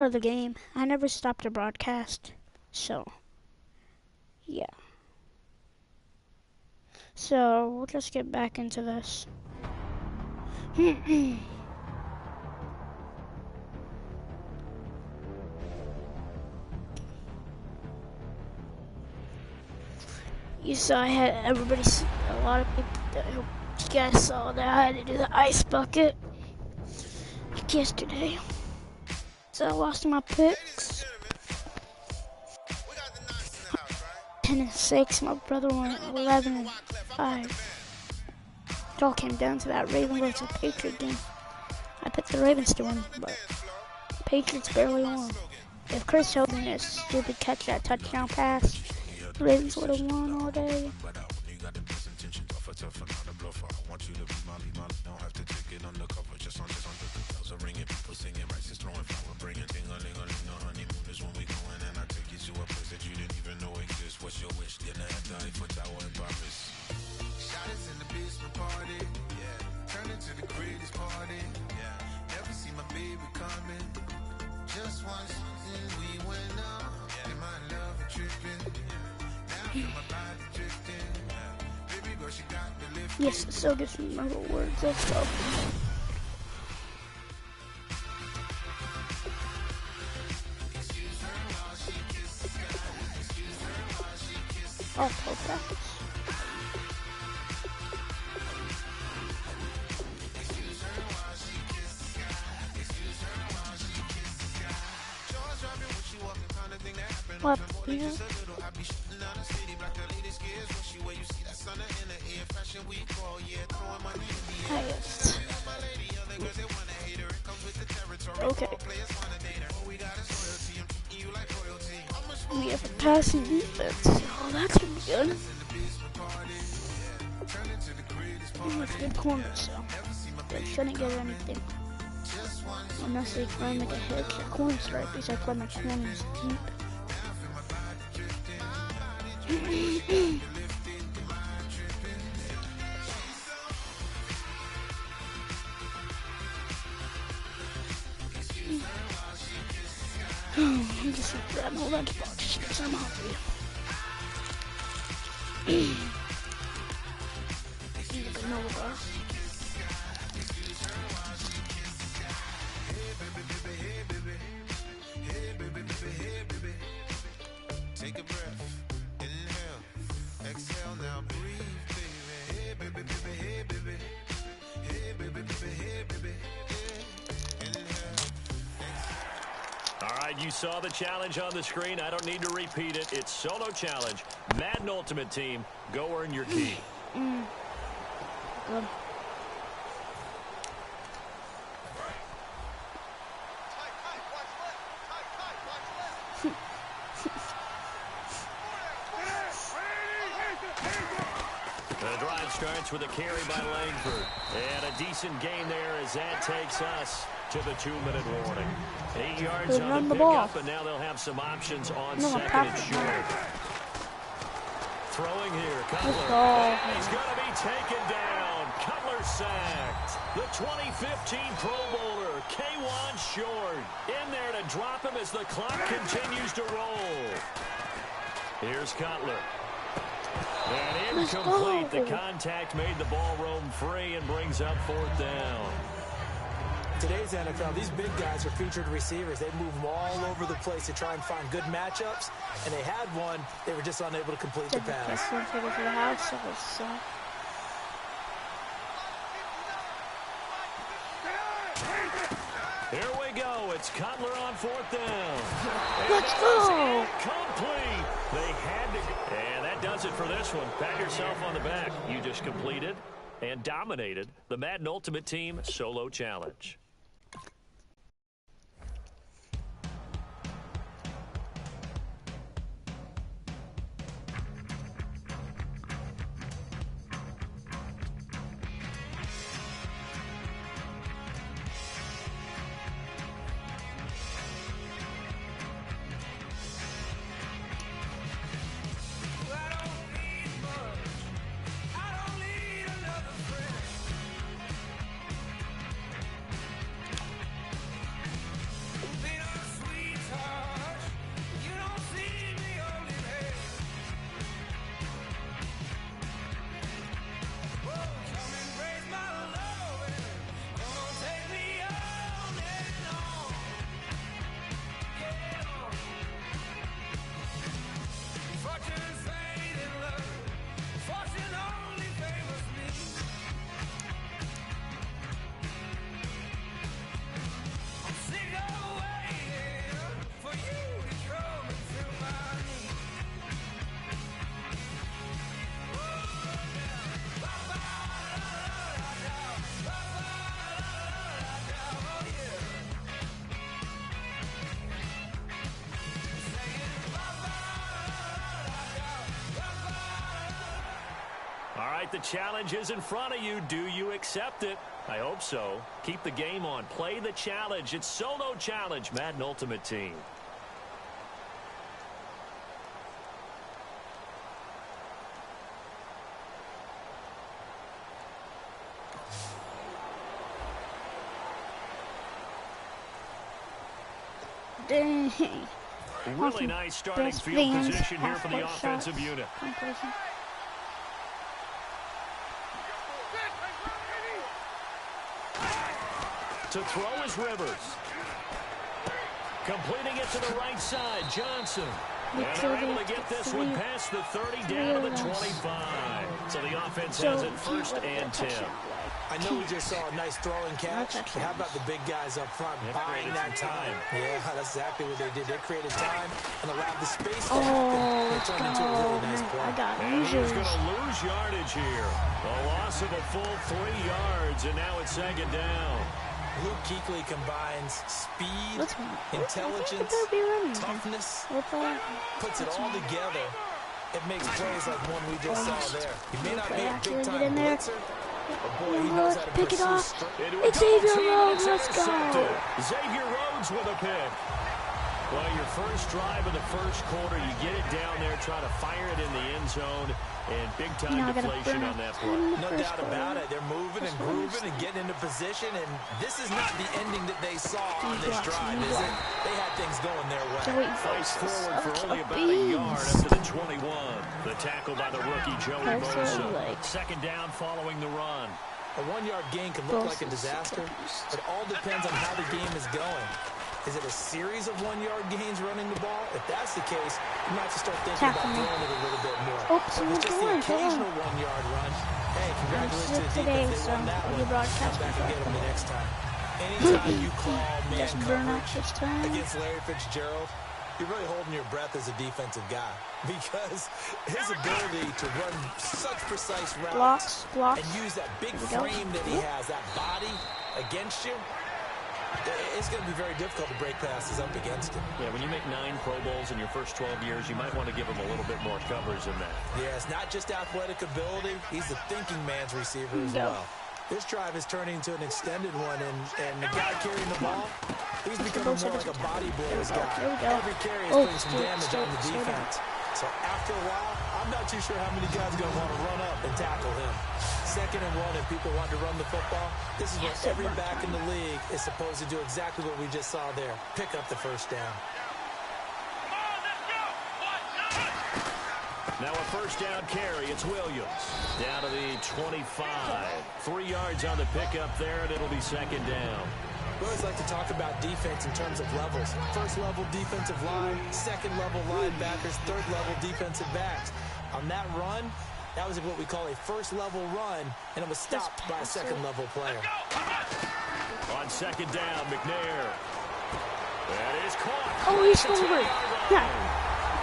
of the game. I never stopped a broadcast. So, yeah. So, we'll just get back into this. You saw I had a lot of people, I hope you guys saw that I had to do the ice bucket like yesterday. So I lost my picks. 10-6, my brother went 11-5. It all came down to that Ravens versus Patriots game. I picked the Ravens to win, but the Patriots barely won. If Chris Hill didn't get a stupid catch that touchdown pass, the Ravens would have won all day. Yes, it still gives me remember words. Let's go. Oh, practice. What? Yeah. Highest. Okay. We have a passing defense. Oh, that's gonna be good. It's good corner, so they shouldn't get anything. Unless they try and make a head kick corner strike, because I play my corners deep. I'm just gonna grab my lunchbox because I'm hungry. Need a granola bar. Take a breath, inhale, exhale, now breathe, baby. Hey, baby, baby, hey, baby. Hey, baby, baby, hey, baby. Alright, you saw the challenge on the screen. I don't need to repeat it. It's solo challenge. Madden Ultimate Team, go earn your key. Good. The drive starts with a carry by Langford. And a decent gain there as that takes us to the 2-minute warning. 8 yards on the pickup, and now they'll have some options on second and short. Throwing here, Cutler. And he's going to be taken down. Cutler sacked. The 2015 Pro Bowler, K1 Short, in there to drop him as the clock continues to roll. Here's Cutler. And incomplete. The contact made the ball roam free and brings up 4th down. Today's NFL, these big guys are featured receivers. They move them all over the place to try and find good matchups, and they had one. They were just unable to complete the pass. Here we go. It's Cutler on 4th down. Let's go. Complete. They had to. And that does it for this one. Pat yourself on the back. You just completed and dominated the Madden Ultimate Team Solo Challenge. right, the challenge is in front of you. Do you accept it? I hope so. Keep the game on. Play the challenge. It's solo challenge, Madden Ultimate Team. Dang. Really nice starting field position here for the offensive unit. To throw is Rivers. Completing it to the right side, Johnson. And they're able to get this one past the 30 down to the 25. So the offense has it first and 10. I know we just saw a nice throwing catch. How about the big guys up front buying that time? Yeah, that's exactly what they did. They created time and allowed the space to happen. It turned into a really nice play. And he's going to lose yardage here. A loss of a full 3 yards, and now it's second down. Luke Kuechly combines speed, intelligence, toughness, puts it all together. It makes plays like one we just saw there. He may not be a big-time blitzer, but boy, he knows how to pick it off. It's Xavier Rhodes, let's go. Xavier Rhodes with a pick. Well, your first drive of the first quarter, you get it down there, try to fire it in the end zone, and big-time deflation on that play. No doubt about it. They're moving and grooving and getting into position, and this is not the ending that they saw on this drive, is it? They had things going their way. Fights forward for only about a yard up to the 21. The tackle by the rookie, Joey Bosa. Second down following the run. A 1-yard gain can look like a disaster, but it all depends on how the game is going. Is it a series of 1-yard gains running the ball? If that's the case, you might have to start thinking about throwing it a little bit more. Oops, if it's just the occasional 1-yard run, hey, congratulations to the defense. They won that one. Come back and get them the next time. Anytime you call man coverage against Larry Fitzgerald, you're really holding your breath as a defensive guy because his ability to run such precise routes and use that big frame that he has, that body against you, it's going to be very difficult to break passes up against him. Yeah, when you make 9 Pro Bowls in your first 12 years, you might want to give him a little bit more coverage than that. Yeah, it's not just athletic ability. He's a thinking man's receiver as well. This drive is turning into an extended one, and the guy carrying the ball, he's becoming more like a body blows guy. Every carry is putting some damage on the defense. So after a while, I'm not too sure how many guys are going to want to run up and tackle him. Second and 1, and people want to run the football. This is what every back in the league is supposed to do, exactly what we just saw there. Pick up the first down. Now a first down carry. It's Williams. Down to the 25. 3 yards on the pickup there, and it'll be second down. We always like to talk about defense in terms of levels. First level defensive line, second level linebackers, third level defensive backs. On that run, that was what we call a first level run, and it was stopped by a second level player. On second down, McNair. That is caught. Oh, he's over. Yeah.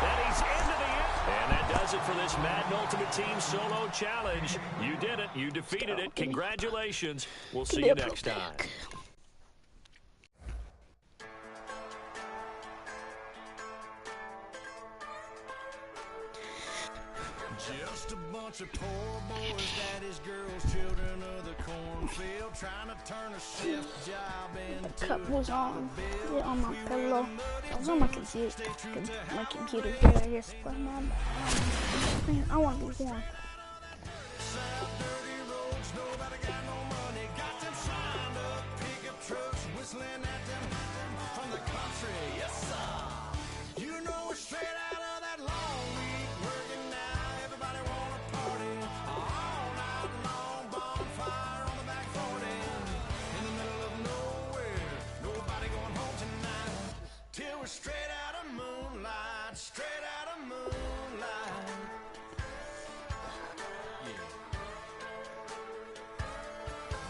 And he's into the end. And that does it for this Madden Ultimate Team Solo Challenge. You did it. You defeated it. Congratulations. We'll see you next time. Just a bunch of poor boys, daddy's girls, children of the cornfield, trying to turn a shift job into Cup was on. Put it on my pillow. I was on my computer. My computer here. I just play Madden. I want to be one. dirty roads, nobody got no money, got them signed up, pickup trucks whistling at them from the country. Yes, sir. You know it's straight out of that long week working now. Everybody wanna party all night long, bonfire on the back 40 in the middle of nowhere. Nobody going home tonight till we're straight out of moonlight, straight out of moonlight.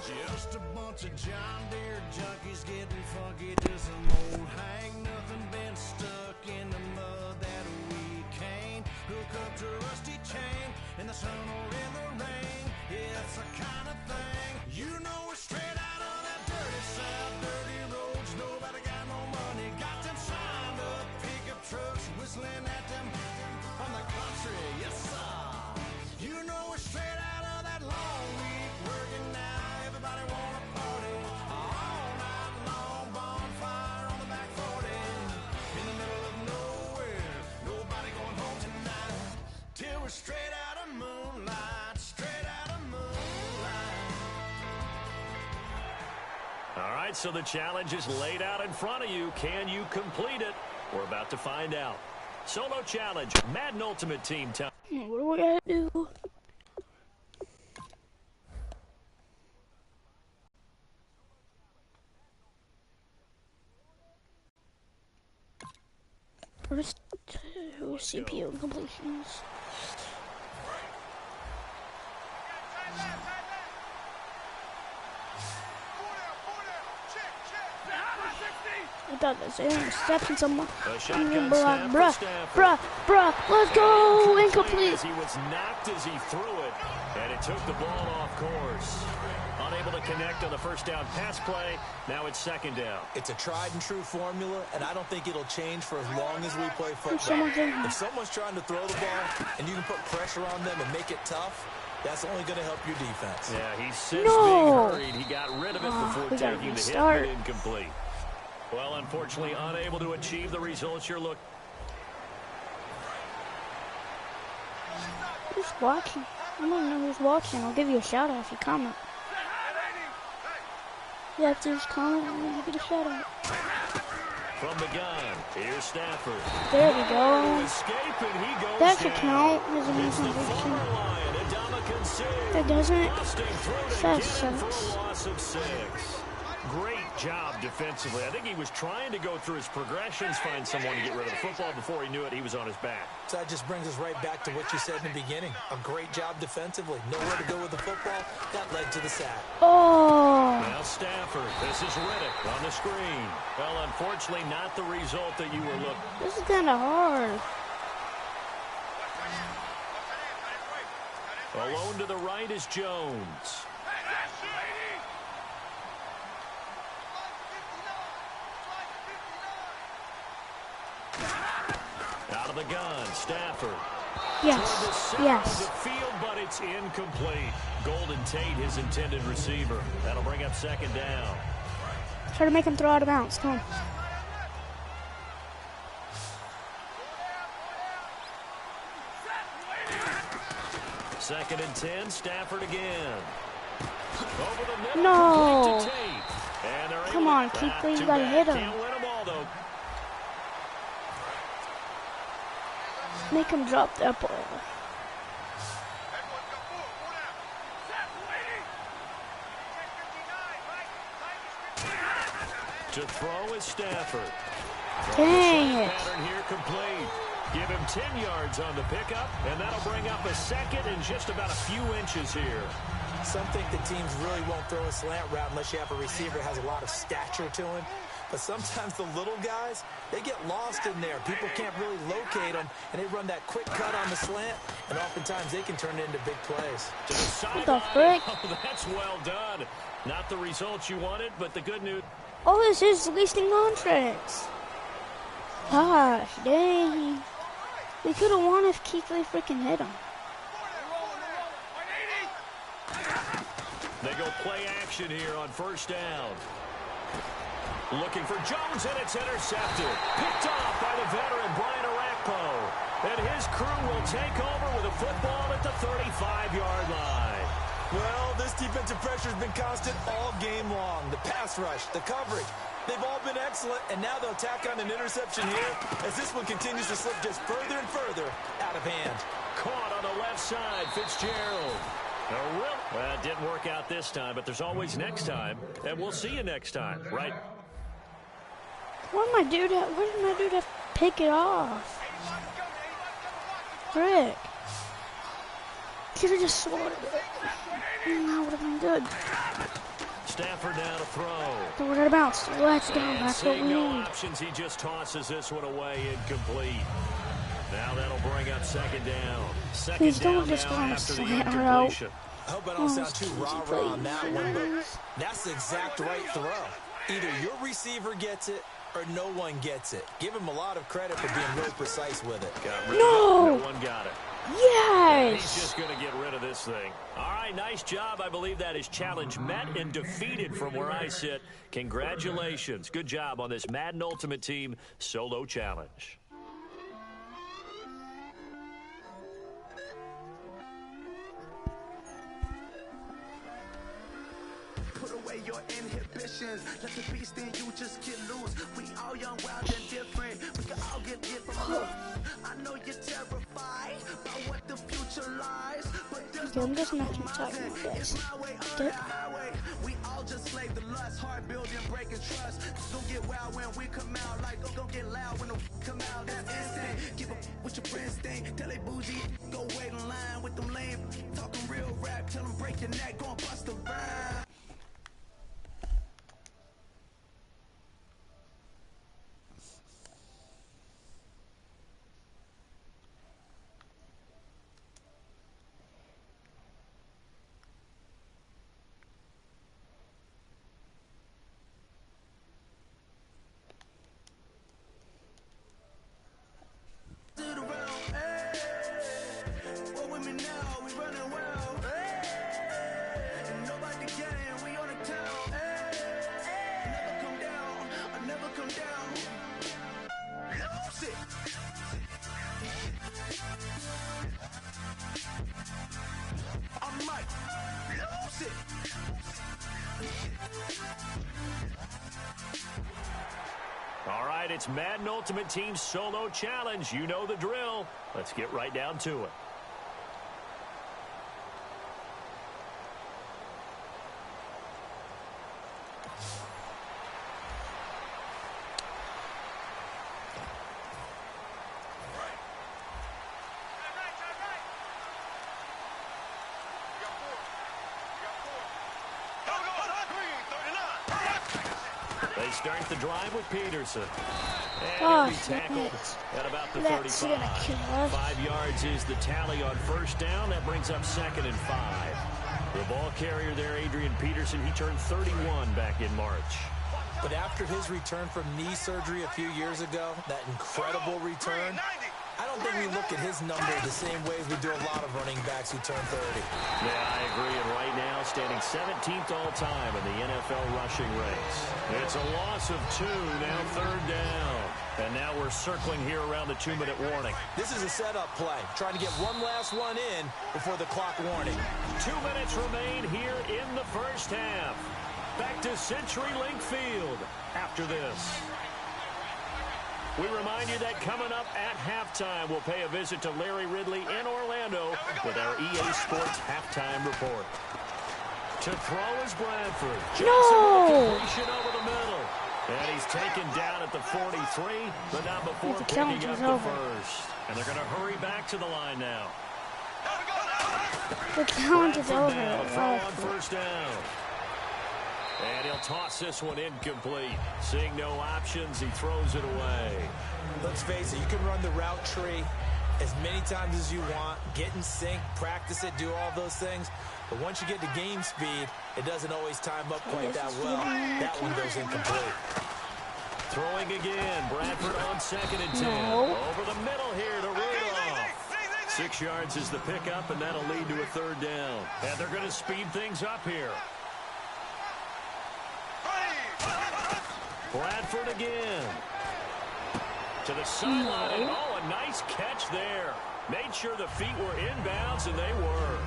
Just a bunch of John Deere junkies getting funky to some old hang. Nothing been stuck in the mud that we can't hook up to a rusty chain in the sun or in the rain. Yeah, it's the kind of thing, you know, we're straight out of that dirty south, dirty roads. Nobody got no money, got them signed up, pickup trucks whistling at them from the country. Yes, sir. You know, we're straight out of that right, so the challenge is laid out in front of you. Can you complete it? We're about to find out. Solo challenge, Madden Ultimate Team time. What do we gotta do? First, CPU completions. I thought that's an interception somewhere. Bruh, let's go! Incomplete! He was knocked as he threw it, and it took the ball off course. Unable to connect on the first down pass play. Now it's second down. It's a tried and true formula, and I don't think it'll change for as long as we play football. If someone's trying to throw the ball and you can put pressure on them and make it tough, that's only going to help your defense. Yeah, he's since being hurried. He got rid of it before taking the hit, but incomplete. Well, unfortunately, unable to achieve the results you're looking. Who's watching? I don't know who's watching. I'll give you a shout out if you comment. You have to just comment and you get a shout out. From the gun, here's Stafford. There we go. Escape, and he goes That should down. count as an It's the incompletion. former Lion, Adama Kincaid. That doesn't. Busting through to That get him for sucks. a loss of 6. Great job defensively. I think he was trying to go through his progressions, find someone to get rid of the football. Before he knew it, he was on his back. So that just brings us right back to what you said in the beginning. A great job defensively. Nowhere to go with the football. That led to the sack. Oh! Now Stafford. This is Riddick on the screen. Well, unfortunately, not the result that you were looking. This is kind of hard. Alone to the right is Jones. Out of the gun, Stafford. Yes, The yes. field, but it's incomplete. Golden Tate, his intended receiver. That'll bring up second down. Try to make him throw out of bounds. Come on. Second and 10, Stafford again. Over the middle, No. complete to Tate. And they're Come able on, to- Keithley, you too gotta bad. hit him. Can't win them all, though. Make him drop that ball. To throw is Stafford. Dang it. Pattern here complete. Give him 10 yards on the pickup, and that'll bring up a second and just about a few inches here. Some think the teams really won't throw a slant route unless you have a receiver that has a lot of stature to him. But sometimes the little guys, they get lost in there. People can't really locate them, and they run that quick cut on the slant, and oftentimes they can turn it into big plays. To the sideline. the frick? Oh, that's well done. Not the results you wanted, but the good news. All this is wasting contracts. Gosh, dang. We could have won if Keithley freaking hit him. They go play action here on first down. Looking for Jones, and it's intercepted. Picked off by the veteran Brian Arakpo. And his crew will take over with a football at the 35-yard line. Well, this defensive pressure has been constant all game long. The pass rush, the coverage, they've all been excellent, and now they'll tack on an interception here as this one continues to slip just further and further out of hand. Caught on the left side, Fitzgerald. Well, it didn't work out this time, but there's always next time, and we'll see you next time, right? Why did my dude have to pick it off? Frick. Could have just swatted it. That would have been good. Stafford now to throw. Throw it out of bounds. Let's go. And That's what we seeing no need. options, he just tosses this one away, incomplete. Now that'll bring up second down. Second Please down don't just now go on a after the slant route. incompletion. I hope I don't sound too rah-rah on that one, but that's the exact right throw. Either your receiver gets it or no one gets it. Give him a lot of credit for being real precise with it. Got rid No! of it. No one got it. He's Yes! just going to get rid of this thing. All right, nice job. I believe that is challenge met and defeated from where I sit. Congratulations. Good job on this Madden Ultimate Team solo challenge. Put away your inhibitions. Let the beast in you just get loose. We all young, wild, and different. We can all get from I know you're terrified by what the future lies, but there's no compromising. It's my way or the highway. We all just slave the lust, hard building, breaking trust. Don't get wild when we come out, like don't get loud when the come out. That's instant. Give up what your friends think. Tell they bougie, go wait in line with them lame. Talking real rap, tell them break your neck, go and bust a rhyme. All right, it's Madden Ultimate Team Solo Challenge. You know the drill. Let's get right down to it. They start the drive with Peterson. And he'll be tackled at about the 35. 5 yards is the tally on first down. That brings up 2nd and 5. The ball carrier there, Adrian Peterson, he turned 31 back in March. But after his return from knee surgery a few years ago, that incredible return, I don't think we look at his number the same way as we do a lot of running backs who turn 30. Yeah, I agree. And right now, standing 17th all-time in the NFL rushing race. It's a loss of 2, now 3rd down. And now we're circling here around the 2-minute warning. This is a setup play, trying to get one last one in before the clock warning. 2 minutes remain here in the first half. Back to CenturyLink Field after this. We remind you that coming up at halftime, we'll pay a visit to Larry Ridley in Orlando with our EA Sports halftime report. To throw is Bradford. No! Completion over the middle. And he's taken down at the 43, but not before picking up the first. And they're going to hurry back to the line now. The count is over. Throw on first down. And he'll toss this one incomplete. Seeing no options, he throws it away. Let's face it, you can run the route tree as many times as you want, get in sync, practice it, do all those things. But once you get to game speed, it doesn't always time up quite that well. That one goes incomplete. Throwing again. Bradford on 2nd and 10. Over the middle here to Rudolph. 6 yards is the pickup, and that'll lead to a 3rd down. And they're going to speed things up here. Bradford again. To the sideline, and oh, a nice catch there. Made sure the feet were inbounds, and they were.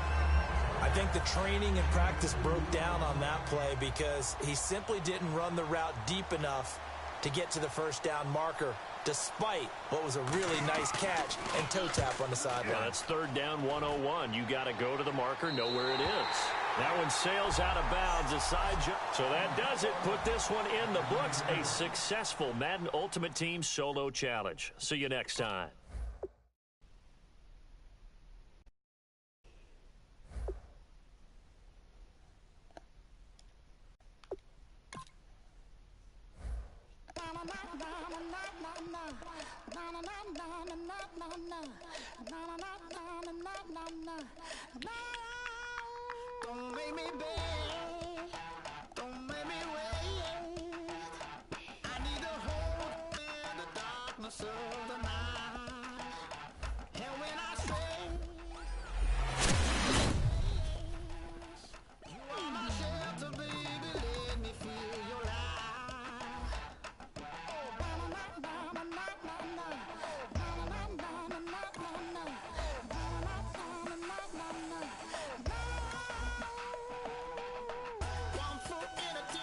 I think the training and practice broke down on that play because he simply didn't run the route deep enough to get to the first down marker, despite what was a really nice catch and toe tap on the sideline. Yeah, that's 3rd down 101. You got to go to the marker, know where it is. That one sails out of bounds, a side jump. So that does it. Put this one in the books. A successful Madden Ultimate Team Solo Challenge. See you next time. Don't make me beg, don't make me wait. I need a hope in the darkness of the night. And when I say you are my shelter, baby, let me feel your light. One foot in a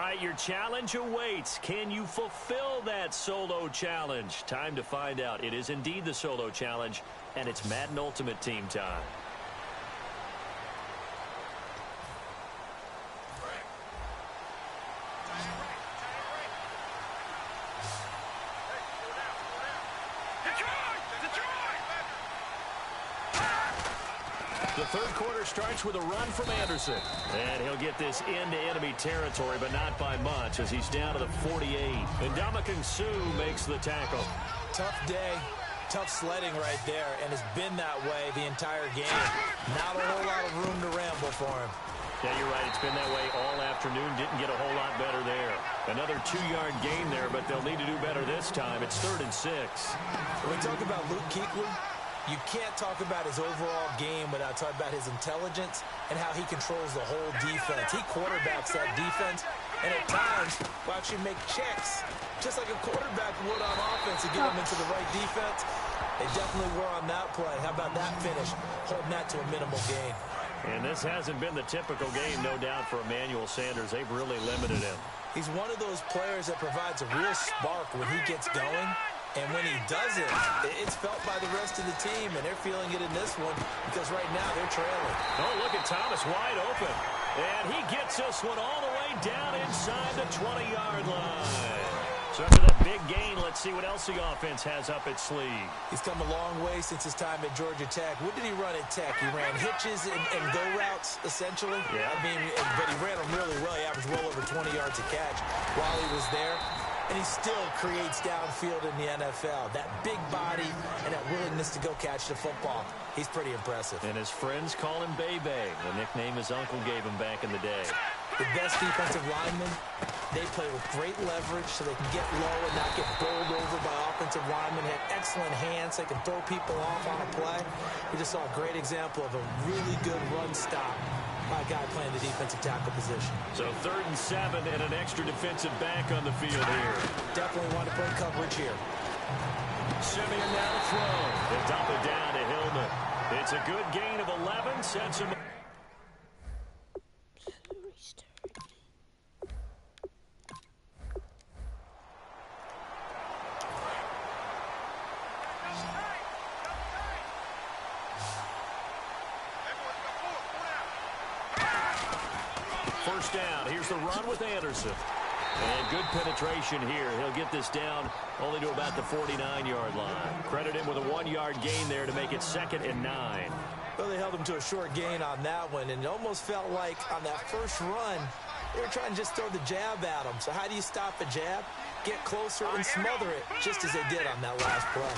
right, your challenge awaits. Can you fulfill that solo challenge? Time to find out. It is indeed the solo challenge, and it's Madden Ultimate Team time. The third quarter starts with a run from Anderson. And he'll get this into enemy territory, but not by much as he's down to the 48. And Ndamukong Suh makes the tackle. Tough day, tough sledding right there, and it's been that way the entire game. Not a whole lot of room to ramble for him. Yeah, you're right. It's been that way all afternoon. Didn't get a whole lot better there. Another 2-yard gain there, but they'll need to do better this time. It's 3rd and 6. When we talk about Luke Kuechly, you can't talk about his overall game without talking about his intelligence and how he controls the whole defense. He quarterbacks that defense, and at times will actually make checks, just like a quarterback would on offense to get them into the right defense. They definitely were on that play. How about that finish, holding that to a minimal gain? And this hasn't been the typical game, no doubt, for Emmanuel Sanders. They've really limited him. He's one of those players that provides a real spark when he gets going. And when he doesn't, it's felt by the rest of the team, and they're feeling it in this one because right now they're trailing. Oh, look at Thomas wide open. And he gets this one all the way down inside the 20-yard line. So after that big gain, let's see what else the offense has up its sleeve. He's come a long way since his time at Georgia Tech. What did he run at Tech? He ran hitches and go routes, essentially. Yeah. I mean, but he ran them really well. He averaged well over 20 yards a catch while he was there. And he still creates downfield in the NFL. That big body and that willingness to go catch the football. He's pretty impressive. And his friends call him Bebe, the nickname his uncle gave him back in the day. The best defensive linemen, they play with great leverage so they can get low and not get bowled over by offensive linemen. They have excellent hands. They can throw people off on a play. We just saw a great example of a really good run stop by a guy playing the defensive tackle position. So 3rd and 7 and an extra defensive back on the field here. Definitely want to bring coverage here. Simeon now to throw. They dump it down to Hillman. It's a good gain of 11. Sets him. First down. Here's the run with Anderson. And good penetration here. He'll get this down only to about the 49-yard line. Credit him with a 1-yard gain there to make it 2nd and 9. Well, they held him to a short gain on that one, and it almost felt like on that first run, they were trying to just throw the jab at him. So how do you stop a jab? Get closer and smother it, just as they did on that last play.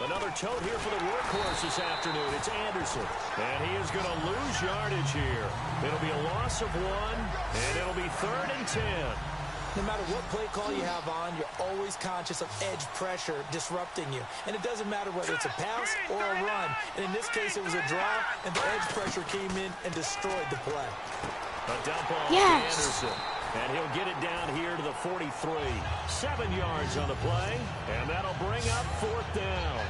Another tote here for the workhorse this afternoon. It's Anderson. And he is going to lose yardage here. It'll be a loss of 1, and it'll be 3rd and 10. No matter what play call you have on, you're always conscious of edge pressure disrupting you. And it doesn't matter whether it's a pass or a run. And in this case, it was a draw, and the edge pressure came in and destroyed the play. A dump off to Anderson. And he'll get it down here to the 43. 7 yards on the play, and that'll bring up 4th down.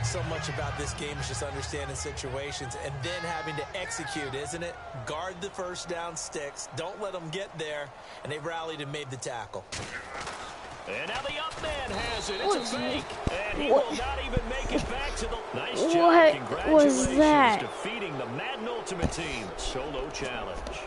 So much about this game is just understanding situations and then having to execute, isn't it? Guard the first down sticks. Don't let them get there. And they rallied and made the tackle. And now the up man has it. It's a fake. And he will not even make it back to the... Nice job. Congratulations. Defeating the Madden Ultimate Team solo challenge.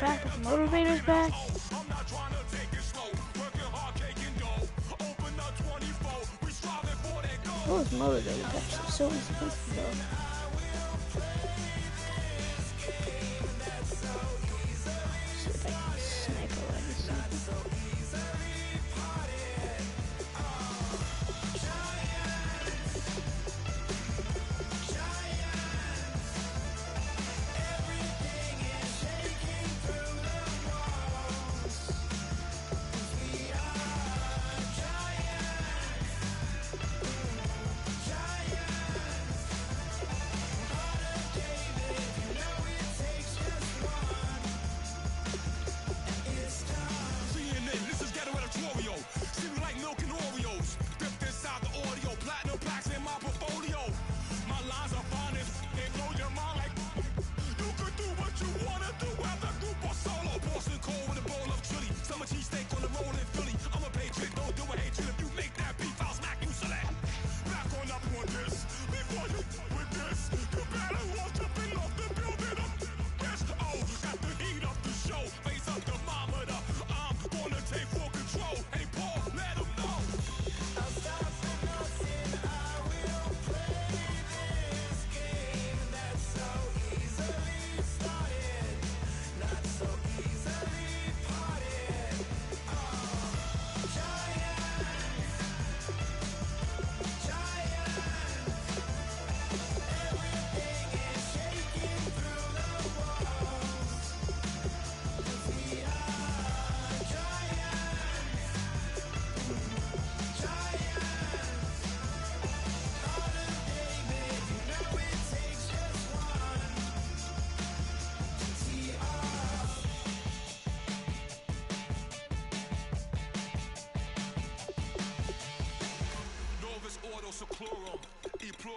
Back, the motivator's back. Those motivators actually so expensive though. See if I can sniper like this.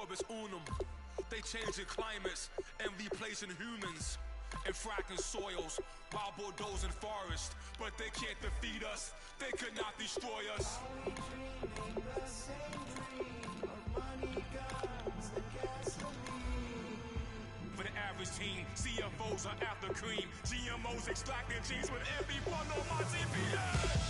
orbis unum. They changing climates and replacing humans and fracking soils while bulldozing forests. But they can't defeat us. They could not destroy us. For the average team, CFOs are after cream. GMOs extracting genes with every one on my TPS.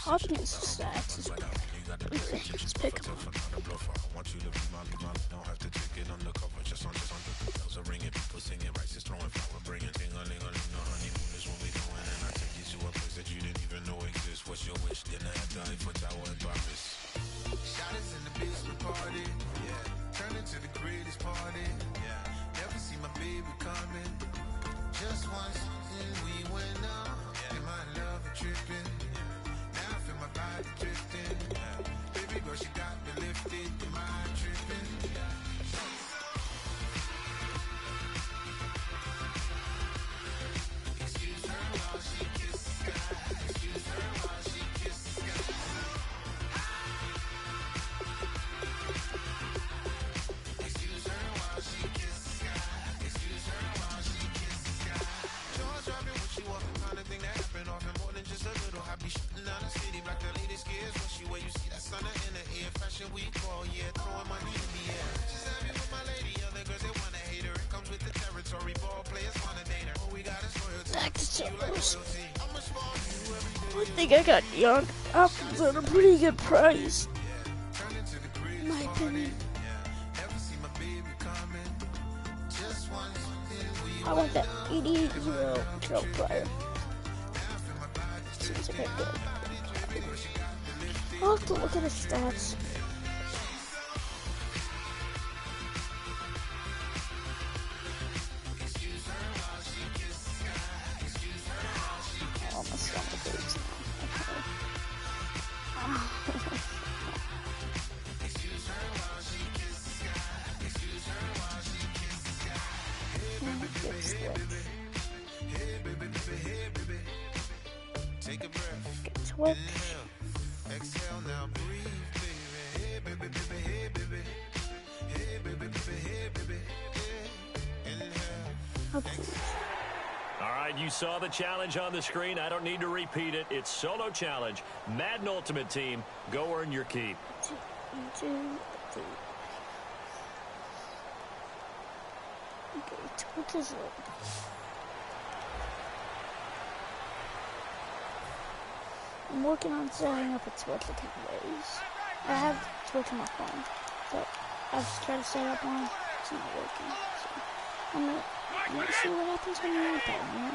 Hopkins stats is just pick him up. Want you to be Molly, don't have to take it undercover. Just on the bells are ringing, people singing, rice is throwing flower, bringing ting-a-ling-a-ling. The honeymoon is what we doing, and I take you to a place that you didn't even know exists. What's your wish? Dinner at the Eiffel Tower in Paris. Shot is in the basement party, yeah. Turn into the greatest party, yeah. Never see my baby coming. Just once, and we went up, yeah. And my love tripping. My body drifting, yeah. Baby girl, she got me lifted. Am I tripping? Yeah. Excuse her while she kisses the sky. Excuse her while she kisses the sky. Excuse her while she kisses the sky. Excuse her while she kisses the sky. Jaws dropping when she walking, kind of thing that happened often more than just a little happy shooting down the city. Black the latest gears, when she where you see that sun in the air. Fashion week all year, throwing money in the air. She's happy with my lady, other girls they wanna hate her. It comes with the territory, ball players wanna date her. All we got is loyalty. You like loyalty. I'm responding to you every day. I think I got young apples at a pretty good price. Turn into the In my opinion. Never see my baby coming. Just once, I want that 80-year-old trail player. Seems a bit good. I'll have to look at his stats. Almost on the boobs take a breath. Twitch. Exhale now, breathe, baby. Hey, baby, baby, hey, baby. Hey, baby, baby, hey, baby. Inhale. All right, you saw the challenge on the screen. I don't need to repeat it. It's solo challenge. Madden Ultimate Team, go earn your keep. Okay, what is it? I'm working on setting up a Twitch account ways. I have Twitch on my phone, but I've just tried to set up one. It's not working. So I'm gonna see what happens when you want that, man.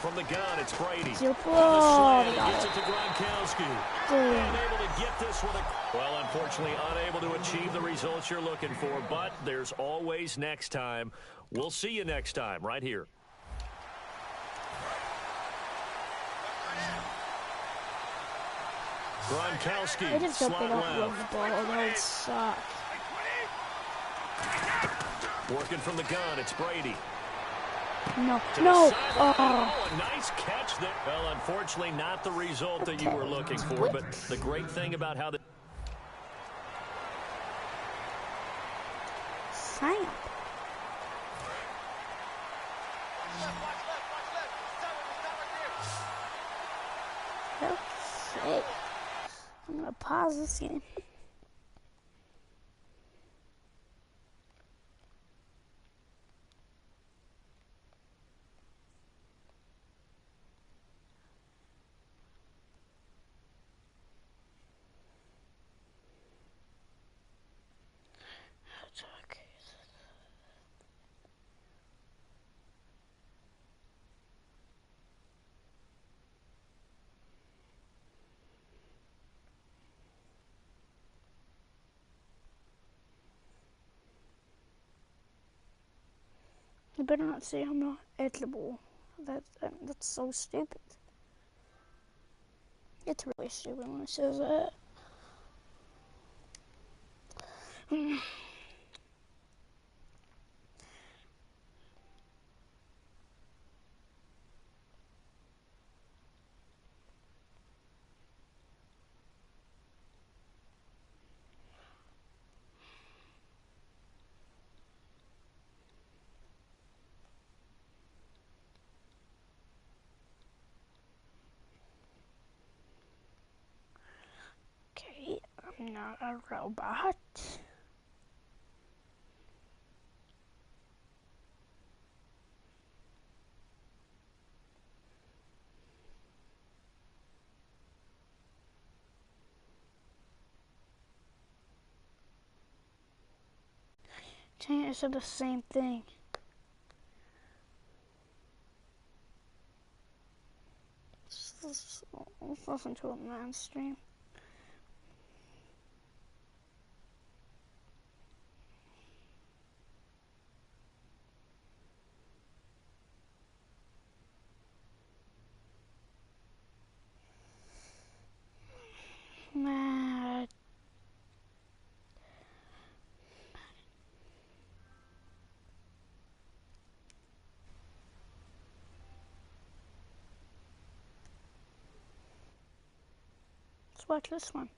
From the gun, it's Brady. Zero pro. The slam gets it to Gronkowski. Dude. Unable to get this one. Well, unfortunately, unable to achieve the results you're looking for, but there's always next time. We'll see you next time right here. Gronkowski, I just hope they slot don't run left. the ball. That would suck. Working from the gun, it's Brady. No, To no. the sideline. Oh, a nice catch there. Well, unfortunately, not the result that you were looking for, but the great thing about how the... Sign up. Okay. I'm gonna pause this game. You better not say I'm not edible. That's so stupid. It's really stupid when it says that. Okay, I'm not a robot. Dang, I said the same thing. Let's listen to a man stream. Mad. Let's watch this one.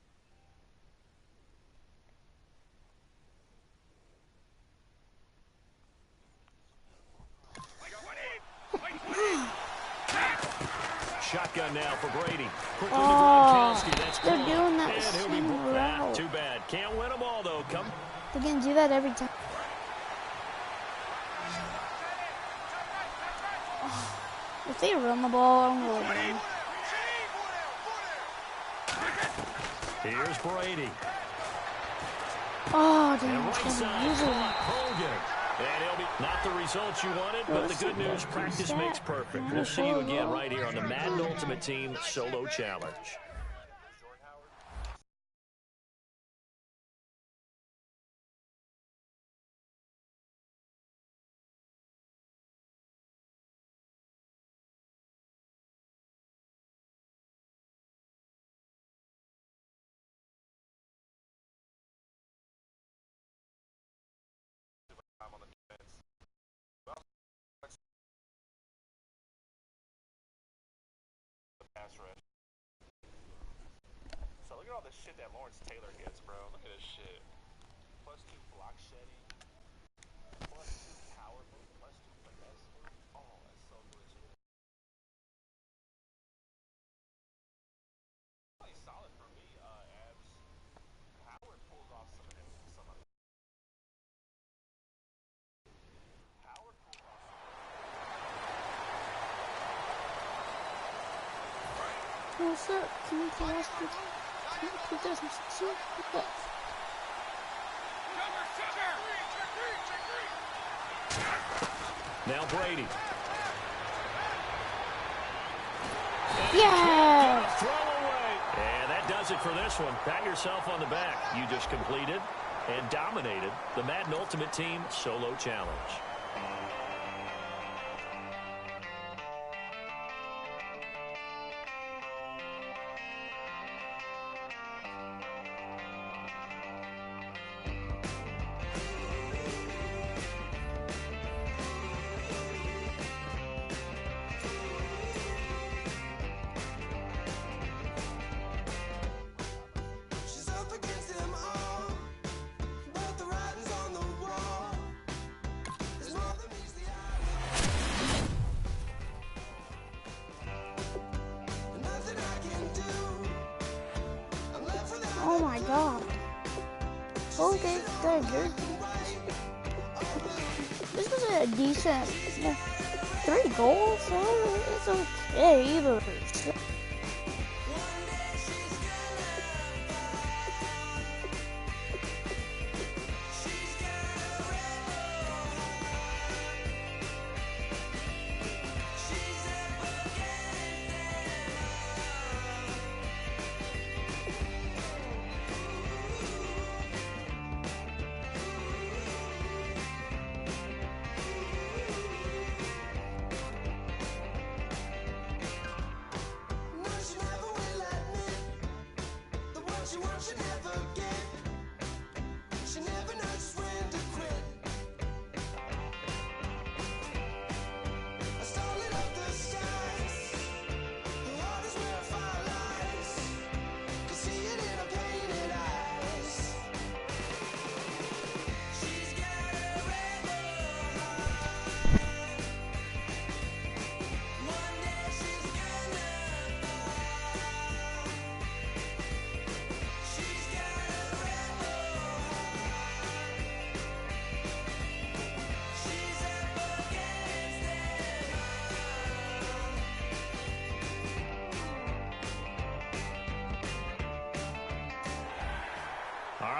Shotgun now for Brady. Oh, That's they're caught. doing that And he'll be same route. too bad. Can't win them all, though. They're gonna do that every time. Oh, if they run the ball, I'm really good. Here's Brady. Oh, damn. And right side, Usually. Hogan. And he'll be not the results you wanted, but the good news, practice makes perfect. We'll see you again right here on the Madden Ultimate Team Solo Challenge. So look at all the shit that Lawrence Taylor gets, bro. Look at this shit. +2 block shedding. +2 power move. +2 finesse move. Oh, that's so glitchy. Really solid for me, Abs. Howard pulls off some of it. Howard pulls off some of it. What's up? Can you tell us the 2016? What? Now Brady. Yeah! Throw away. And that does it for this one. Pat yourself on the back. You just completed and dominated the Madden Ultimate Team Solo Challenge. She's up against them all, but the writing's on the wall. There's more than meets the eye. Nothing I can do. I'm left without Oh my god. Okay, good. This was a decent 3 goals, so it's okay, but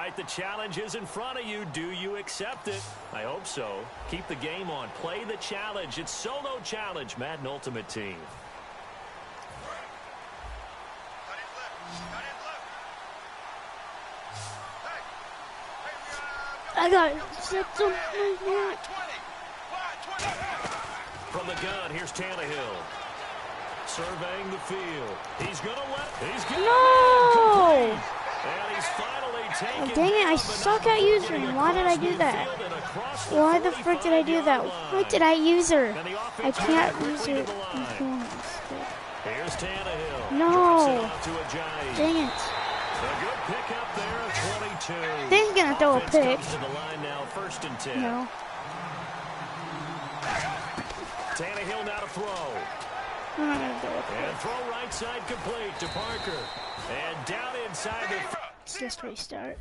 right, the challenge is in front of you. Do you accept it? I hope so. Keep the game on. Play the challenge. It's solo challenge, Madden Ultimate Team. I got it. From the gun, here's Tannehill. Surveying the field. He's going to No! And he's finally taken Oh, dang it, I suck at using. Why did I do that? Why the frick did I do that? Why did I use her? I can't use her. Here's Tannehill. No. Dang it. A good pick up there of 22. They're gonna throw a pick. To the line now, 1st and 10. No. Tannehill now to throw. I'm not gonna throw a pick. And throw right side complete to Parker. And down inside the... Let's just restart.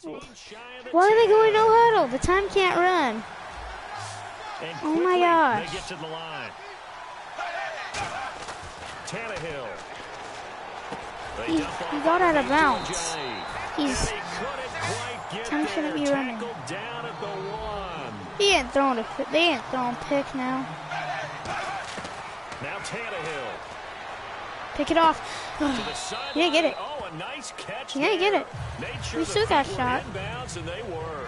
Why are they going no huddle? The time can't run. And Oh my gosh. They get to the line. Tannehill. He got out of bounds. Time shouldn't be running. He ain't throwing a pick. They ain't throwing pick now. Now Tannehill. Pick it off. You didn't get it. Oh, a nice catch. You didn't get it. We still got shot. And they were.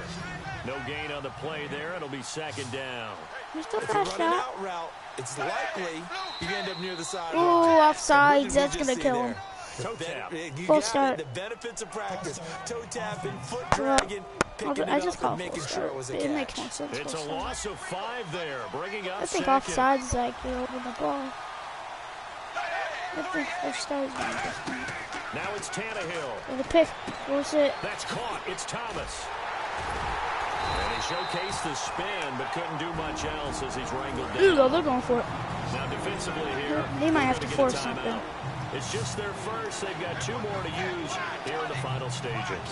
No gain on the play there. It'll be 2nd down. We still If got you run an shot. out route, it's likely you end up near the sideline. Oh, offsides. That's gonna kill him. Toe tap. Full start. The benefits of practice. Toe tapping, foot Well, dragging, picking I it just up call and it full making sure it was start. a It catch. makes more sense. It's full a start. loss of 5 there, bringing up I think 2nd. offsides is like you're over the ball. I think offsides is different. Now it's Tannehill. There's a pick. Where's it? That's caught. It's Thomas. And he showcased the spin, but couldn't do much else as he's wrangled down. There you go. They're going for it. Now defensively here, They might have to they're gonna force get a something. timeout. It's just their first. They've got 2 more to use here in the final stages.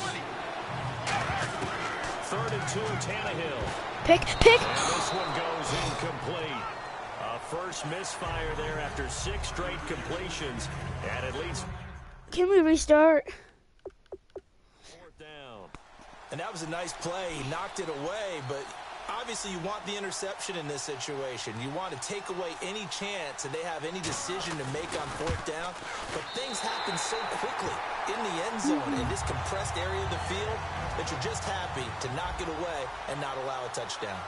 3rd and 2, Tannehill. Pick. And this one goes incomplete. A first misfire there after 6 straight completions. And it leads. Can we restart? 4th down. And that was a nice play. He knocked it away, but obviously you want the interception in this situation. You want to take away any chance and they have any decision to make on 4th down. But things happen so quickly in the end zone in this compressed area of the field that you're just happy to knock it away and not allow a touchdown.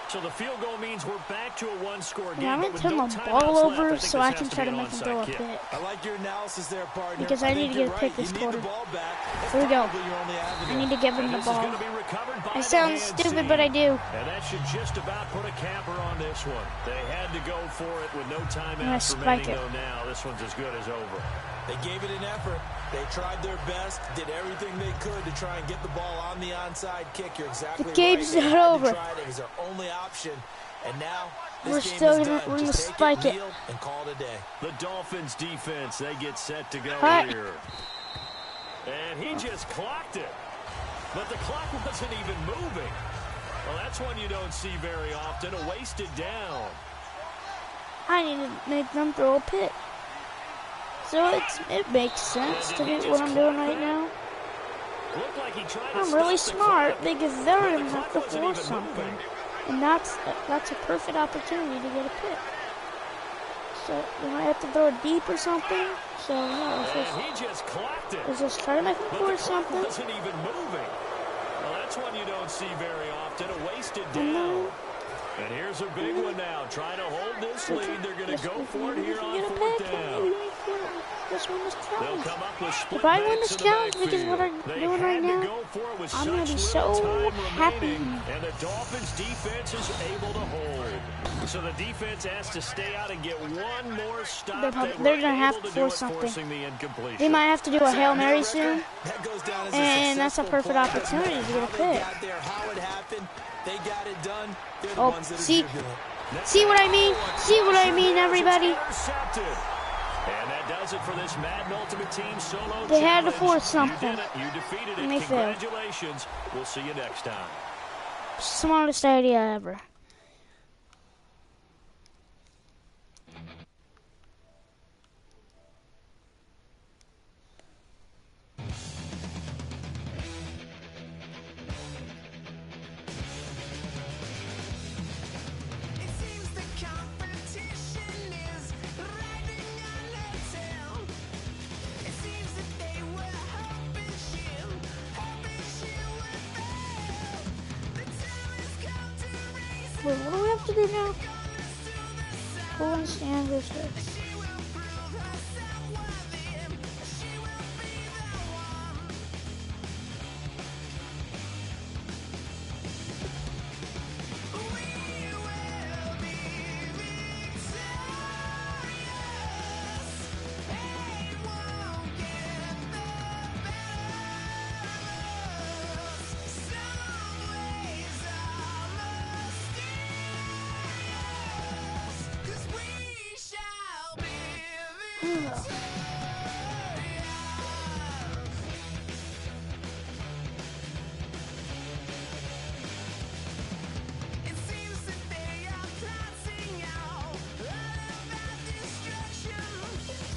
So the field goal means we're back to a 1-score game. Yeah, I'm but gonna with turn no my timeouts ball left, over think so this I has can to try be to an make him onside throw a kick. pick. I like your analysis there, partner. Because I need to think get a you're pick right. this You need quarter. the ball back. That's Here we go. probably your only avenue. I need to give him And the this is going ball. to be recovered by I the sound hands stupid, team. but I do. And that should just about put a capper on this one. They had to go for it with no gonna timeouts spike remaining, it. though now. This one's as good as over. They gave it an effort. They tried their best, did everything they could to try and get the ball on the onside kick. You're exactly right. game's They not had to over. try it. It was their only option. And now this We're game still is gonna- done. we're gonna Just take spike it. kneel, and call it a day. The Dolphins defense, they get set to go Hi. here. And he just clocked it. But the clock wasn't even moving. Well, that's one you don't see very often, a wasted down. I need to make them throw a pick. So it makes sense to do what I'm doing right now. Looked like he tried to I'm really stop the smart clock, because but they're the gonna have clock to wasn't force even something. moving. And that's a perfect opportunity to get a pick. So we might have to throw it deep or something. So yeah, And he just clocked it. let's just try to make them But the force clock something. wasn't even moving. Well, that's one you don't see very often, a wasted And down. then- And here's a big one now. Trying to hold this lead. They're going to go for it Maybe we here can on get a 4th pick. down. Maybe we can just win this They'll challenge. come up with split If I win backs this in the challenge because backfield. what I'm They doing had right to now, go for it with I'm gonna such be little so time happy. remaining, and the Dolphins defense is able to hold. So the defense has to stay out and get one more stop. They're gonna have able to do force it, something. forcing the incompletion. They might have to do a Hail Mary soon. That goes down as And that's a successful perfect play. opportunity to get a How they pick. got there, how it happened, they got it done. They're the Oh, ones that are see? jubilant. See what I mean? See what I mean, everybody? Intercepted. And that does it for this Madden Ultimate Team solo They had to challenge. force something. You did it. You defeated And it. they failed. Congratulations. We'll see you next time. Smartest idea ever. Wait, what do we have to do now? Pull and stand this way.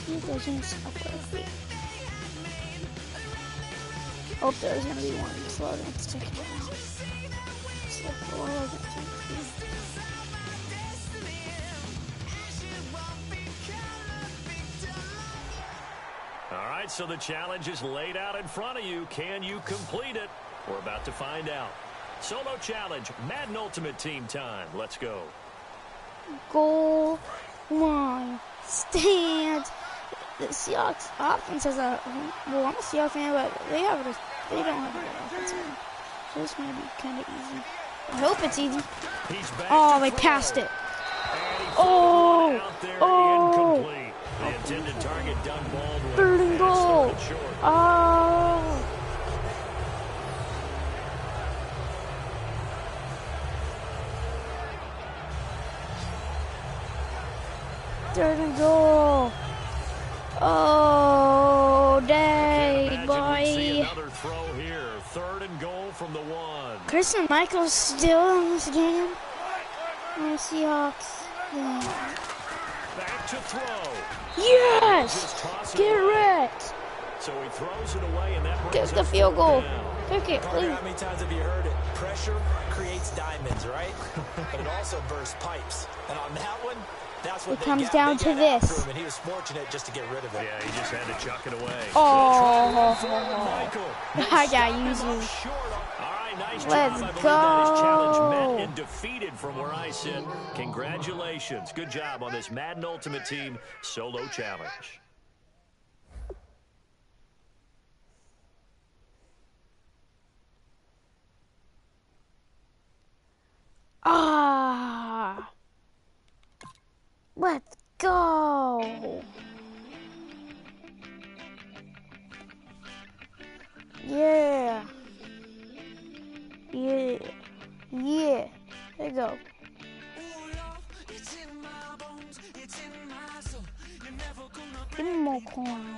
He doesn't stop with me. Hope there's gonna be one slow down to take it down. It's like, oh, I wasn't thinking. All right, so the challenge is laid out in front of you. Can you complete it? We're about to find out. Solo challenge, Madden Ultimate Team time. Let's go. Goal line, stand. The Seahawks offense has a, well, I'm a Seahawks fan, but they don't have a good offense. So it's going to be kind of easy. I hope it's easy. Oh, they passed it. Oh, Incomplete. The intended target done Baldwin. Third and goal. Oh. Third and goal. Oh, dang, boy. Another throw here. Third and goal from the one. Christian Michael's still in this game. Oh, Seahawks. Yeah. Back to throw. Yes! Get wrecked. So he throws it away, and that Get the field goal. Kick it, Carter, please. how many times have you heard it? Pressure creates diamonds, right? But it also bursts pipes. And on that one, that's what It comes down to this. And he was fortunate just to get rid of it. Yeah, he just had to chuck it away. Oh, I got you. All right, nice Let's job. I believe go. that is challenge met and defeated from where I sit. Congratulations. Good job on this Madden Ultimate Team solo challenge. Ah. Let's go. Yeah. Yeah. Yeah. There you go. Give me more corn.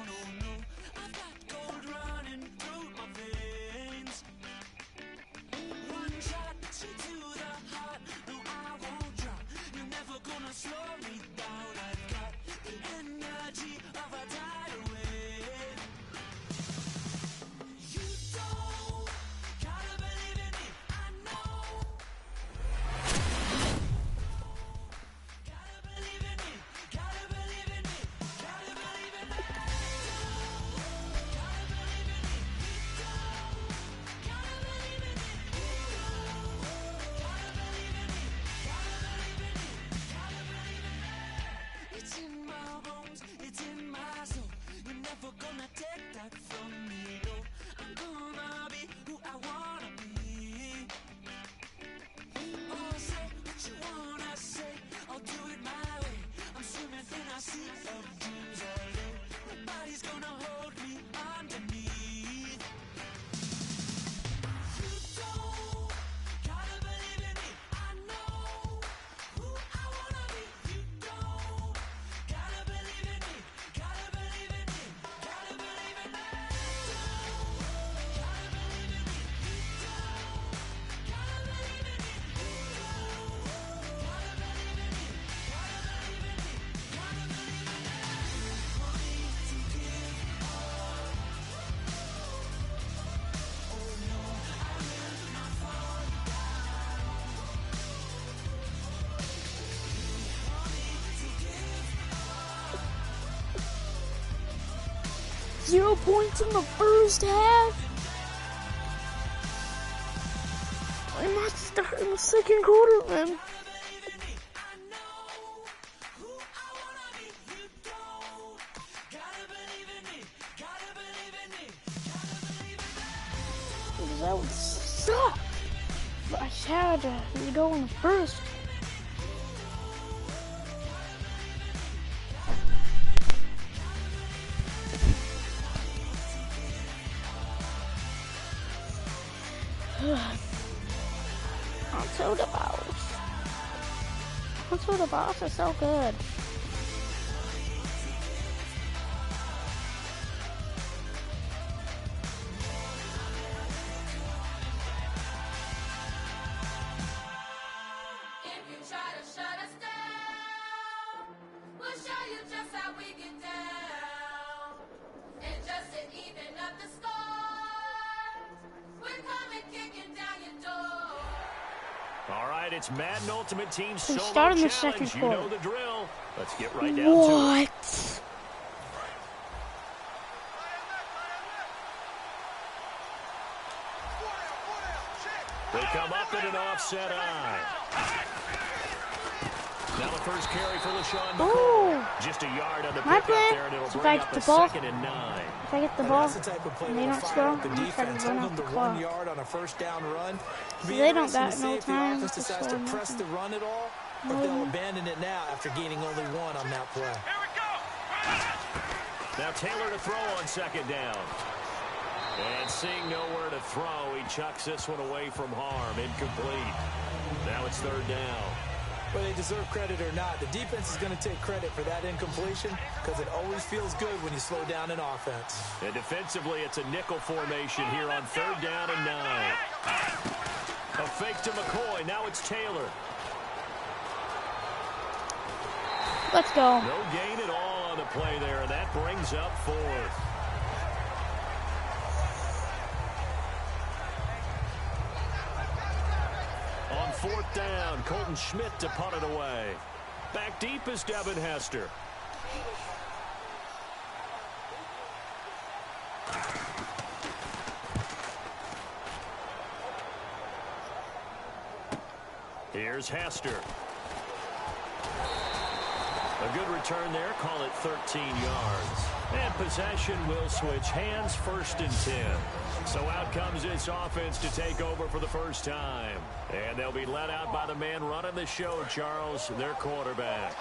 Zero points in the first half. I might start in the second quarter then. that would suck. But I had to go in the first. Onto the boss. Onto the boss is so good. All right, it's Madden Ultimate Team Solo starting the Challenge. second You quarter. know the drill. Let's get right down to it. What? They come up in an offset eye. Now the first carry for LaShawn Ooh. McCoy. Just a yard on the My pickup plan there, and it'll is if bring I up get a the ball, 2nd and 9. If I get the And ball, that's the type of play and they that'll don't fire score, up the I'm trying defense. to run Hold out them the to clock. 1 yard on a first down run. So Be they don't interesting got to no see if the time offense to decides score to press nothing. the run at all, or No, if they'll no. abandon it now after gaining only 1 on that play. Now Taylor to throw on 2nd down. And seeing nowhere to throw, he chucks this one away from harm. Incomplete. Now it's 3rd down. Whether they deserve credit or not, the defense is going to take credit for that incompletion because it always feels good when you slow down an offense. And defensively, it's a nickel formation here on 3rd down and 9. A fake to McCoy. Now it's Taylor. Let's go. No gain at all on the play there, and that brings up 4th. On 4th down, Colton Schmidt to punt it away. Back deep is Devin Hester. Here's Hester. A good return there. Call it 13 yards. And possession will switch hands, 1st and 10. So out comes this offense to take over for the first time. And they'll be let out by the man running the show, Charles, their quarterback.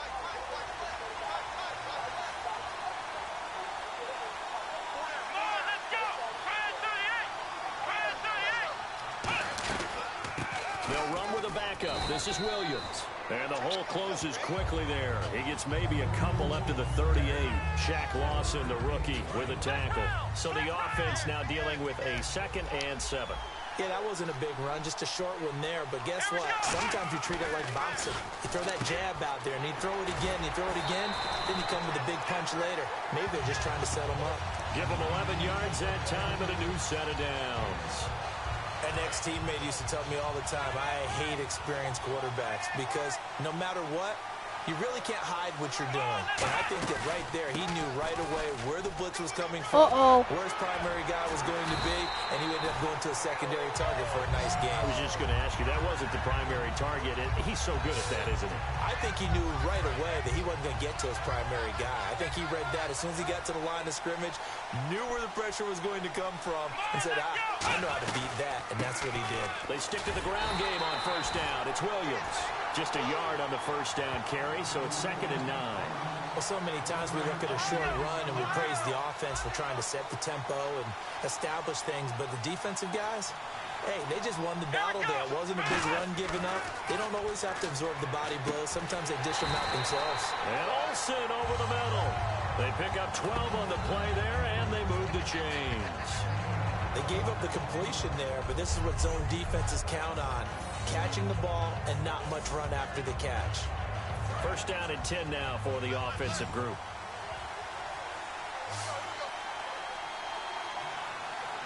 They'll run with a backup. This is Williams. And the hole closes quickly there. He gets maybe a couple up to the 38. Shaq Lawson, the rookie, with a tackle. So the offense now dealing with a 2nd and 7. Yeah, that wasn't a big run, just a short one there. But guess what? Sometimes you treat it like boxing. You throw that jab out there, and you throw it again, then you come with a big punch later. Maybe they're just trying to set him up. Give him 11 yards that time and a new set of downs. An ex-teammate used to tell me all the time, I hate experienced quarterbacks because no matter what, you really can't hide what you're doing. And I think that right there, he knew right away where the blitz was coming from, where his primary guy was going to be, and he ended up going to a secondary target for a nice game. I was just going to ask you, that wasn't the primary target, and he's so good at that, isn't he? I think he knew right away that he wasn't going to get to his primary guy. I think he read that as soon as he got to the line of scrimmage, knew where the pressure was going to come from, and said, I know how to beat that, and that's what he did. They stick to the ground game on 1st down. It's Williams. Just a yard on the 1st down carry, so it's 2nd and 9. Well, so many times we look at a short run and we praise the offense for trying to set the tempo and establish things, but the defensive guys, hey, they just won the battle there. It wasn't a big run given up. They don't always have to absorb the body blows. Sometimes they dish them out themselves. And Olsen over the middle. They pick up 12 on the play there, and they move the chains. They gave up the completion there, but this is what zone defenses count on. Catching the ball and not much run after the catch. 1st down and 10 now for the offensive group.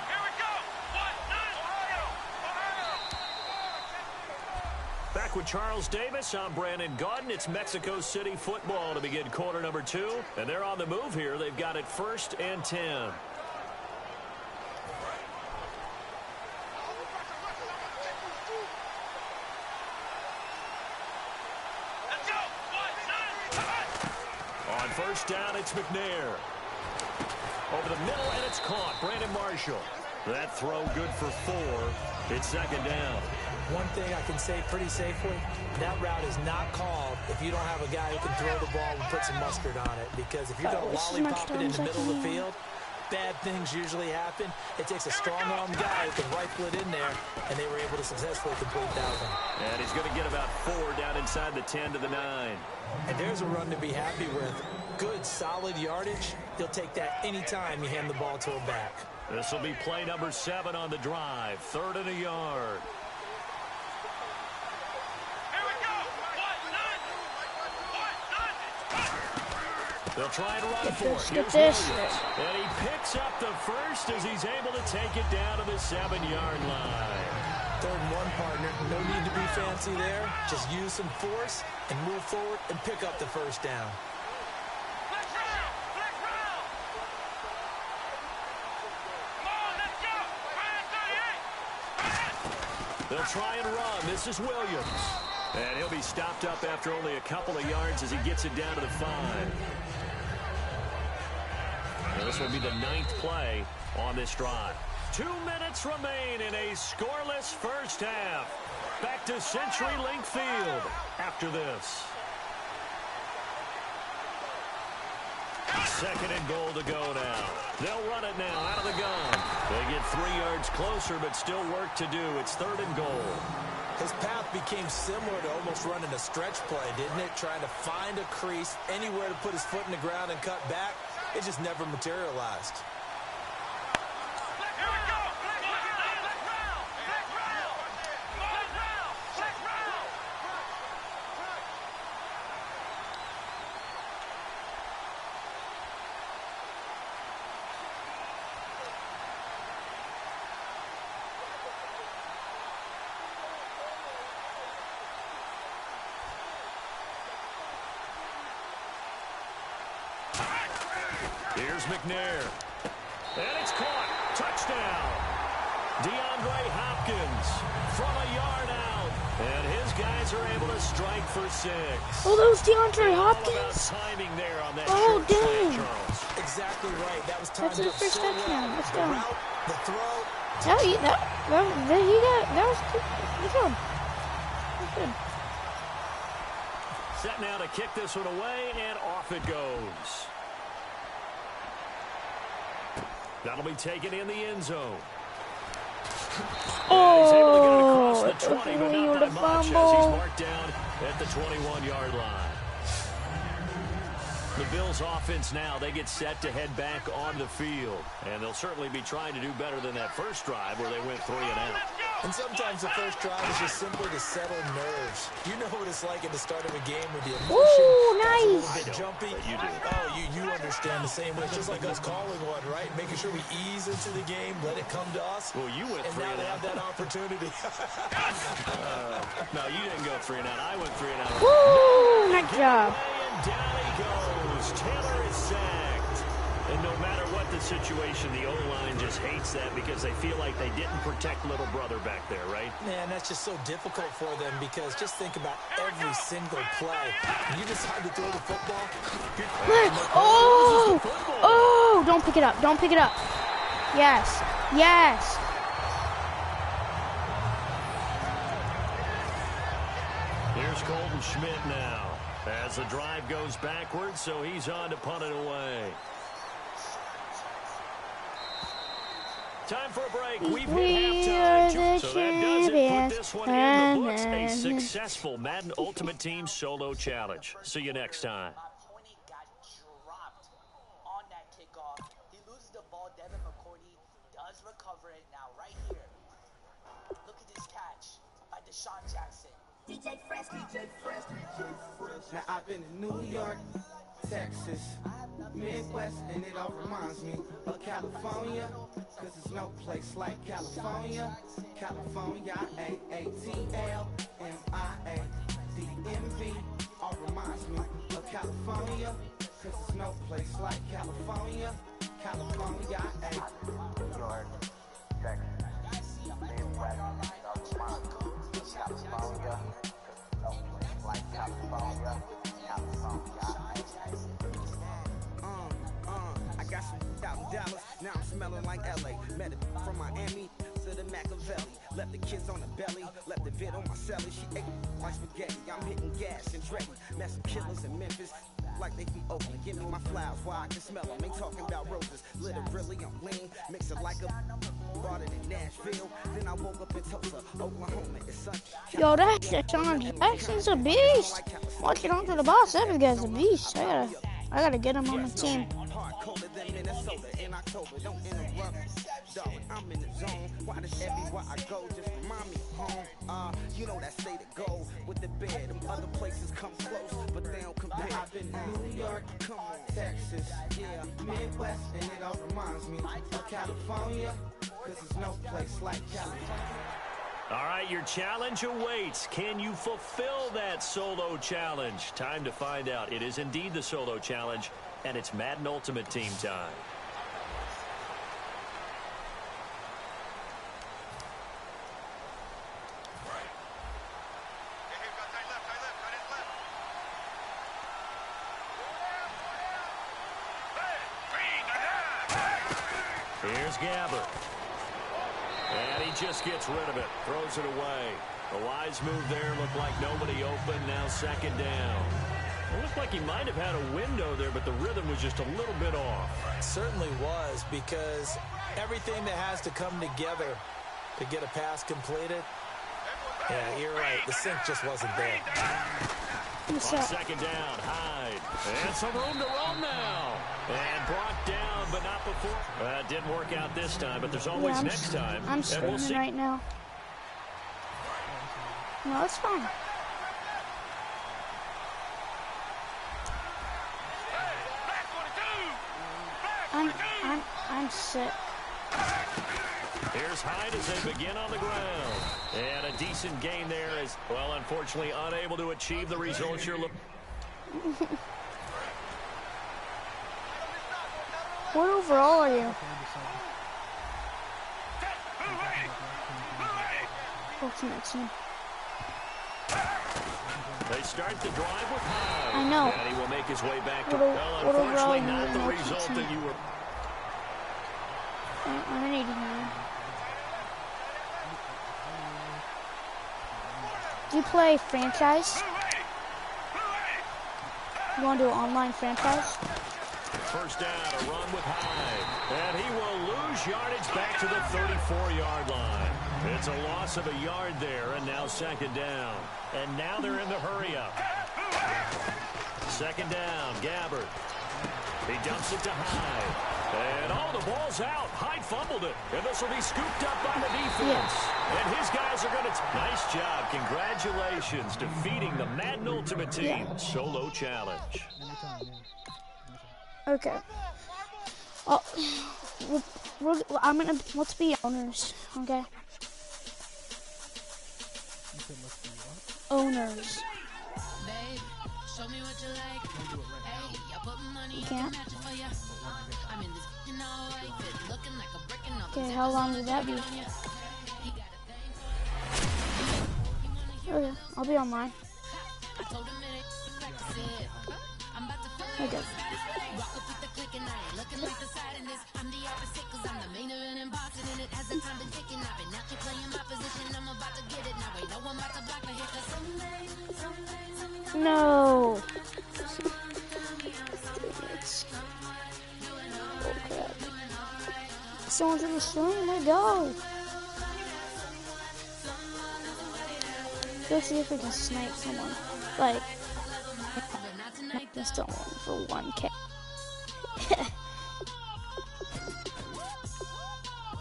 Here we go. Back with Charles Davis, I'm Brandon Gaudin. It's Mexico City football to begin quarter number 2. And they're on the move here. They've got it 1st and 10. On 1st down, it's McNair. Over the middle, and it's caught. Brandon Marshall. That throw good for 4. It's second down. One thing I can say pretty safely, that route is not called if you don't have a guy who can throw the ball and put some mustard on it. Because if you're going to lollipop it in the middle of the field, bad things usually happen. It takes a strong-arm guy who can rifle it in there, and they were able to successfully complete that one. And he's going to get about 4 down inside the 10 to the 9. And there's a run to be happy with. Good, solid yardage. He'll take that anytime you hand the ball to him back. This will be play number 7 on the drive. 3rd and a yard. They'll try and run for it. Get this. And he picks up the first as he's able to take it down to the 7-yard line. 3rd and 1, partner. No need to be fancy there. Just use some force and move forward and pick up the first down. They'll try and run. This is Williams. And he'll be stopped up after only a couple of yards as he gets it down to the 5. And this will be the 9th play on this drive. 2 minutes remain in a scoreless first half. Back to CenturyLink Field after this. 2nd and goal to go now. They'll run it now out of the gun. They get 3 yards closer, but still work to do. It's 3rd and goal. His path became similar to almost running a stretch play, didn't it? Trying to find a crease, anywhere to put his foot in the ground and cut back. It just never materialized. Here's McNair. And it's caught. Touchdown. DeAndre Hopkins from a yard out. And his guys are able to strike for 6. Oh, that was DeAndre Hopkins? Timing there on that oh, dang. Exactly right. That was timed That's his first touchdown. Let's go. The route, the throw. That was good job. That's good. Set now to kick this one away, and off it goes. That'll be taken in the end zone. Oh, he's able to get it across the 20, but not by much as he's marked down at the 21-yard line. The Bills offense now, they get set to head back on the field. And they'll certainly be trying to do better than that first drive where they went 3 and out. And sometimes the first drive is just simply to settle nerves. You know what it's like at the start of a game with the emotion. Ooh, nice. A little bit jumpy. You do. Oh, you understand the same way. It's just like us calling one, right? Making sure we ease into the game, let it come to us. Well, you went 3 and now and they out. have that opportunity. No, you didn't go 3 and out. I went 3 and out. Woo, nice job. And down he goes. Taylor is sacked. And no matter what the situation, the O-line just hates that because they feel like they didn't protect little brother back there, right? Man, that's just so difficult for them because just think about every single play. You decide to throw the football. Oh, don't pick it up. Don't pick it up. Yes. Yes. Here's Colton Schmidt now as the drive goes backwards, so he's on to punt it away. Time for a break. We've hit halftime. So that does it. Put this one in the books. A successful Madden Ultimate Team Solo Challenge. See you next time. Tony got dropped on that kickoff. He loses the ball. Devin McCourty does recover it now right here. Look at this catch by Deshaun Jackson. DJ Fresh, DJ Fresh, DJ Fresh. Now I've been to New York, Texas, Midwest, and it all reminds me of California, cause there's no place like California. California, AATLMIA, all reminds me of California, cause there's no place like California. California, New York, Texas, Midwest, all reminds me of California, cause there's no place like California. California, I got Got some $1,000, now I'm smelling like LA. Met it from Miami to the Machiavelli. Left the kids on the belly, left the vid on my celly. She ate like spaghetti, I'm hitting gas and Dre. Met some killers in Memphis, like they from Oakland. Give me my flowers while I can smell them. Ain't talking about roses, literally I'm lean. Mix it like a brought it in Nashville. Then I woke up in Tulsa, Oklahoma. It's sunny. Yo, that's Deshaun Jackson's a beast. Watch it onto the boss. That guy's a beast. I gotta get him on the team. Hard colder than Minnesota in October. Don't interrupt, dog. I'm in the zone. Why does everywhere I go just remind me of home? You know that state of gold with the bed. Them other places come close, but they don't compare. I've been to New York, come on, Texas, yeah, Midwest, and it all reminds me of California, 'cause there's no place like California. All right, your challenge awaits. Can you fulfill that solo challenge? Time to find out. It is indeed the solo challenge, and it's Madden Ultimate Team time. Here's Gabbert. And he just gets rid of it. Throws it away. A wise move there. Looked like nobody open. Now second down. It looked like he might have had a window there, but the rhythm was just a little bit off. It certainly was, because everything that has to come together to get a pass completed, yeah, you're right. The sync just wasn't there. On second down, Hyde. And some room to run now. And brought down, but not before. It didn't work out this time, but there's always next time. I'm screaming right now. No, it's fine. I'm sick. Here's Hyde as they begin on the ground. And a decent gain there is, well, unfortunately unable to achieve the results you're looking. What overall are you? Ultimate team. They start the drive with Hyde. I know. And he will make his way back to, what unfortunately overall not the you result team? that you were. I'm an 89. Do you play franchise? You want to do an online franchise? First down, a run with Hyde. And he will lose yardage back to the 34-yard line. It's a loss of a yard there, and now second down. And now they're in the hurry-up. Second down, Gabbert. He dumps it to Hyde. And, the ball's out. Hyde fumbled it. And this will be scooped up by the defense. And his guys are going to... Nice job. Congratulations. Defeating the Madden Ultimate Team solo challenge. Okay. Let's be owners, okay? Owners. You can't? Okay, how long would that be? Okay, I'll be online. Okay. No. Oh crap. Someone's in the stream, let go. Let's see if we can snipe someone. Like, just someone for 1K.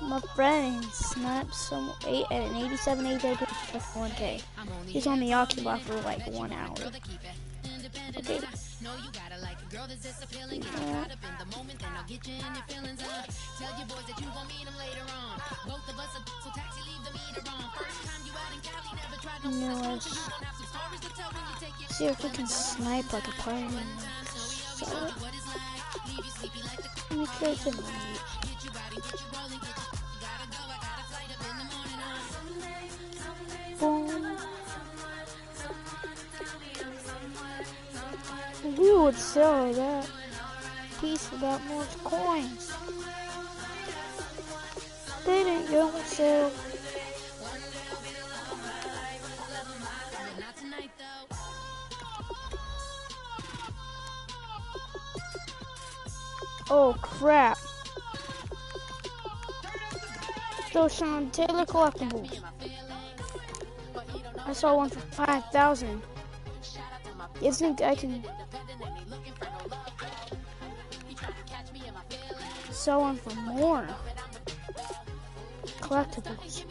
My friend sniped some at an 87 AJ for 1K. He's on the auction block for like 1 hour. Okay. No, let's see if we can snipe like a party. Let me try to move. Boom. We would sell that. piece about more coins. They didn't go on sale. Oh crap. Still showing Taylor collectibles. I saw one for 5,000. You think I can sell one for more collectibles?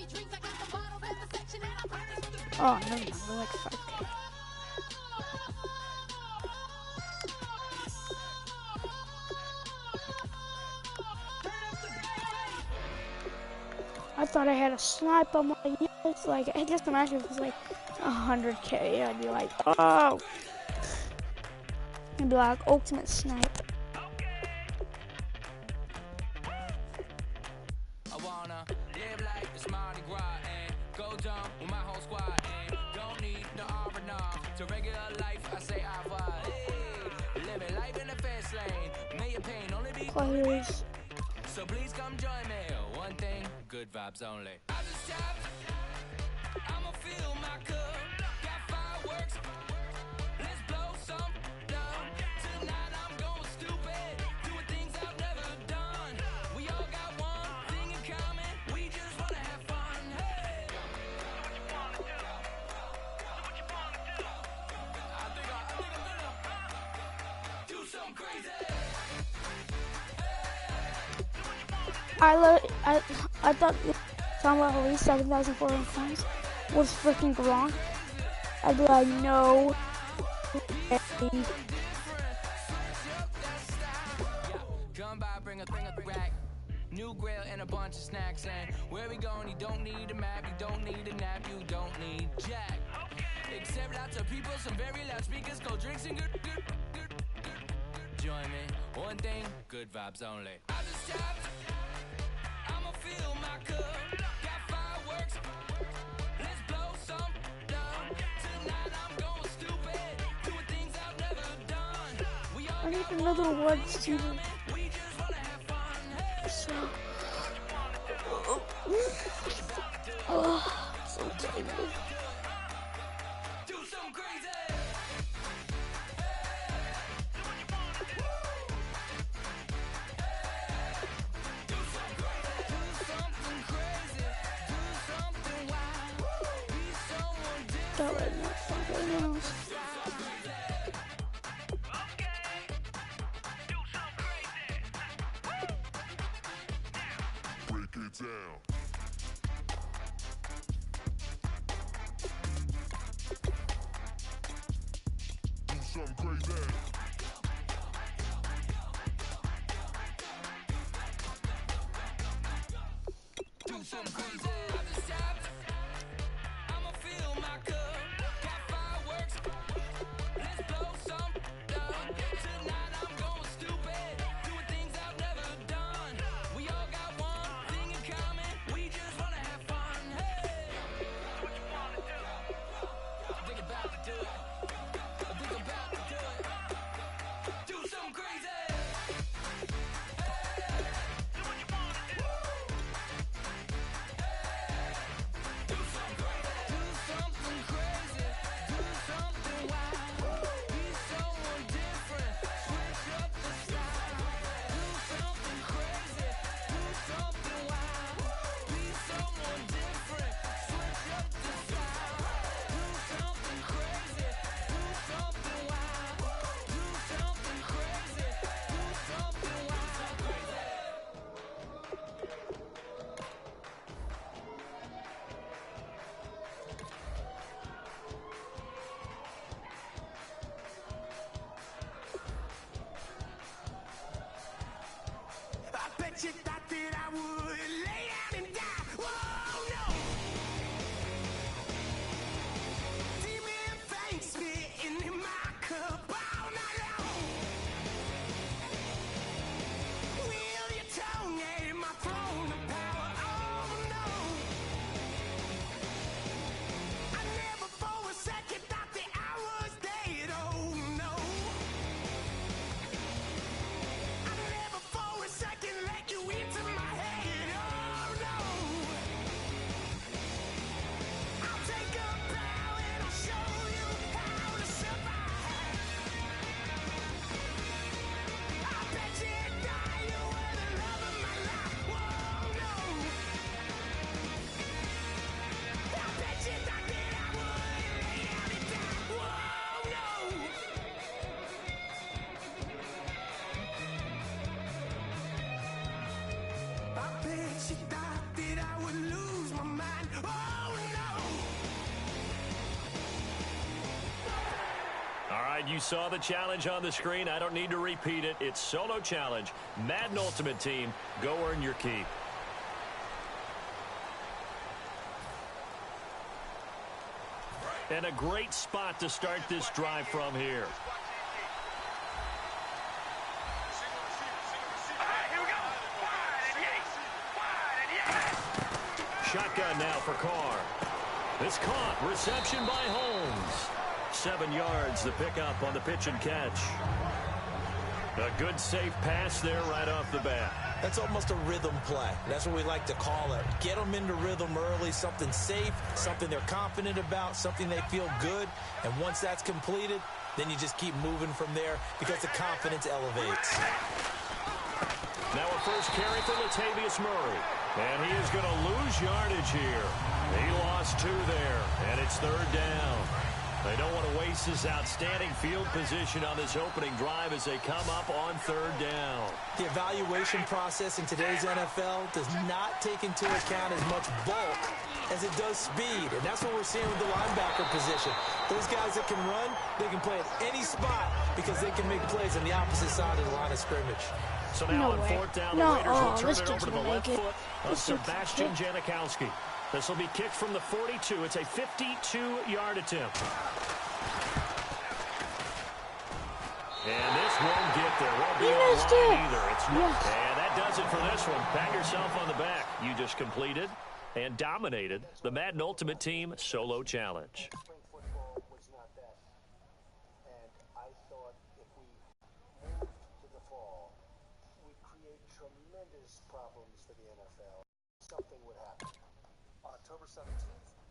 Oh, never mind. They're like 5K. I thought I had a snipe on my yes. Like, I just imagine if it was like 100K. I'd be like, oh. I'd be like, ultimate snipe. I wanna live like the Mardi Gras and go jump with my whole squad and don't need no R&R to regular life. I say I revoir. Hey, living life in the fast lane. May your pain only be Players. so please come join me. One thing, good vibes only. I just tapped. I'ma fill my cup. Got fireworks. Let's blow some down. Tonight I'm going stupid. Doing things I've never done. We all got one thing in common. We just wanna have fun. Hey. Do what you wanna do. Do what you wanna do. I think I'm gonna do something crazy. I thought talking about at least 7,400 coins was freaking wrong. I'd be like, no. Come by, bring a rack. New grill and a bunch of snacks. And where we going? You don't need a map. You don't need a nap. You don't need jack. Except lots of people, some very loud speakers, cold drinks and good. Join me. One thing, good vibes only. I just tapped. I'ma fill my cup. Got fireworks. Let's blow some down. Tonight I'm going stupid. Doing things I've never done. We all I need another one, Steven. we just wanna have fun. Hey. So, oh, so tired. Do something crazy. That was not something else. Break it down. Do something crazy. Do something crazy. I just tapped. I'ma fill my cup. Got fireworks. Let's blow some down. Tonight I'm going stupid. Doing things I've never done. We all got one thing in common. We just wanna have fun. Hey. Do what you wanna do. I think about to do it. I think about to do it. Do something crazy. Hey. Do what you wanna do. right, you saw the challenge on the screen. I don't need to repeat it. It's solo challenge. Madden Ultimate Team, go earn your keep. And a great spot to start this drive from here. Shotgun now for Carr. It's caught. Reception by Holmes. 7 yards the pickup on the pitch and catch. A good safe pass there right off the bat. That's almost a rhythm play. That's what we like to call it. Get them into rhythm early, something safe, something they're confident about, something they feel good. And once that's completed, then you just keep moving from there because the confidence elevates. Now a first carry for Latavius Murray. And he is going to lose yardage here. He lost 2 there, and it's 3rd down. They don't want to waste this outstanding field position on this opening drive as they come up on 3rd down. The evaluation process in today's NFL does not take into account as much bulk as it does speed, and that's what we're seeing with the linebacker position. Those guys that can run, they can play at any spot because they can make plays on the opposite side of the line of scrimmage. So now on 4th down, the Raiders will turn it over to the left foot of Sebastian Janikowski. This will be kicked from the 42. It's a 52-yard attempt. And this won't get there. Won't be on the line either. And that does it for this one. Pat yourself on the back. You just completed and dominated the Madden Ultimate Team Solo Challenge.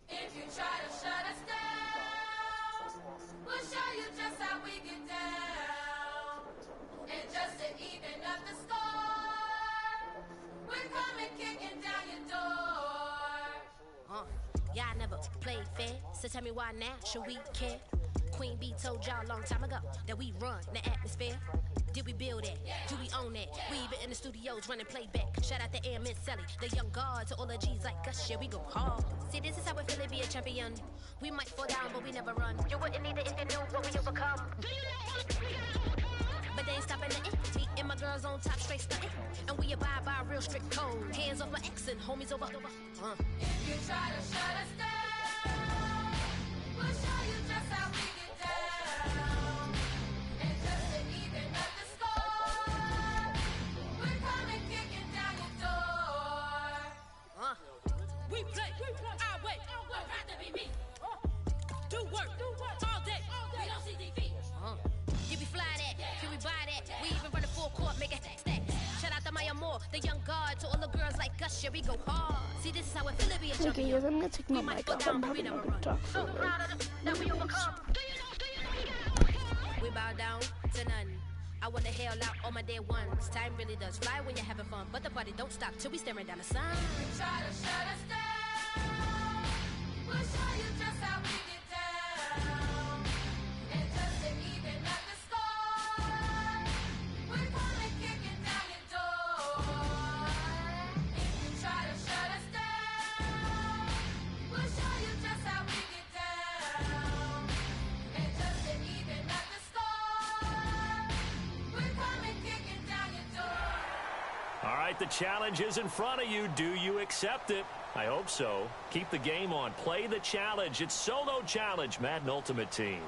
If you try to shut us down, we'll show you just how we get down. And just to even up the score, we're coming kicking down your door. Y'all never played fair, so tell me why now should we care? Queen Bee told y'all a long time ago that we run the atmosphere. Did we build it? Do we own it? We even in the studios running playback. Shout out to Air Miss Sally, the young guard, to all the G's like us. Yeah, we go hard. See, this is how it feel to be a champion. We might fall down, but we never run. You wouldn't need it if you knew what we overcome. But they ain't stopping nothing. Me and my girls on top, straight stunting. And we abide by a real strict code. Hands off my ex and homies over. If you try to shut us down, we'll show you just how we get down. And just to even up the score, we're coming kicking down your door. We play our way. Would rather be me. Do work all day. We don't see defeat. Did we fly that? Can we buy that? We even run a full court, make a stack. Shout out to Maya Moore, the young guard, to all the girls like us. Yeah, we go hard. See, this is how it feel to be a champion. Okay, guys, I'm gonna take my mic off. I'm probably not gonna talk for So proud of them that we overcome. We bow down to none. I wanna hail out all my day ones. Time really does fly when you're having fun, but the party don't stop till we staring down the sun. Try to shut us down. We'll show you just how we get down. And just to even up the score, we're coming kicking down your door. If you try to shut us down, we'll show you just how we get down. And just to even up the score, we're coming kicking down your door. All right, the challenge is in front of you. Do you accept it? I hope so. Keep the game on. Play the challenge. It's Solo Challenge, Madden Ultimate Team.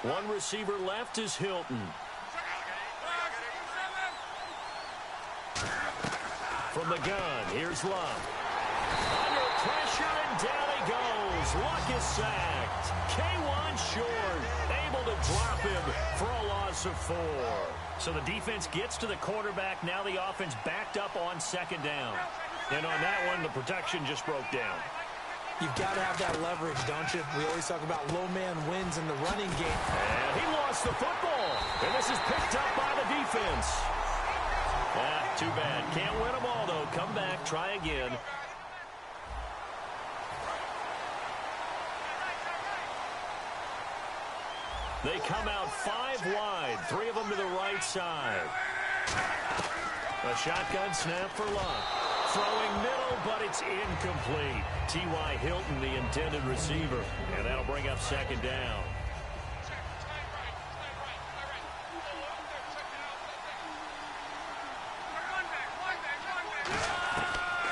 One receiver left is Hilton. From the gun, here's Love. Under pressure, and down he goes. Luck is sacked. K1 short, able to drop him for a loss of 4. So the defense gets to the quarterback. Now the offense backed up on 2nd down. And on that one, the protection just broke down. You've got to have that leverage, don't you? We always talk about low man wins in the running game. And he lost the football. And this is picked up by the defense. Too bad. Can't win them all, though. Come back, try again. They come out 5 wide, 3 of them to the right side. A shotgun snap for Luck. Throwing middle, but it's incomplete. T.Y. Hilton, the intended receiver. And that'll bring up second down.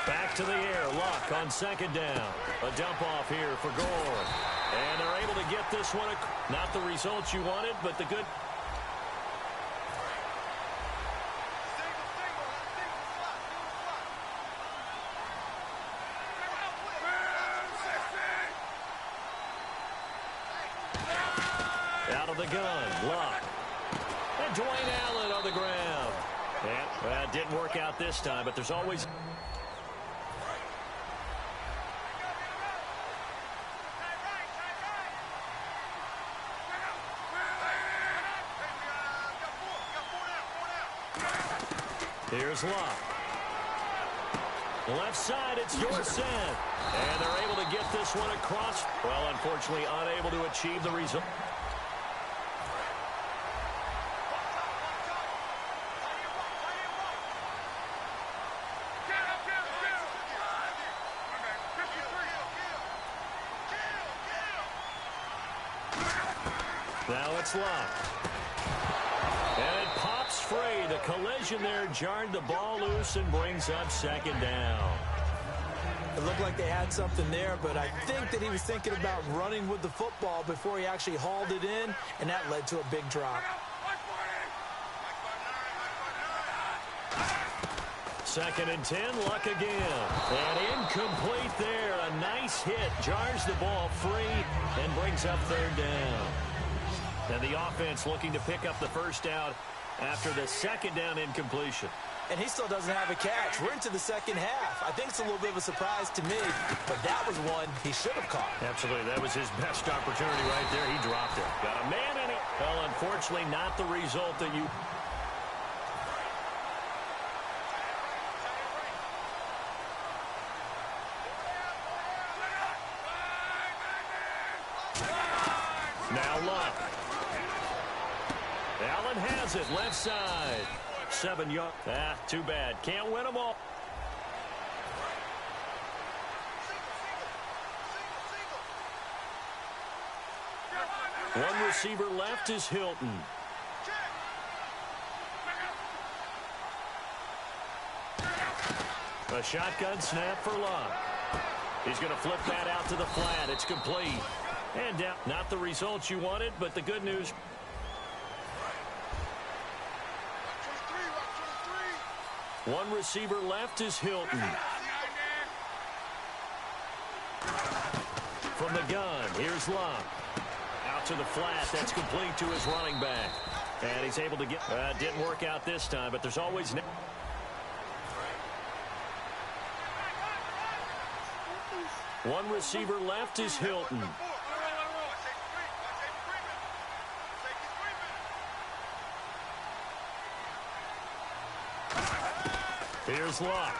Back to the air. Luck on second down. A dump off here for Gore. And they're able to get this one. Not the results you wanted, but the good. Out of the gun, Luck. And Dwayne Allen on the ground. And didn't work out this time, but there's always... Here's Luck. Left side, it's Dorsett. And they're able to get this one across. Well, unfortunately, unable to achieve the result. Now it's Luck. And it pops free. The collision there jarred the ball loose and brings up second down. It looked like they had something there, but I think that he was thinking about running with the football before he actually hauled it in, and that led to a big drop. Second and 10, Luck again. And incomplete there. A nice hit. Jars the ball free and brings up third down. And the offense looking to pick up the first down after the second down incompletion. And he still doesn't have a catch. We're into the second half. I think it's a little bit of a surprise to me, but that was one he should have caught. Absolutely. That was his best opportunity right there. He dropped it. Got a man in it. Well, unfortunately, not the result that you... Now Luck. Allen has it, left side. 7 yards. Too bad. Can't win them all. One receiver left is Hilton. A shotgun snap for Luck. He's going to flip that out to the flat. It's complete. And down. Not the results you wanted, but the good news. One receiver left is Hilton. From the gun, here's Luck. Out to the flat. That's complete to his running back. And he's able to get... didn't work out this time, but there's always... One receiver left is Hilton. Here's Luck.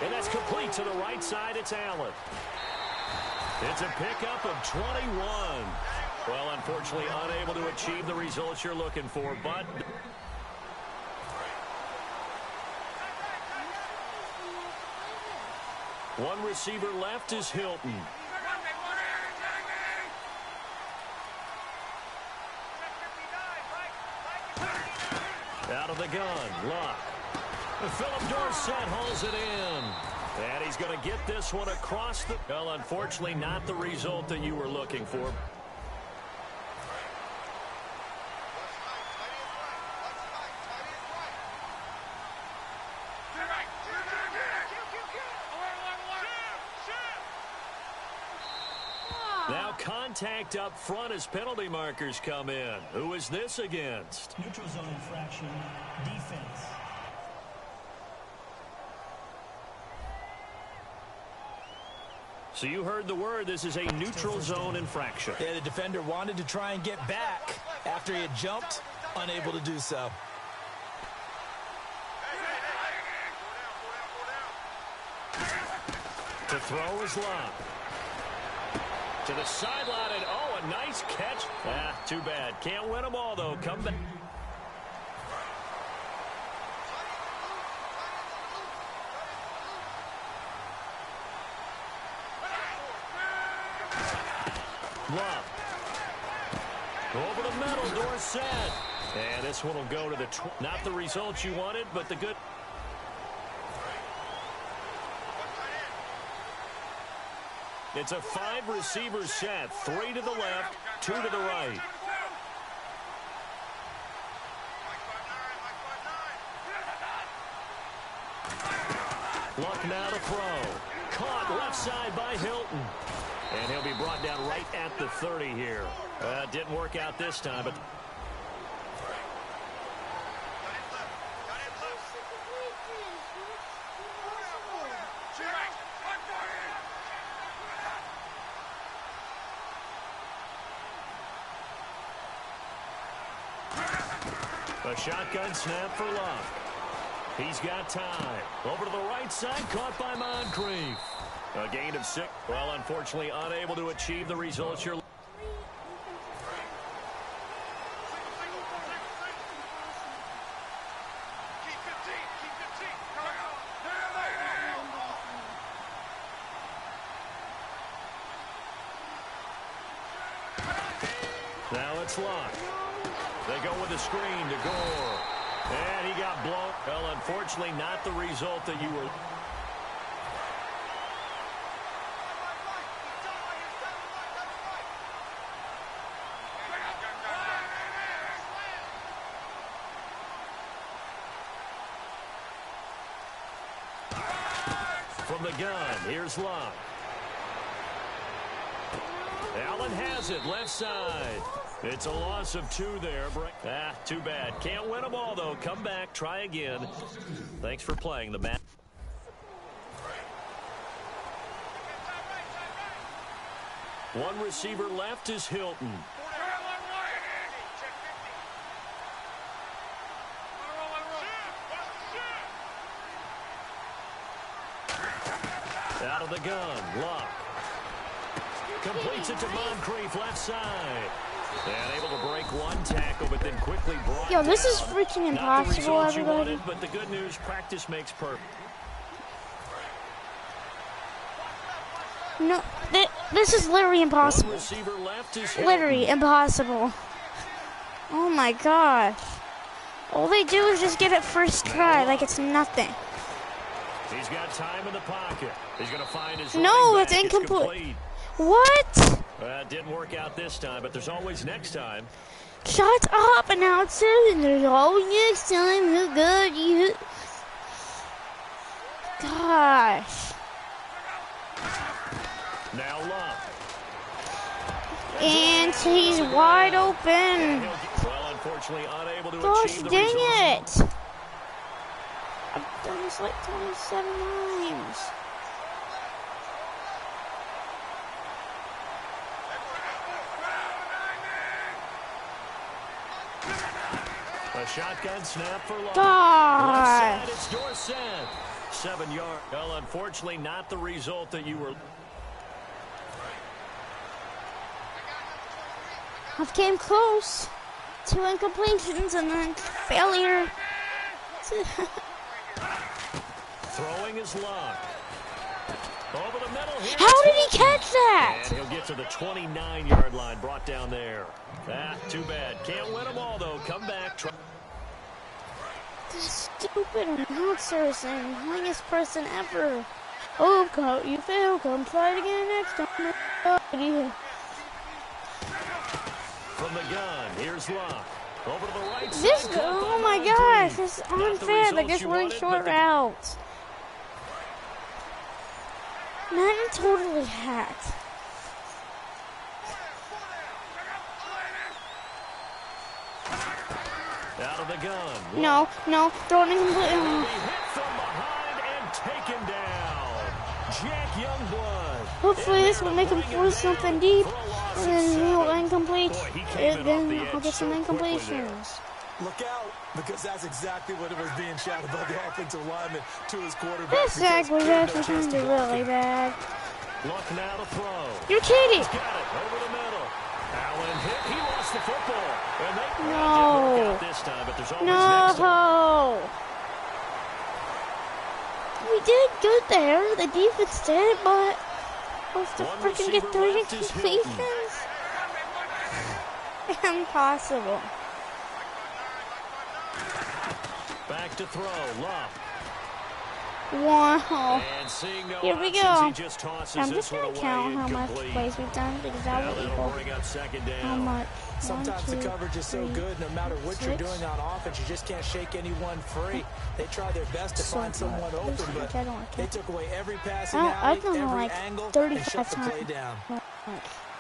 And that's complete to the right side. It's Allen. It's a pickup of 21. Well, unfortunately, unable to achieve the results you're looking for, but... One receiver left is Hilton. Out of the gun, Luck. Philip Dorsett hauls it in. And he's going to get this one across the... Well, unfortunately, not the result that you were looking for. Now contact up front as penalty markers come in. Who is this against? Neutral zone infraction, defense. So you heard the word. This is a neutral zone infraction. Yeah, the defender wanted to try and get back after he had jumped, unable to do so. To throw is Luck. To the sideline, and oh, a nice catch. Too bad. Can't win them all, though. Come back. Love. Over the middle, Dorsett. And this one will go to the... Not the results you wanted, but the good... It's a 5-receiver set. 3 to the left, 2 to the right. Luck now to throw. Caught left side by Hilton. And he'll be brought down right at the 30 here. Didn't work out this time, but... A shotgun snap for Luck. He's got time. Over to the right side, caught by Moncrief. A gain of 6. Well, unfortunately, unable to achieve the results you're... Now it's Luck. They go with a screen to Gore. And he got blown. Well, unfortunately, not the result that you were... From the gun, here's Luck. Allen has it, left side. It's a loss of 2 there. Too bad. Can't win them all, though. Come back, try again. Thanks for playing the match. One receiver left is Hilton. Out of the gun, Luck. Completes it to Moncrief, left side. And able to break one tackle, but then quickly brought Yo, this is down. freaking Not the impossible, results you everybody. wanted, but the good news, practice makes perfect. No, this is literally One impossible. receiver left is Literally impossible. Oh my gosh. All they do is just get it first try, like it's nothing. He's got time in the pocket. He's going to find his No, running it's back. incomplete. What? Didn't work out this time, but there's always next time. Shut up, announcer. There's always next time. Who good you? Gosh. Now Luck. And he's wide open. Well, unfortunately, unable to Gosh achieve the dang results. it. I've done this like 27 times. A shotgun snap for Luck. Gosh. Left side, it's Dorsett. 7 yards. Well, unfortunately, not the result that you were... I came close. 2 incompletions and then failure. Throwing his Luck. Over the middle here. How did he catch that? And he'll get to the 29-yard line, brought down there. Too bad. Can't win them all, though. Come back. Try. This stupid announcer saying youngest person ever. Oh, God, you failed. Come try it again next time. From the gun, here's Luck. Over to the right side. This, oh my gosh, this is unfair. They're just running short routes. Madden totally hacked. Out of the gun. No, throwing incomplete. He hit from behind and taken down. Jack Youngblood. Hopefully this will make him force something deep, and then he'll incomplete. And then I'll get some incompletions. Look out, because that's exactly what it was being shouted by the offensive lineman to his quarterback. This sack was actually kind of really bad. Luck now to throw. You're cheating. He's got it over the middle. Allen hit. He lost the football. And they didn't No. work out this time, but there's always next time. No. We did good there. The defense did, but supposed to One freaking get receiver 3 left is Hilton. incompletions. Impossible. Back to throw, Love. Wow. And seeing no Here we options, go. he just tosses I'm this just one going to away count how much incomplete. plays we've done because that Now will that'll equal bring up second down. how much. Sometimes 1, 2, the coverage is so 3, good, no matter what you're 6. doing on offense, you just can't shake anyone free. They try their best to find someone open, but they took away every passing alley, I've done it every like angle, and 35 shut the play times. down.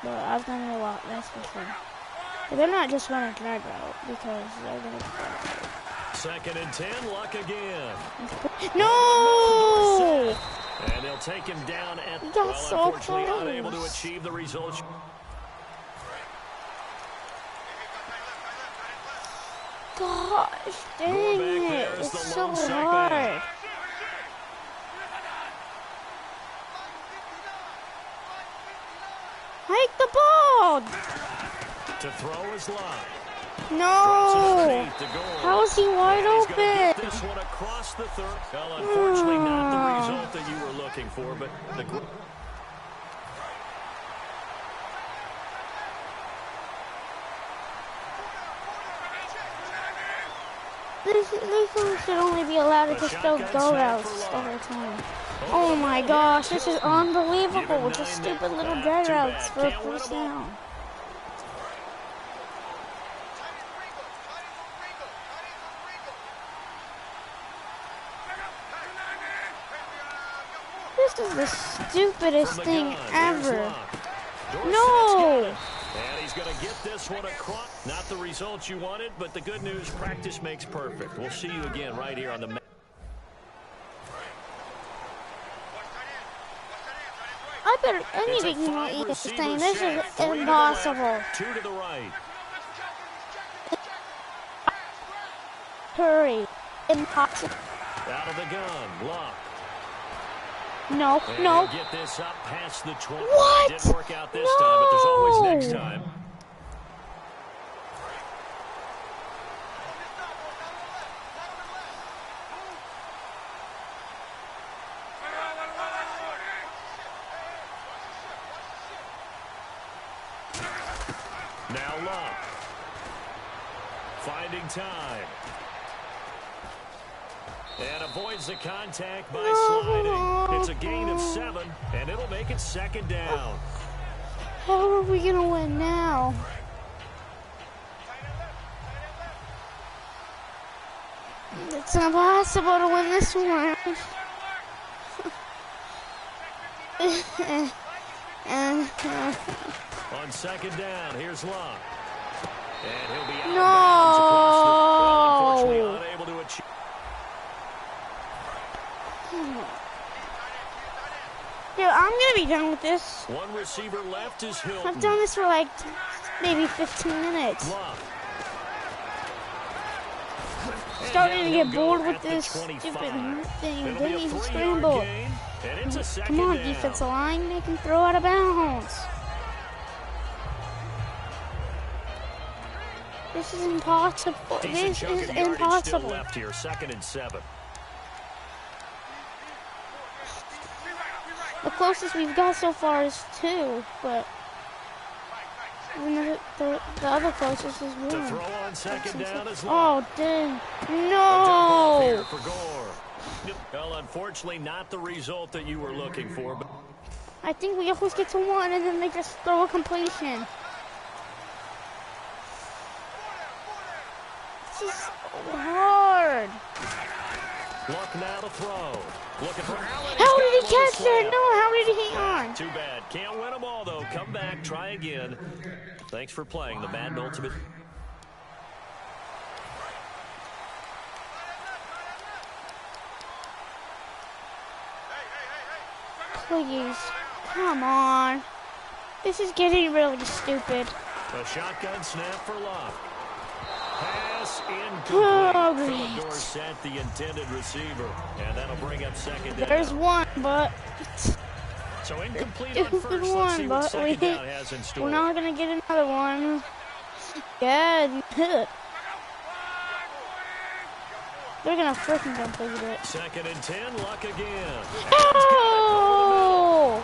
But I've done it a lot, that's for sure. But they're not just running drag route because they're going to. 2nd and 10, Luck again. No! And they'll take him down at, Got so unfortunately close. unable to achieve the results. Gosh, dang it. It's so hard. Hike the ball! To throw is Luck. No! How is he wide open? Get this one across the 3rd. Well, unfortunately, not the result that you were looking for, but the. These should only be allowed to just throw go routes over time. Oh my gosh, this is unbelievable. Just stupid little drag routes for a first down. This is the stupidest thing ever. No! And he's going to get this one across. Not the results you wanted, but the good news, practice makes perfect. We'll see you again right here on the I better, anything you want to eat this thing. This is impossible. 2 to the right. Hurry. Impossible. Out of the gun, Luck. No, and no. Get this up past the 20. What? Didn't work out this time, but there's always next time. Now Luck. Finding time. And avoids the contact by sliding. It's a gain of 7, and it'll make it 2nd down. How are we going to win now? It's impossible to win this one. On 2nd down, here's Luck. And he'll be out of No! bounds across the, well, unfortunately unable to achieve. Dude, I'm gonna be done with this. One receiver left is Hilton. I've done this for like maybe 15 minutes. Luck. Starting to get bored with this stupid thing. They need to scramble. And it's a 2nd Come on, down. defensive line, they can throw out of bounds. This is impossible. This is impossible. Left here, 2nd and 7. The closest we've got so far is 2, but the other closest is 1. To throw on 2nd down is oh, dang. No! For Gore. Well, unfortunately, not the result that you were looking for. But I think we always get to 1 and then they just throw a completion. This is so hard. Luck now to throw. Looking for Allen. How did he catch that? No, how did he hang on? Too bad. Can't win them all, though. Come back, try again. Thanks for playing the Madden Ultimate. Please. Come on. This is getting really stupid. A shotgun snap for Luck. Pass incomplete. Oh, great. Dorsett, the intended receiver. And that'll bring up 2nd down. There's 1, but so incomplete on stupid first. Let's see what 2nd down has in store. we're not going to get another one. Good. They're going to freaking complete it. 2nd and 10, Luck again. Oh!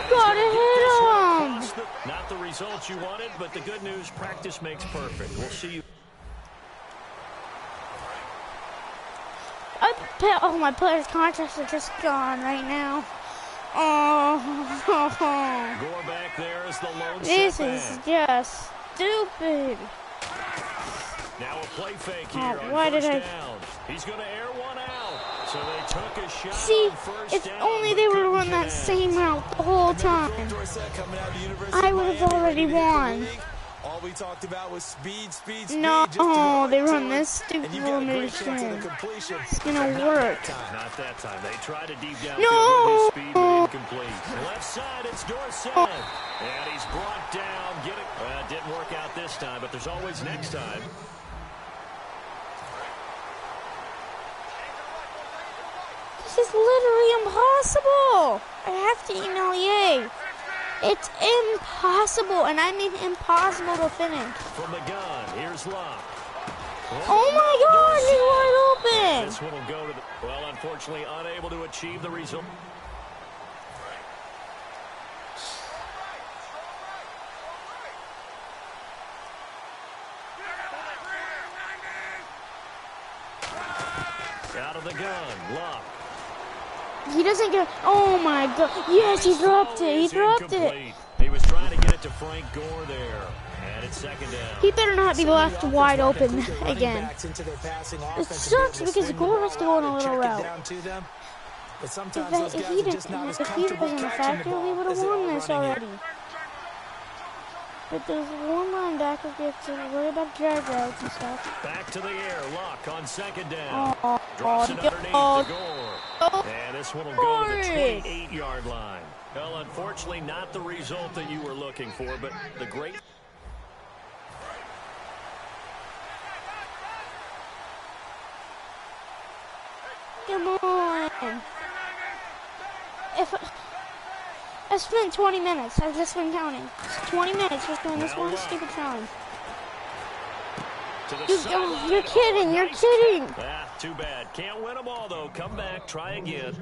Gotta hit him! Not the results you wanted, but the good news, practice makes perfect. We'll see you. Oh, my player's contracts are just gone right now. Oh, Gore back there is the lone this setback. is just stupid. Now a play fake here on why first did I? down. He's going to air one out. So they took a shot See, on first if down, only but they would have couldn't run that connect. same route the whole time, I would have already won. All we talked about was speed. No, just to go they right run to this it, stupid and you've got a great formation. chance at a completion. It's gonna Not work. that time. Not that time. They tried to deep down No! with his speed, but incomplete. Left side, it's Dorsett. And he's brought down. Get it. It didn't work out this time, but there's always next time. This is literally impossible. I have to email EA. It's impossible, and I mean impossible to finish. From the gun, here's Locke. Oh my God, he's wide open. This one will go to the, well, unfortunately, unable to achieve the result. Out of the gun, Locke. He doesn't get. Oh my God! Yes, he dropped it. He dropped it. He was trying to get it to Frank Gore there, and it's second down. He better not be left wide open again. It sucks because Gore has to go on a little route. If he wasn't a factor, we would have won this already. But there's one linebacker gets to worry about drag routes and stuff. Back to the air, Locke on second down. Oh, Drops it underneath to Gore. And this one will go to the 28-yard line. Well, unfortunately, not the result that you were looking for, but the great... Come on. I spent 20 minutes. I've just been counting. 20 minutes just doing this one stupid challenge. You're kidding. You're kidding. Ah, too bad. Can't win them all, though. Come back. Try again.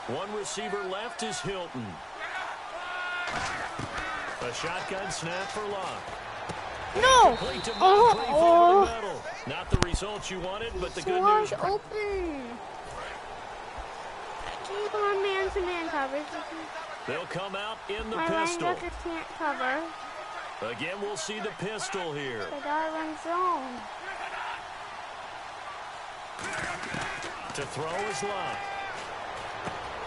One receiver left is Hilton. A shotgun snap for Locke. No! Oh. Not the results you wanted, but the good news. Open. Keep on man-to-man coverage. They'll come out in the My pistol. linebackers can't cover. Again, we'll see the pistol here. They gotta run zone. To throw is Locke.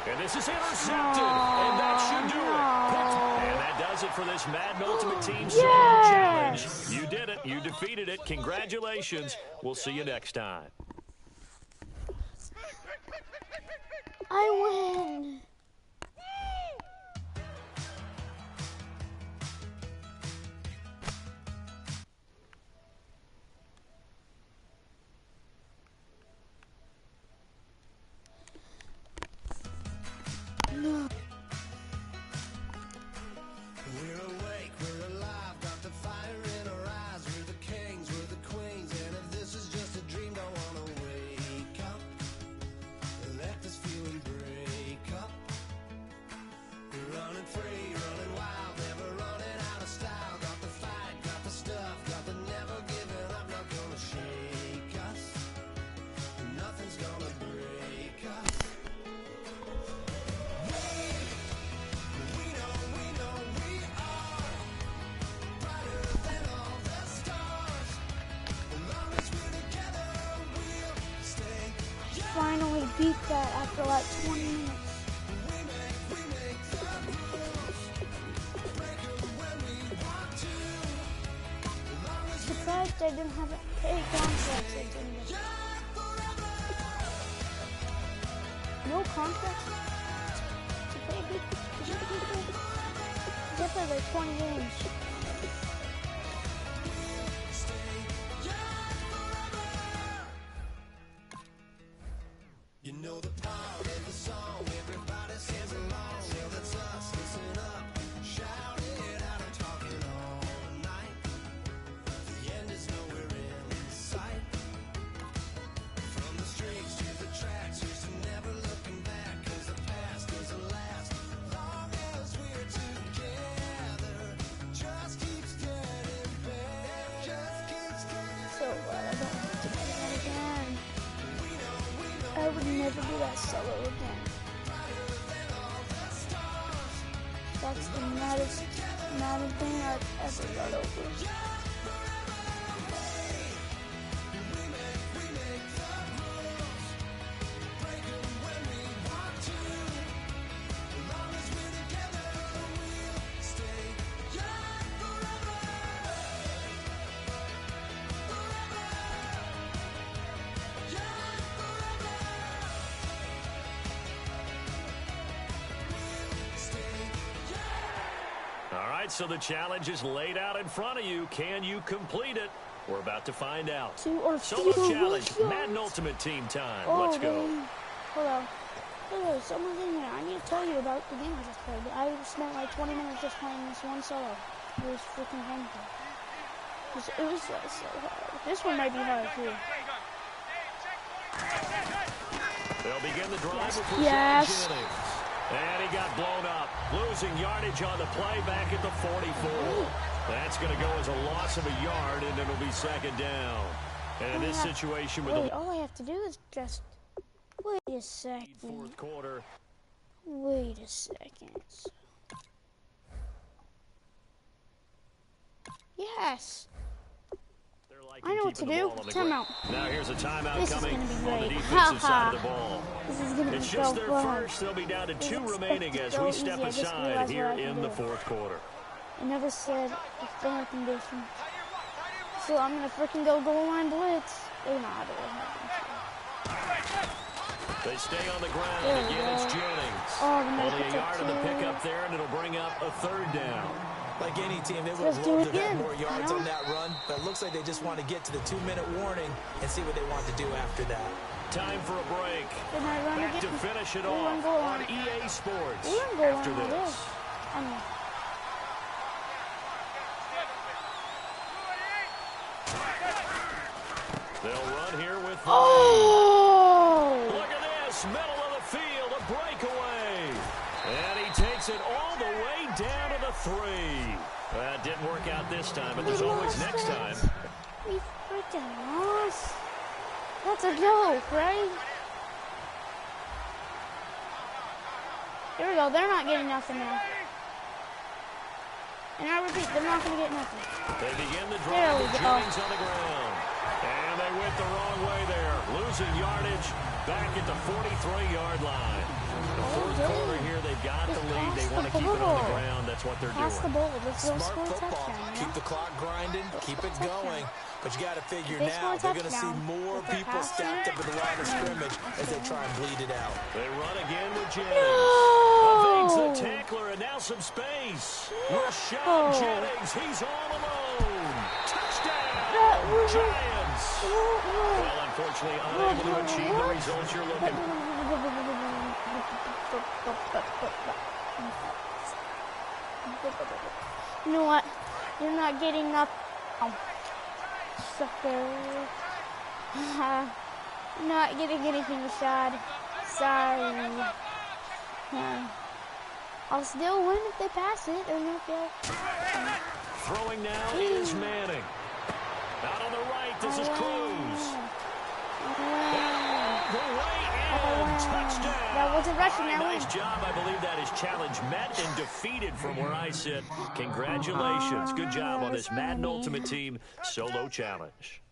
And this is intercepted. And that should do it. And that does it for this Madden Ultimate Team Solo Challenge. You did it. You defeated it. Congratulations. We'll see you next time. I win. No. We're awake, we're alive, got the fire in our eyes. We're the kings, we're the queens, and if this is just a dream, don't wanna wake up and let this feeling break up. We're running free, running wild, never running out of style. Got the fight, got the stuff, got the never giving up, not gonna shake us. Nothing's gonna break us. Finally beat that after like 20 minutes. Surprised I didn't have a contract. No contract? To pay except for like 20 games. You know the power of the song, everybody sings along. Yeah, that's us, listen up, shout it out, I'm talking all night. The end is nowhere in sight. From the streets to the tracks, here's to never looking back, 'cause the past I would never do that solo again. That's the maddest thing I've ever got over. All right, so the challenge is laid out in front of you. Can you complete it? We're about to find out. Solo challenge, Madden Ultimate Team time. Let's go. Hold on. Hello, something I need to tell you about the game I just played. I spent like 20 minutes just playing this one solo. It was freaking painful. It was so hard. This one might be hard too. They'll begin the drive with Yes. Jennings. And he got blown up, losing yardage on the play back at the 44. That's going to go as a loss of a yard, and it'll be second down. And in this situation with all I have to do is just wait a second. Fourth quarter. Wait a second. Yes. I know what to do. Timeout. Now here's a timeout This coming is gonna on be the great. defensive side of the ball. This is gonna be It's so just their fun. first. They'll be down to 2 It's remaining as so we easy. step I just aside realized here what I can in the do. fourth quarter. I never said the thermal condition. So I'm gonna freaking go goal line blitz. They're not out of They stay on the ground. There we Again, it's go. Jennings. Oh, the Only a medical yard on the too. pickup there, and it'll bring up a third down. Like any team, they would Let's have do loved it to have again, more yards you know? on that run, but it looks like they just want to get to the 2-minute warning and see what they want to do after that. Time for a break. Didn't I run Back to again? finish it We run off goal on line. EA Sports We run goal after line all this. day. I mean, They'll run here with oh! Look at this, middle of the field, a breakaway. And he takes it all the way down to the 3. That didn't work out this time, but there's always next time. We freaking lost. That's a joke, right? Here we go. They're not getting nothing now. And I repeat, they're not going to get nothing. They begin the There drive we with go. Jennings on the ground. And they went the wrong way there, losing yardage back at the 43-yard line. The fourth quarter here, they've got the lead. They want to keep it on the ground. That's what they're Pass the doing. ball. Let's go Smart score a football. touchdown. Keep the clock grinding, keep it going. But you got to figure They score now a they're going to see touchdown. more If they're people stacked up passing, in the line of scrimmage as they try and bleed it out. They run again with Jennings. No! Evades the tackler, and now some space. Rashad Oh. Jennings, he's all alone. Touchdown, That was- Giants. Well, unfortunately, unable to achieve the results you're looking for. You know what? You're not getting up, sucker. Not getting anything, Rashad. Sorry. I'll still win if they pass it. Or if they... Throwing now is Manning. Out on the right, this is Cruz. The way in, touchdown. That wasn't rushing, All right, that nice win. job. I believe that is challenge met and defeated from where I sit. Congratulations. Good job on this Madden Ultimate Team solo challenge.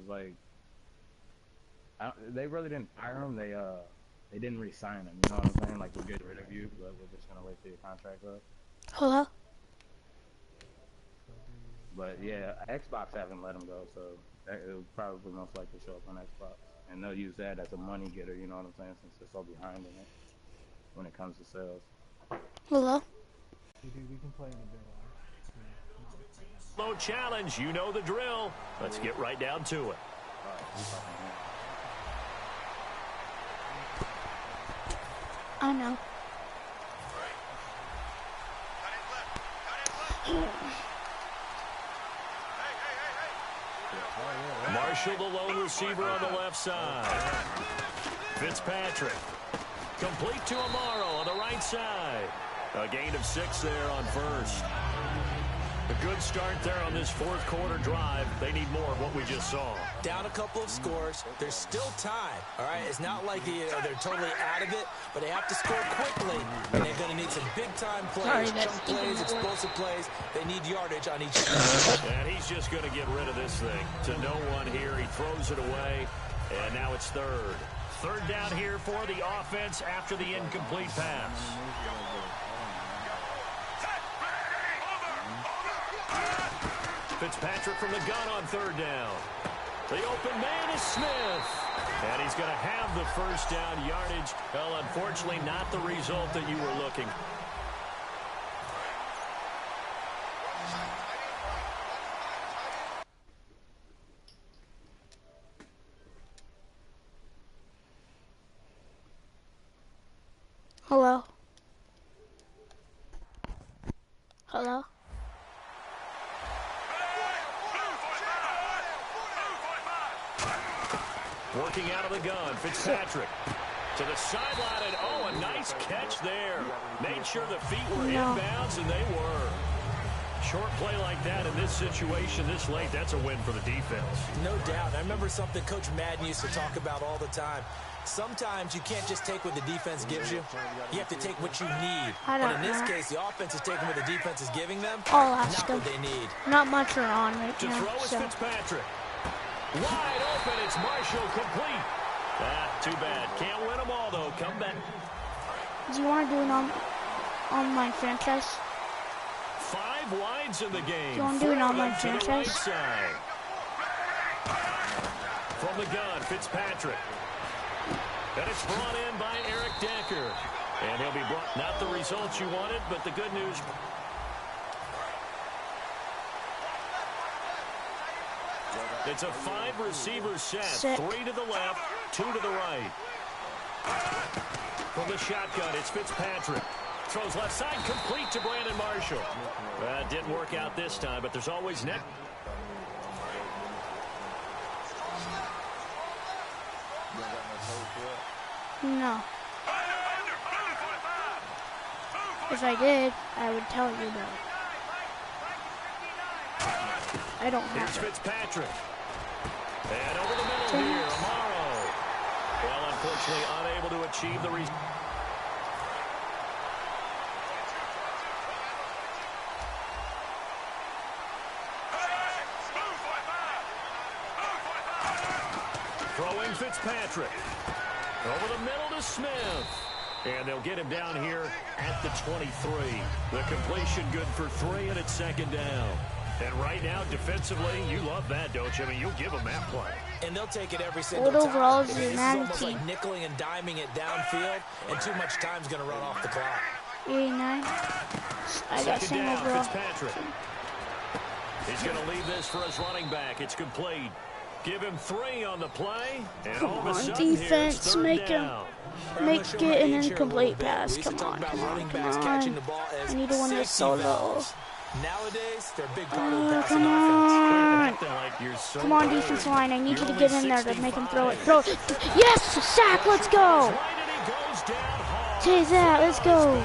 like, they really didn't fire him. They didn't re-sign him. You know what I'm saying? Like, we'll get rid of you, but we're just gonna wait till your contract up. Hello? But yeah, Xbox haven't let him go, so it'll probably most likely show up on Xbox, and they'll use that as a money getter. You know what I'm saying? Since they're so behind in it when it comes to sales. Hello? We can play in a bit. Low challenge, you know the drill. Let's get right down to it. I know. Marshall, the lone receiver on the left side. Fitzpatrick. Complete to Amaro on the right side. A gain of 6 there on first. A good start there on this fourth quarter drive. They need more of what we just saw. Down a couple of scores. There's still time. All right, it's not like they're totally out of it, but they have to score quickly. And they're going to need some big-time plays, chunk plays, explosive plays. They need yardage on each side. And he's just going to get rid of this thing. To no one here. He throws it away, and now it's third. Third down here for the offense after the incomplete pass. Fitzpatrick from the gun on third down. The open man is Smith. And he's going to have the first down yardage. Well, unfortunately, not the result that you were looking. Hello? Hello? Working out of the gun, Fitzpatrick to the sideline, and oh, a nice catch there. Made sure the feet were inbounds, and they were. Short play like that in this situation this late, that's a win for the defense. No doubt. I remember something Coach Madden used to talk about all the time. Sometimes you can't just take what the defense gives you. You have to take what you need. But in this case, the offense is taking what the defense is giving them, not what they need. Not much are on right now. To throw is Fitzpatrick. Wide open, it's Marshall, complete. Too bad. Can't win them all, though. Come back. Do you want to do an online franchise? 5 wides in the game. Do you want to do an online franchise? Right from the gun, Fitzpatrick. And it's brought in by Eric Decker. And he'll be brought, not the results you wanted, but the good news. It's a 5-receiver set. 3 to the left, 2 to the right. From the shotgun, it's Fitzpatrick. Throws left side, complete to Brandon Marshall. Didn't work out this time, but there's always next. No. If I did, I would tell you about it. I don't have Here's Fitzpatrick. And over the middle here, Amaro. Well, unfortunately, unable to achieve the result. Throwing Fitzpatrick. Over the middle to Smith. And they'll get him down here at the 23. The completion good for 3, and it's second down. And right now, defensively, you love that, don't you? I mean, you'll give them that play. And they'll take it every single time. Overall, this is almost like nickeling and diming it downfield, and too much time's going to run off the clock. 89. I got same overall. Fitzpatrick. He's going to leave this for his running back. It's complete. Give him 3 on the play. And come on, defense, make it an incomplete pass. Come on, come on, come on. I need to win this solo. Nowadays, they're a big part of the passing offense. Come on, defense line. I need you to get in there to make him throw it. Throw it. Yes! Sack! Let's go! Take that. Let's go.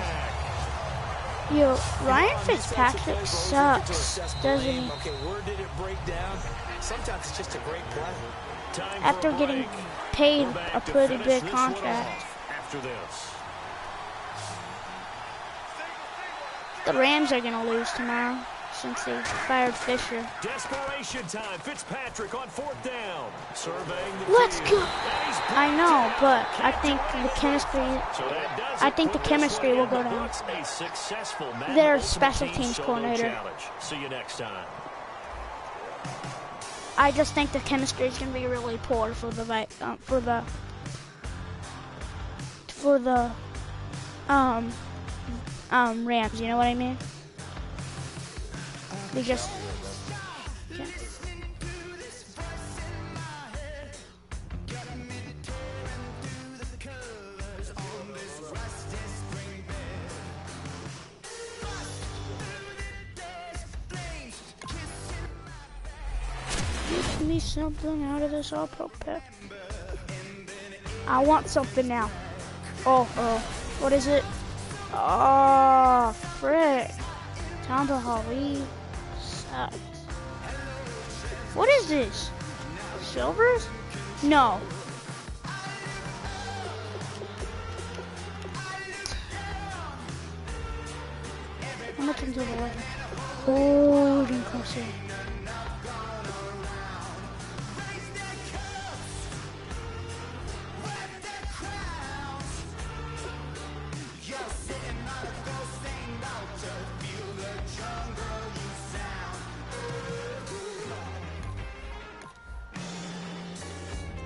Yo, Ryan Fitzpatrick sucks, doesn't he? Okay, where did it break down? Sometimes it's just a great play. After getting paid a pretty big contract. After this. The Rams are going to lose tomorrow, since they fired Fisher. Desperation time. Fitzpatrick on 4th down. Surveying the Let's field. go. And he's I know, but I think the chemistry. So that does I it think the for this chemistry one will in go the down. books. A successful Madden Their Ultimate special Team teams Solo coordinator. Challenge. See you next time. I just think the chemistry is going to be really poor for the Rams. You know what I mean? They just. Yeah. Give me something out of this all-pro pack. I want something now. Oh, what is it? Oh, frick. Tomba Holly sucks. What is this? Silvers? No. I'm looking to the left. Holding closer.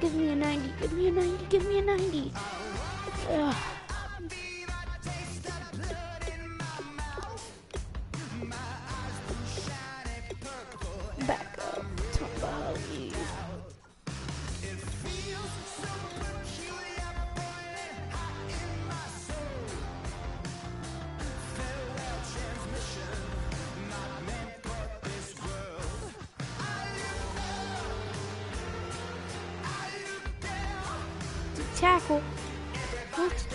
Give me a 90, give me a 90, give me a 90. Ugh. Back up, Tomba. Tackle. What?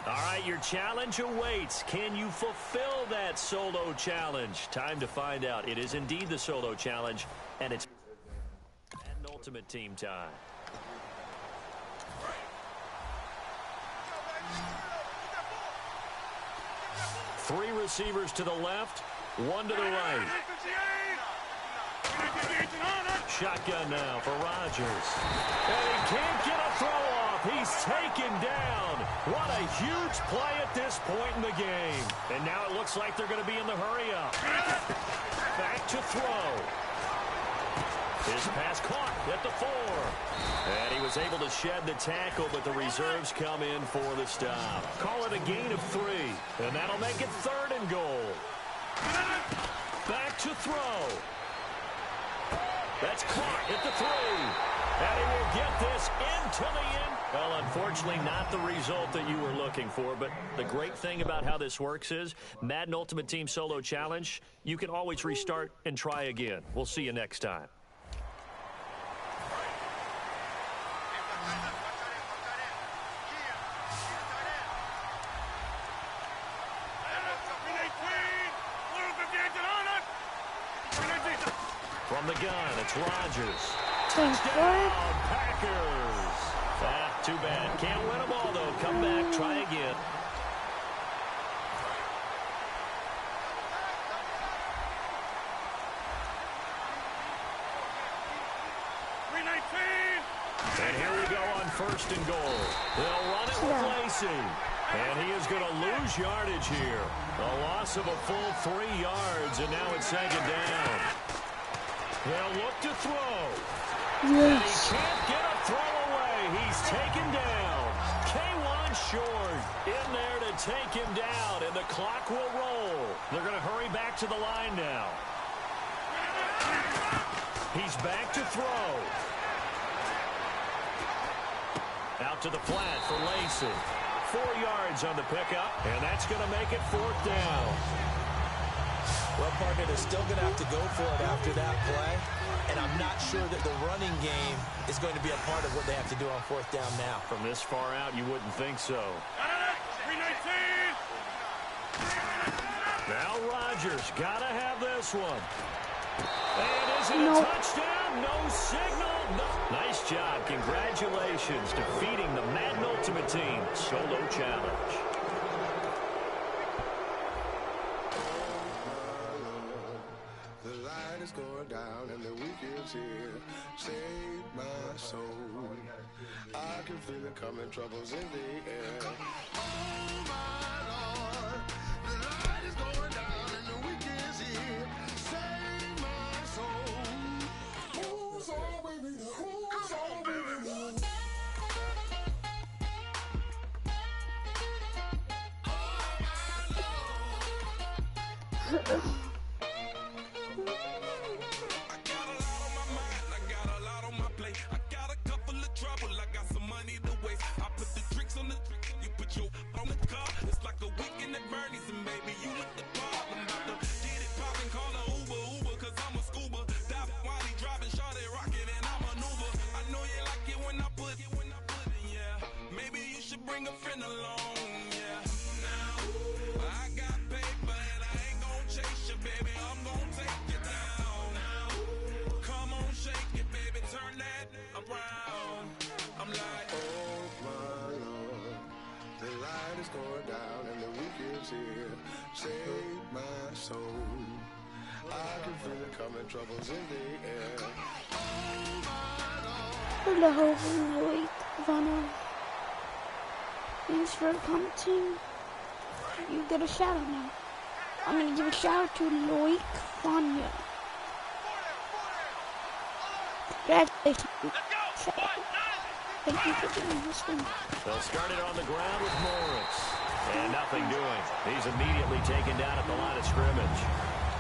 All right, your challenge awaits. Can you fulfill that solo challenge? Time to find out. It is indeed the solo challenge, and it's Madden Ultimate Team time. Three receivers to the left, one to the right. Shotgun now for Rodgers. And he can't get a throw off. He's taken down. What a huge play at this point in the game. And now it looks like they're going to be in the hurry up. Back to throw. His pass caught at the 4. And he was able to shed the tackle, but the reserves come in for the stop. Call it a gain of 3. And that'll make it 3rd and goal. Back to throw. That's caught at the 3. And he will get this into the end. Well, unfortunately, not the result that you were looking for, but the great thing about how this works is Madden Ultimate Team Solo Challenge, you can always restart and try again. We'll see you next time. From the gun, it's Rodgers. Touchdown, Packers. Too bad. Can't win them all, though. Come back, try again. And here we go on 1st and goal. They'll run it with Lacey. And he is going to lose yardage here. A loss of a full 3 yards, and now it's 2nd down. They'll look to throw. Yes. And he can't get a throw away. He's taken down. K1 short in there to take him down, and the clock will roll. They're going to hurry back to the line now. He's back to throw. Out to the flat for Lacey. 4 yards on the pickup, and that's going to make it 4th down. Well, partner, they're still going to have to go for it after that play, and I'm not sure that the running game is going to be a part of what they have to do on 4th down now. From this far out, you wouldn't think so. Now Rodgers got to have this one. And is it a touchdown? No signal. No. Nice job. Congratulations. Defeating the Madden Ultimate Team Solo Challenge. The light is going down and the weekend's here. Save my soul. I can feel it coming, troubles in the air. Oh my Lord, the light is going down and the weekend's here. Save my soul. Who's all with me? Who's all with me? Oh my Lord. Bring a friend along, yeah. Now, I got paper and I ain't gon' chase you, baby. I'm gon' take you down. Now, come on, shake it, baby. Turn that around. I'm like, oh my Lord, the light is going down and the weekend's here. Save my soul. I can feel it coming, troubles in the air. Oh my Lord. Hello, Vanna. Thanks for commenting. You get a shout out now. I'm gonna give a shout out to Loic Vanya. Congratulations. Thank you for doing this one. They'll start it on the ground with Morris. And nothing doing. He's immediately taken down at the line of scrimmage.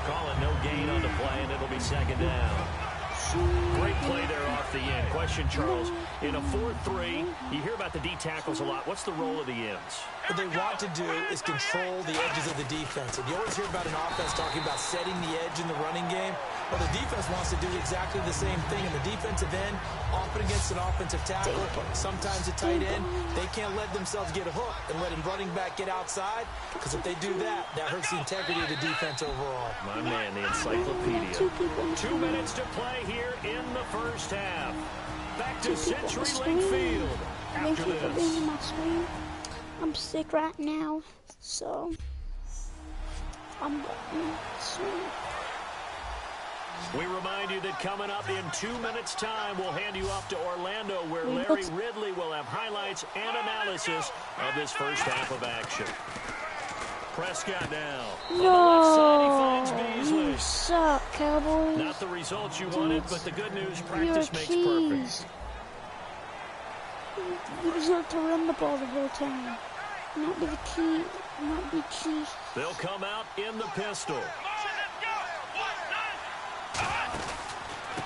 Call it no gain on the play, and it'll be 2nd down. Great play there off the end. Question, Charles, in a 4-3, you hear about the D tackles a lot. What's the role of the ends? What they want to do is control the edges of the defense. And you always hear about an offense talking about setting the edge in the running game. Well, the defense wants to do exactly the same thing. In the defensive end, often against an offensive tackle, sometimes a tight end, they can't let themselves get hooked and let a running back get outside, because if they do that, that hurts the integrity of the defense overall. My man, the encyclopedia. 2 minutes to play here in the first half. Back to Century Link Field. Thank you for being in my stream. I'm sick right now, so I'm going to swim. We remind you that coming up in 2 minutes' time, we'll hand you off to Orlando, where Larry Ridley will have highlights and analysis of this first half of action. Prescott now. No, you suck, Cowboys. Not the results you wanted, but the good news, practice makes perfect. You just have to run the ball the whole time. Not be the key, not be key. They'll come out in the pistol.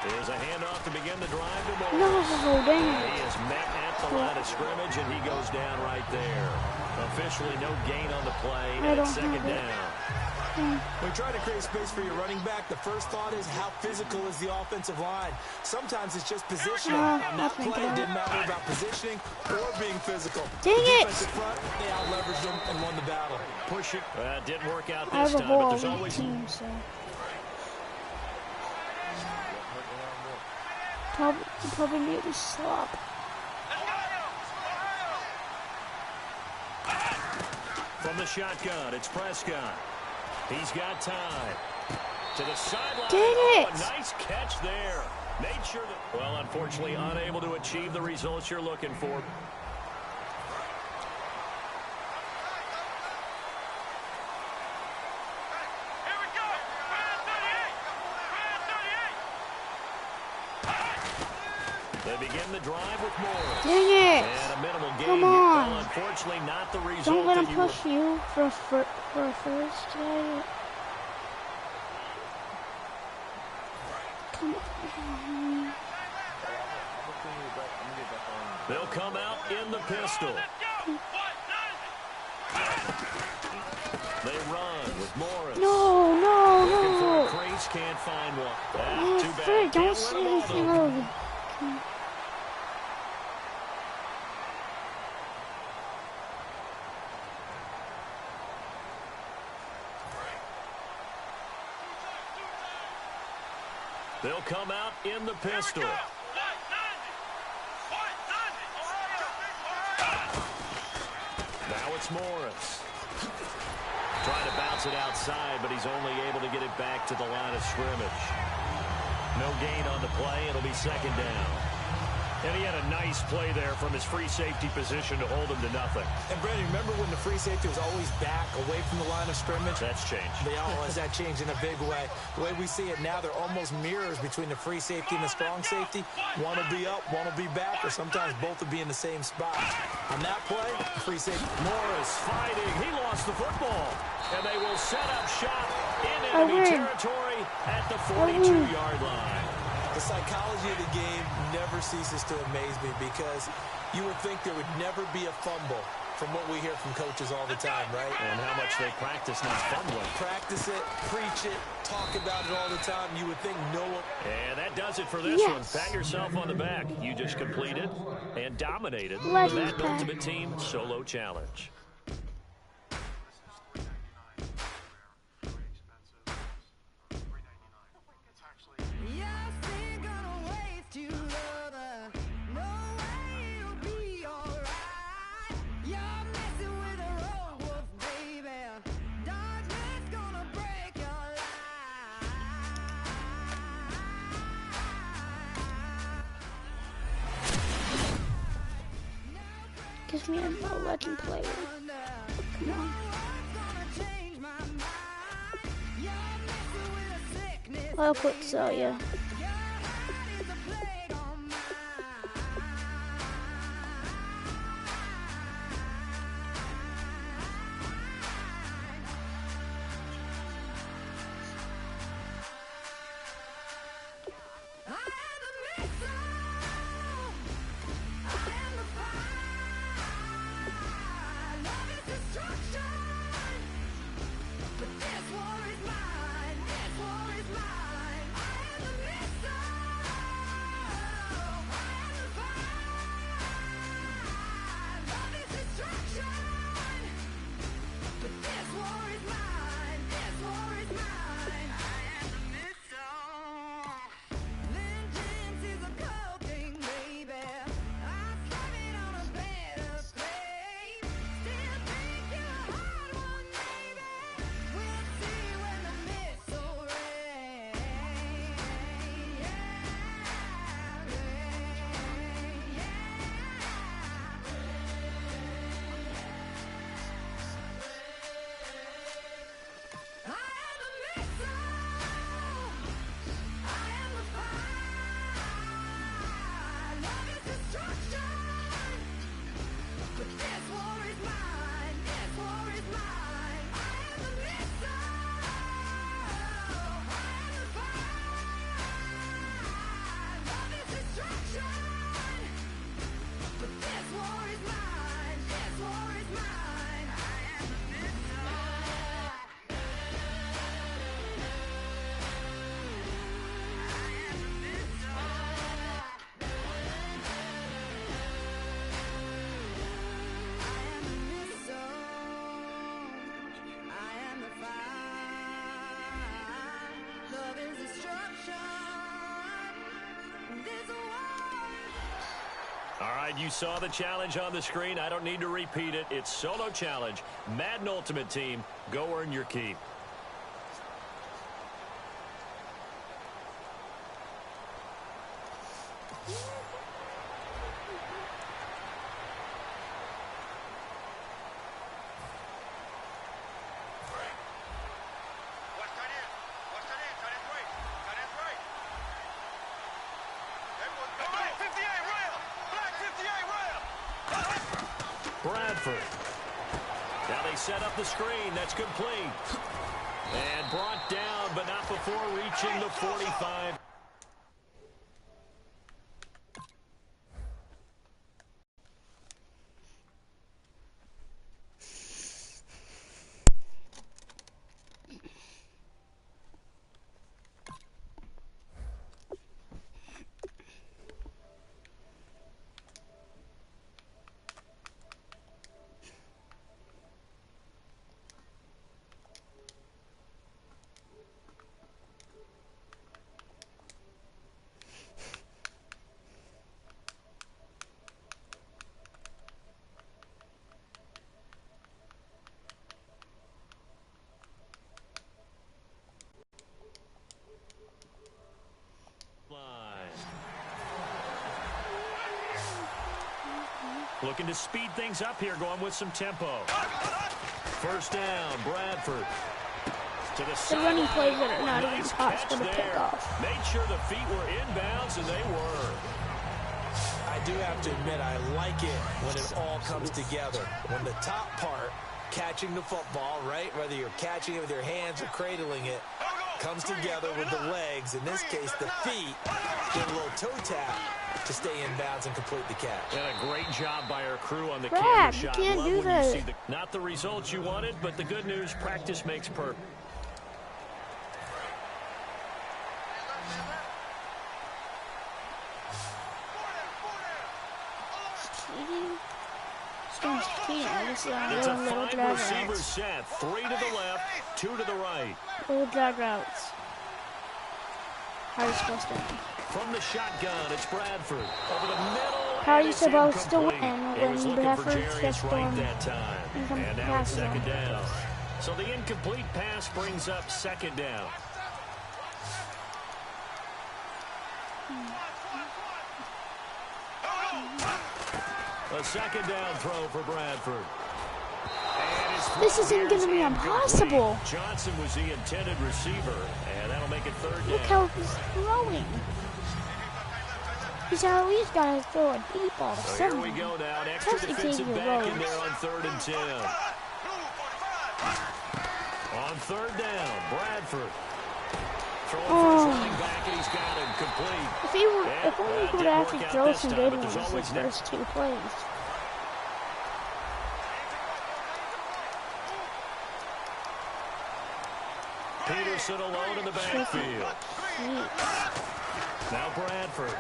Here's a handoff to begin the drive to No, Morris. dang He it. is met at the line of scrimmage, and he goes down right there. Officially no gain on the play, and it's second down. When trying to create space for your running back, the first thought is how physical is the offensive line. Sometimes it's just positioning. On that play, it didn't matter about positioning or being physical. Dang the it! defensive front, they out-leveraged them and won the battle. Push it. Didn't work out I this have a time, but whole there's always... team, so. Probably need to stop. From the shotgun, it's Prescott. He's got time. To the sideline. Dang Oh, it! a nice catch there. Made sure that... Well, unfortunately, unable to achieve the results you're looking for. They begin the drive with Morris. Dang it! And a minimal gain. Come Well, on! unfortunately, not the result. Don't let him that you were... push you for a first. Come on. They'll come out in the pistol. They run with Morris. No, Looking for no, a crease, can't find one. no. Too bad. Fred, don't Can't say win them all, anything though. over. They'll come out in the pistol. Now it's Morris. Trying to bounce it outside, but he's only able to get it back to the line of scrimmage. No gain on the play. It'll be second down. And he had a nice play there from his free safety position to hold him to nothing. And Brandon, remember when the free safety was always back away from the line of scrimmage? That's changed. That changed in a big way. The way we see it now, they're almost mirrors between the free safety and the strong safety. One will be up, one will be back, or sometimes both will be in the same spot. On that play, free safety. Morris fighting. He lost the football. And they will set up shop in enemy territory at the 42-yard line. The psychology of the game never ceases to amaze me because you would think there would never be a fumble from what we hear from coaches all the time, right? And how much they practice not fumbling. Practice it, preach it, talk about it all the time. You would think no one... And that does it for this one. Pat yourself on the back. You just completed and dominated the Madden Ultimate Team Solo Challenge. Gives me a legend player. Come on. I'll put so, yeah. right, you saw the challenge on the screen. I don't need to repeat it. It's solo challenge. Madden Ultimate Team, go earn your keep. Bradford. Now they set up the screen. That's complete. And brought down, but not before reaching the 45. Looking to speed things up here, going with some tempo. First down, Bradford. To the running plays that are not even possible to pick off. Made sure the feet were inbounds, and they were. I do have to admit, I like it when it all comes together. When the top part, catching the football, right, whether you're catching it with your hands or cradling it, comes together with the legs. In this case, the feet, get a little toe tap to stay in bounds and complete the catch. And a great job by our crew on the Brad, camera shot. you can't Love do when that. you see not the results you wanted, but the good news, practice makes perfect. It's a 5 receiver set. 3 to the left, 2 to the right. Little drag routes. How are you supposed to win? From the shotgun, it's Bradford. Over the middle. How are you supposed to incomplete. win He was when looking for Bradford's Jarius just right throwing that time. And now it's passes second on? down. So the incomplete pass brings up second down. A second down throw for Bradford. This isn't going to be impossible. Johnson was the intended receiver, and that'll make it third down. Look how he's throwing. He's at least got to throw a deep ball to So someone. here we go now. An extra defensive back in there on 3rd and 10. On 3rd down, Bradford. Throwing for his running back, and he's got him complete. If only he would actually throw some good ones his first 2 plays. Peterson alone in the backfield. Now Bradford.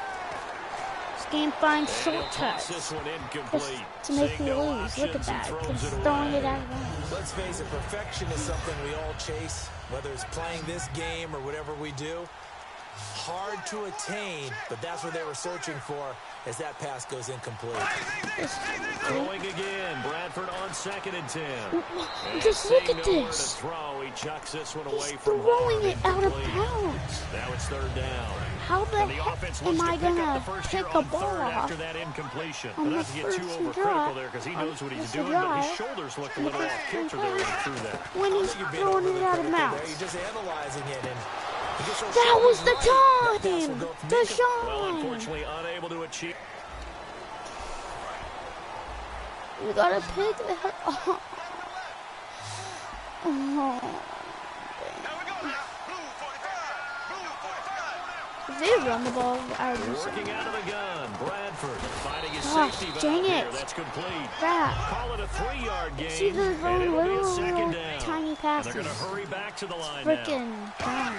This game finds And short he'll toss cuts this one incomplete. to make Seeing you no lose. Look at options, he that. throws He's it throwing away. it out of bounds. Let's face it, perfection is something we all chase, whether it's playing this game or whatever we do. Hard to attain, but that's what they were searching for as that pass goes incomplete. Throwing again. Bradford on 2nd and 10. Just look at this. To throw. He chucks this one He's away from throwing home. it out of Incomplete. bounds. Now it's 3rd down. How the And the heck offense am looks I to pick up going the to first pick here a on ball 3rd off after that incompletion. on But the not to get too first overcritical drive? there because he On knows what he's this doing, but his drive, shoulders looked a on the little off first kilter there when he threw that. when he's throwing it out of There. bounds. You're just analyzing it, and you get so That was the right, that pass will time go from to incomplete. Well, shine. unfortunately, unable to achieve. You gotta pick that up. Oh. If they run the ball, I would do Working out of the gun, Bradford finding his Gosh, safety dang valve here. it. That's complete. Crap. Call it a 3-yard gain. See, they're and throwing it'll be a little, second down. tiny And passes. they're going to hurry back to the line now. Freaking down.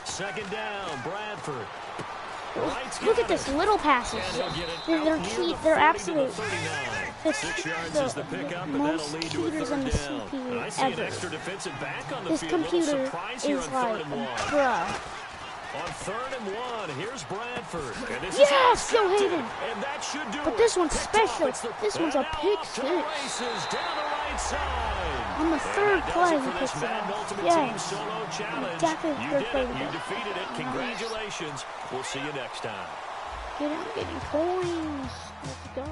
2nd down, Bradford. Wright's Look got at this it. little passes. And he'll get it They're out near the key. 40 They're to the absolute. 39. The, 6 yards is the pickup, and that'll most lead to a computers 3rd in the down. CPU And I see an ever. extra defensive back on the This field. Little computer surprise here is on like, 3rd and 1. bruh. On 3rd and 1, here's Bradford. And this Yes, is go Hayden. and that should do But it. this one's Picked special. off. This one's a pick off to six. the races down the right side. On the And third that play, does it he for this picks it Madden off. Ultimate Team Yes. Solo Challenge. Exactly the You third did play it. we You got. defeated it. Nice. Congratulations. We'll see you next time. Get out, getting coins. Let's go.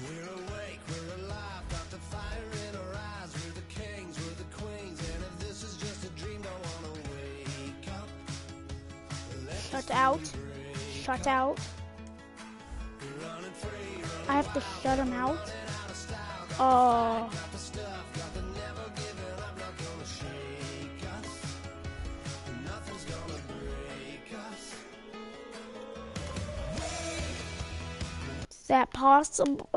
We're awake, we're alive, got the fire in our eyes. We're the kings, we're the queens, and if this is just a dream, don't wanna wake up. Shut out. Shut out. I have to shut him out. Oh. Is that possible?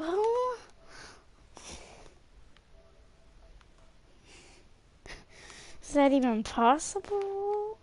Is that even possible?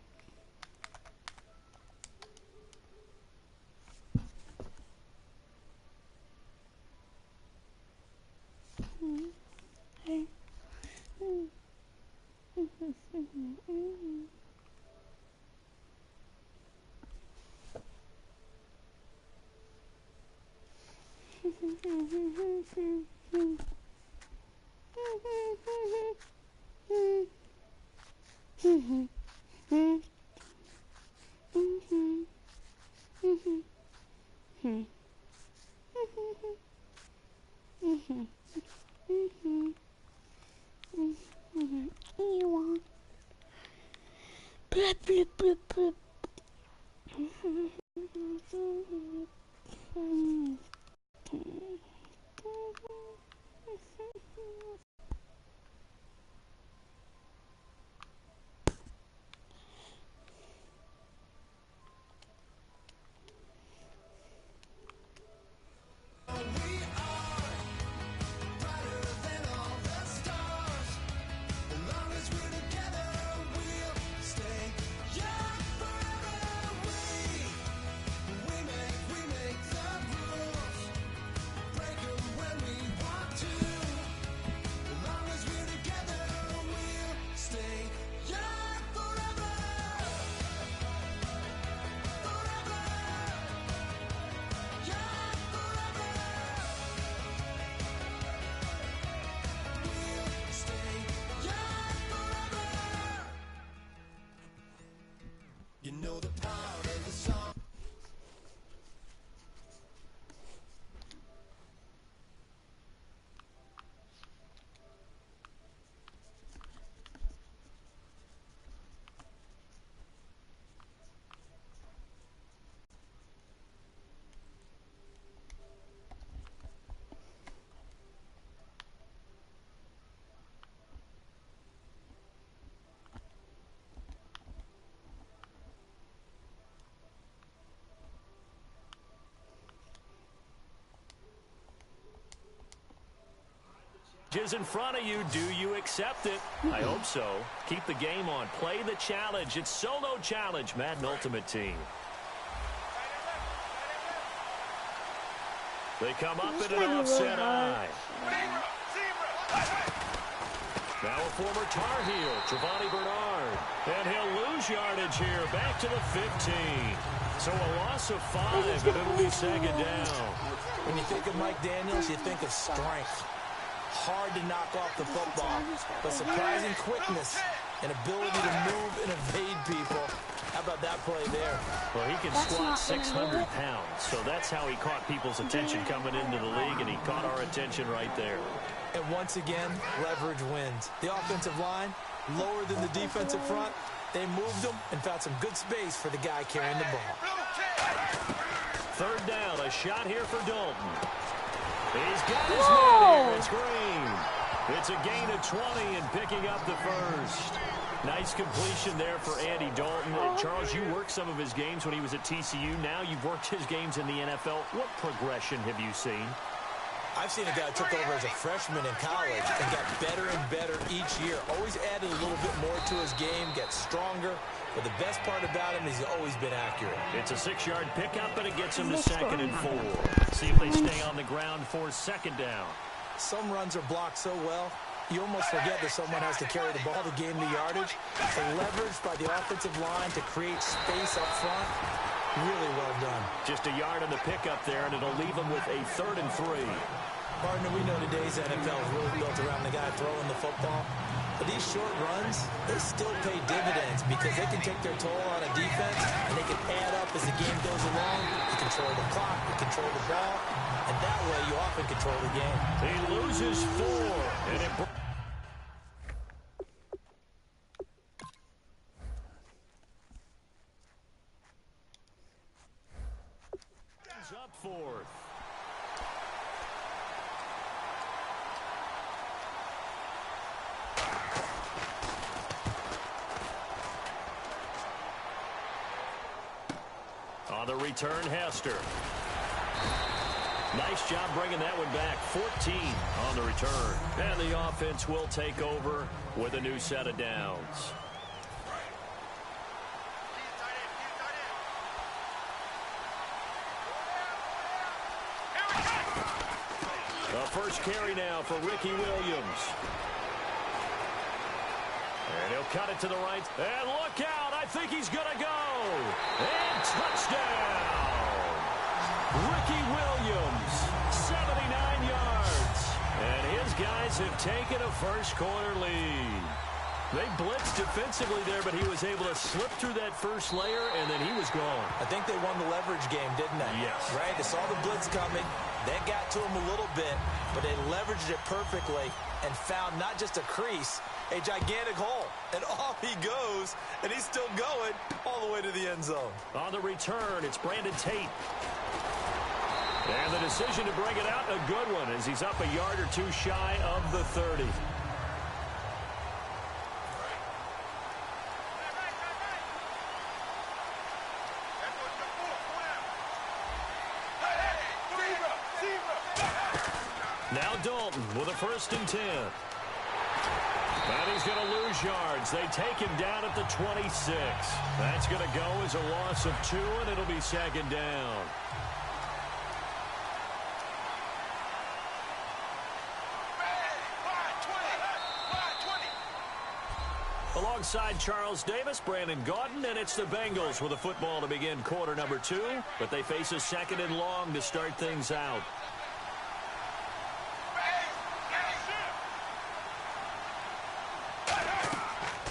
Blip, blip, blip, blip. You know the power of the song. Is in front of you. Do you accept it? I hope so. Keep the game on. Play the challenge. It's Solo Challenge, Madden Ultimate Team. They come up in an offset eye. Now a former Tar Heel, Trevante Bernard. And he'll lose yardage here. Back to the 15. So a loss of 5, and it'll be 2nd down. When you think of Mike Daniels, you think of strength. Hard to knock off the football, but surprising quickness and ability to move and evade people. How about that play there? Well, he can squat 600 pounds, so that's how he caught people's attention coming into the league, and he caught our attention right there. And once again, leverage wins. The offensive line, lower than the defensive front, they moved them and found some good space for the guy carrying the ball. 3rd down, a shot here for Dalton. He's got his man here. It's Green. It's a gain of 20 and picking up the first. Nice completion there for Andy Dalton. Charles, you worked some of his games when he was at TCU. Now you've worked his games in the NFL. What progression have you seen? I've seen a guy who took over as a freshman in college and got better and better each year. Always added a little bit more to his game, gets stronger, but the best part about him is he's always been accurate. It's a 6-yard pickup, and it gets him to 2nd and 4. See if they stay on the ground for 2nd down. Some runs are blocked so well, you almost forget that someone has to carry the ball to gain the yardage. The leverage by the offensive line to create space up front, really well done. Just a yard on the pickup there, and it'll leave him with a 3rd and 3. Partner, we know today's NFL is really built around the guy throwing the football. But these short runs, they still pay dividends because they can take their toll on a defense, and they can add up as the game goes along. You control the clock, you control the ball, and that way you often control the game. He loses 4, and it brings up 4th. On the return, Hester. Nice job bringing that one back. 14 on the return. And the offense will take over with a new set of downs. The first carry now for Ricky Williams. And he'll cut it to the right. And look out. I think he's going to go. And touchdown. Ricky Williams, 79 yards. And his guys have taken a first-quarter lead. They blitzed defensively there, but he was able to slip through that first layer, and then he was gone. I think they won the leverage game, didn't they? Yes. Right? They saw the blitz coming. That got to him a little bit, but they leveraged it perfectly and found not just a crease, a gigantic hole. And off he goes, and he's still going all the way to the end zone. On the return, it's Brandon Tate. And the decision to bring it out, a good one, as he's up a yard or two shy of the 30. Now Dalton with a 1st and 10. And he's going to lose yards. They take him down at the 26. That's going to go as a loss of 2, and it'll be 2nd down. Alongside Charles Davis, Brandon Gaudin, and it's the Bengals with a football to begin quarter number 2, but they face a 2nd and long to start things out.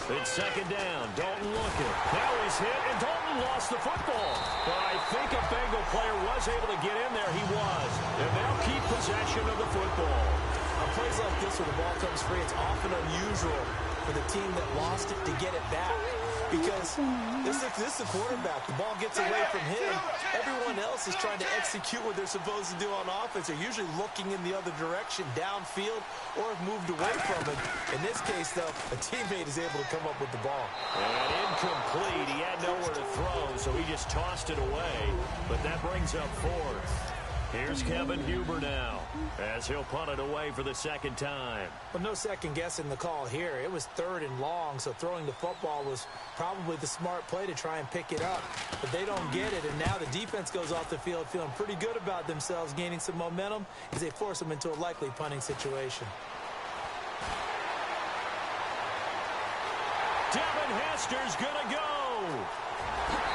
It's 2nd down. Dalton looking. Now he's hit, and Dalton lost the football. But I think a Bengal player was able to get in there. He was. And they'll keep possession of the football. On plays like this where the ball comes free, it's often unusual for the team that lost it to get it back. Because this is the quarterback. The ball gets away from him. Everyone else is trying to execute what they're supposed to do on offense. They're usually looking in the other direction, downfield, or have moved away from it. In this case, though, a teammate is able to come up with the ball. And incomplete. He had nowhere to throw, so he just tossed it away. But that brings up 4th. Here's Kevin Huber now, as he'll punt it away for the 2nd time. Well, no second guessing the call here. It was 3rd and long, so throwing the football was probably the smart play to try and pick it up. But they don't get it, and now the defense goes off the field feeling pretty good about themselves, gaining some momentum as they force them into a likely punting situation. Devin Hester's going to go.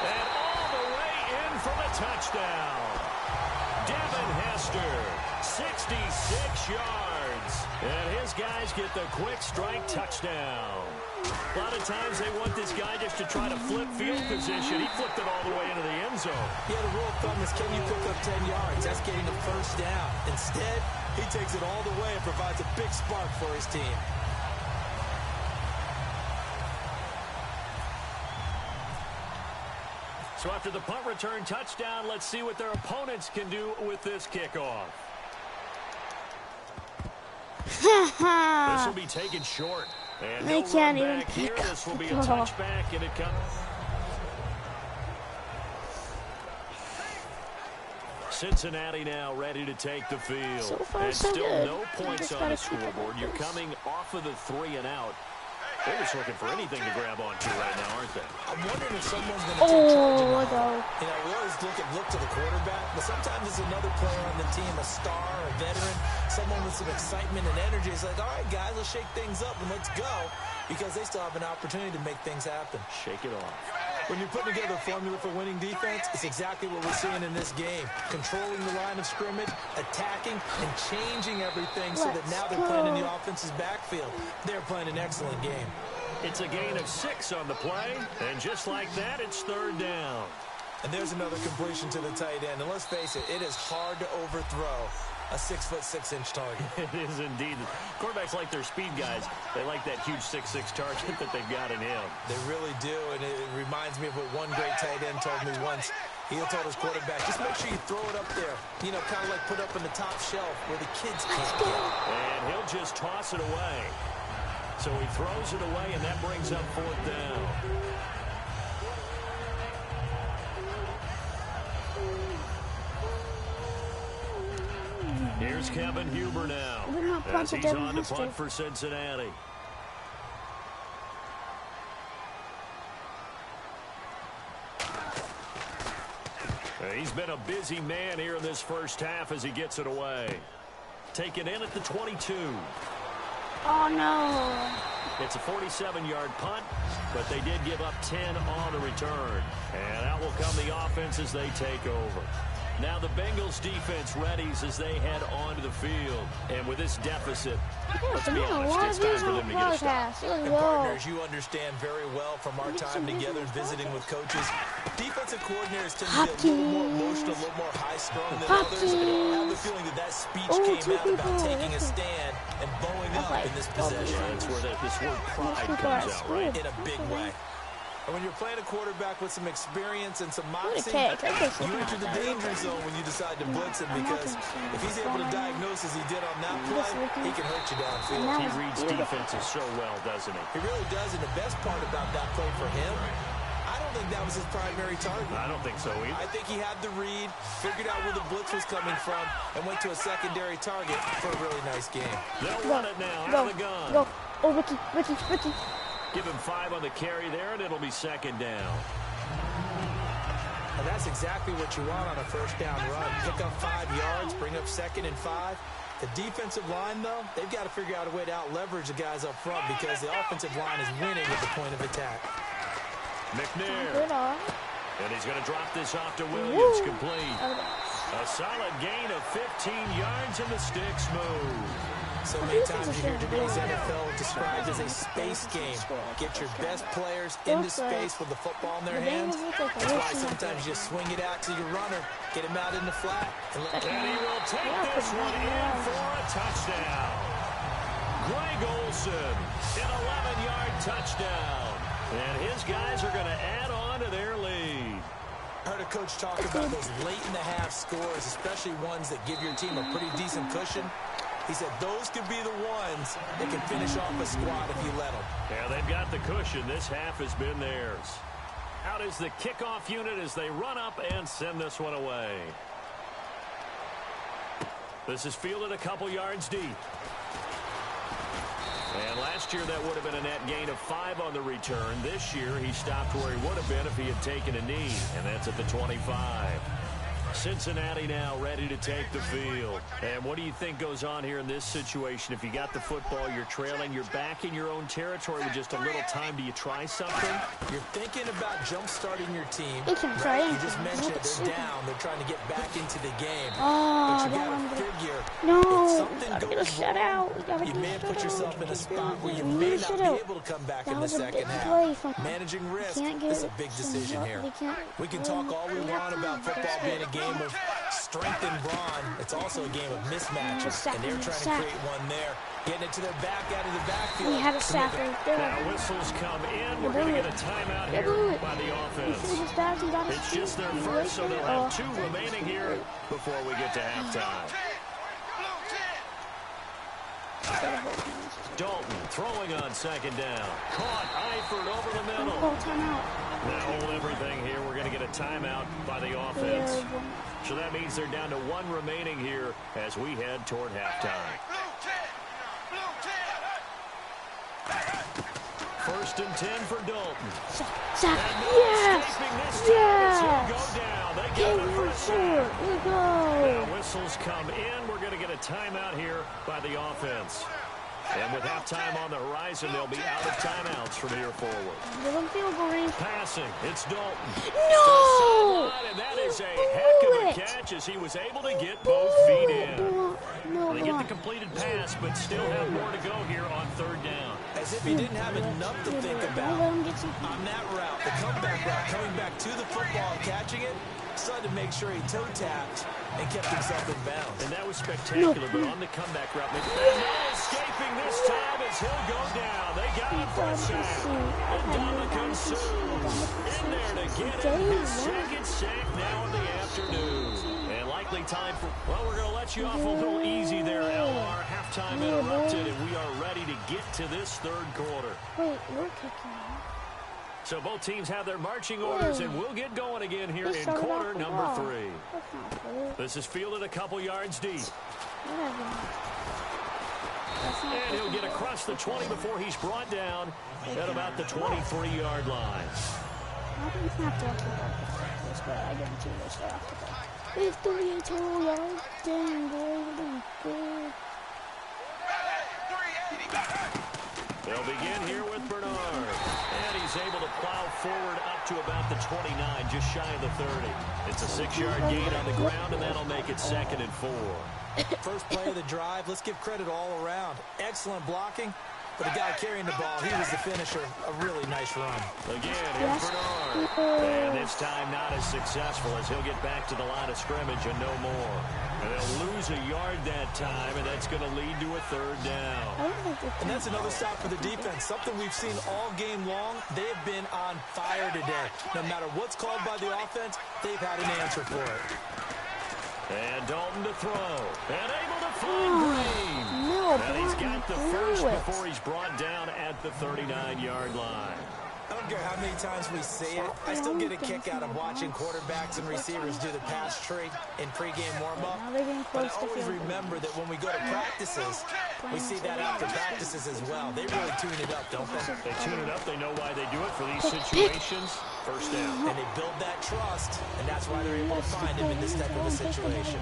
And all the way in for the touchdown. Devin Hester, 66 yards. And his guys get the quick strike touchdown. A lot of times they want this guy just to try to flip field position. He flipped it all the way into the end zone. Yeah, the rule of thumb is, can you pick up 10 yards? That's getting a 1st down. Instead, he takes it all the way and provides a big spark for his team. So after the punt return touchdown, let's see what their opponents can do with this kickoff. This will be taken short. And They can't even here. This will be a touchback, and it comes. Cincinnati now ready to take the field. So far, and so still good. no points on the scoreboard. You're coming off of the 3 and out. They're just looking for anything to grab onto right now, aren't they? I'm wondering if someone's going to take charge of the let's go. You know, we always look to the quarterback, but sometimes it's another player on the team, a star, a veteran, someone with some excitement and energy. It's like, all right, guys, let's shake things up and let's go, because they still have an opportunity to make things happen. Shake it off. When you're putting together a formula for winning defense, it's exactly what we're seeing in this game. Controlling the line of scrimmage, attacking, and changing everything so that now they're playing in the offense's backfield. They're playing an excellent game. It's a gain of 6 on the play, and just like that, it's 3rd down. And there's another completion to the tight end. And let's face it, it is hard to overthrow a 6'6" target. It is indeed. Quarterbacks like their speed guys. They like that huge 6'6" target that they've got in him. They really do, and it reminds me of what one great tight end told me once. He told his quarterback, just make sure you throw it up there. You know, kind of like put up in the top shelf where the kids can't get it. And he'll just toss it away. So he throws it away, and that brings up 4th down. Here's Kevin Huber now, as he's on to punt for Cincinnati. He's been a busy man here in this first half as he gets it away. Taken in at the 22. Oh, no. It's a 47-yard punt, but they did give up 10 on the return. And out will come the offense as they take over. Now the Bengals defense readies as they head onto the field. And with this deficit, let's be honest, it's time for them to get a stop. And partners, you understand very well from our time together and visiting with coaches, defensive coordinators tend to be a little more emotional, a little more high-strung than others. I have the feeling that speech came out about taking a stand and bowing up in this possession. That's where this word pride comes out, right? In a big way. And when you're playing a quarterback with some experience and some moxie, you enter the danger zone when you decide to blitz him, because if he's able to diagnose as he did on that play, he can hurt you downfield. He reads defenses so well, doesn't he? He really does, and the best part about that play for him, I don't think that was his primary target. I don't think so either. I think he had the read, figured out where the blitz was coming from, and went to a secondary target for a really nice game. They'll run it now out of the gun. Go. Oh, Ricky. Give him 5 on the carry there, and it'll be 2nd down. And that's exactly what you want on a first down run. Pick up 5 yards, bring up 2nd and 5. The defensive line, though, they've got to figure out a way to out-leverage the guys up front, because the offensive line is winning at the point of attack. McNair. And he's going to drop this off to Williams. Complete. A solid gain of 15 yards, and the sticks move. So many times you hear today's NFL described as a space game. Get your best players into space with the football in their hands. That's why sometimes you just swing it out to your runner, get him out in the flat. And he will take this one in for a touchdown. Greg Olsen, an 11-yard touchdown. And his guys are going to add on to their lead. I heard a coach talk about those late-in-the-half scores, especially ones that give your team a pretty decent cushion. He said those could be the ones that can finish off a squad if you let them. Yeah, they've got the cushion. This half has been theirs. Out is the kickoff unit as they run up and send this one away. This is fielded a couple yards deep. And last year that would have been a net gain of 5 on the return. This year he stopped where he would have been if he had taken a knee, and that's at the 25. Cincinnati now ready to take the field. And what do you think goes on here in this situation? If you got the football, you're trailing, you're back in your own territory with just a little time. Do you try something? You're thinking about jump-starting your team. Right? You just mentioned it. They're down. They're trying to get back into the game. Oh, but you got to figure if something goes wrong, you may have put yourself in a spot where you may not be able to come back in the second half. Managing risk is a big decision here. We can talk all we want about football being a game of strength and brawn. It's also a game of mismatches, and they're trying to create one there. Getting it to their back out of the backfield. We had a sack right there. Now whistles come in. We're going to get a timeout here by the offense. It's just their first, so they'll have 2 remaining here before we get to halftime. Dalton throwing on 2nd down. Caught Eifert over the middle. Now hold everything here. We're going to get a timeout by the offense. So that means they're down to 1 remaining here as we head toward halftime. first and 10 for Dalton. Zach, And no yes! escaping this time as he'll go Yes! down. They got him for a sack. We go! Now whistles come in. We're going to get a timeout here by the offense. And with halftime on the horizon, they'll be out of timeouts from here forward. Give him field goal range. Passing, it's Dalton. No! And that is a heck of a catch as he was able to get both feet in. They get the completed pass, but still have more to go here on third down. As if he didn't have enough to think about on that route, the comeback route, coming back to the football and catching it, decided to make sure he toe tapped and kept himself in bounds. And that was spectacular, but on the comeback route, no escaping this time as he'll go down. They got him for a sack. And Dominican Sue in there to get him his second sack now in the afternoon. And likely time for, well, we're going to let you off a little easy there, LR. Halftime interrupted, and we are ready to get to this third quarter. Wait, we're kicking. So both teams have their marching orders, and we'll get going again here in quarter number 3. This is fielded a couple yards deep. And he'll get across the 20 before he's brought down at about the 23-yard line. I didn't have to this, but I guarantee they start off the ball. It's 38 total yards. Dang, boy, we're doing good. They'll begin here with Bernard. And he's able to plow forward up to about the 29, just shy of the 30. It's a 6-yard gain on the ground, and that'll make it 2nd and 4. First play of the drive, let's give credit all around. Excellent blocking, but the guy carrying the ball, he was the finisher. A really nice run. Again, here's Bernard. And this time not as successful as he'll get back to the line of scrimmage and no more. And they'll lose a yard that time, and that's going to lead to a third down. And that's another stop for the defense. Something we've seen all game long. They have been on fire today. No matter what's called by the offense, they've had an answer for it. And Dalton to throw. And able to find Green. And he's got the first before he's brought down at the 39-yard line. I don't care how many times we say it, I still get a kick out of watching quarterbacks and receivers do the pass tree in pregame warm-up. But I always remember that when we go to practices, we see that after practices as well. They really tune it up, don't they? They tune it up. They know why they do it for these situations. First down. And they build that trust, and that's why they're able to find him in this type of a situation.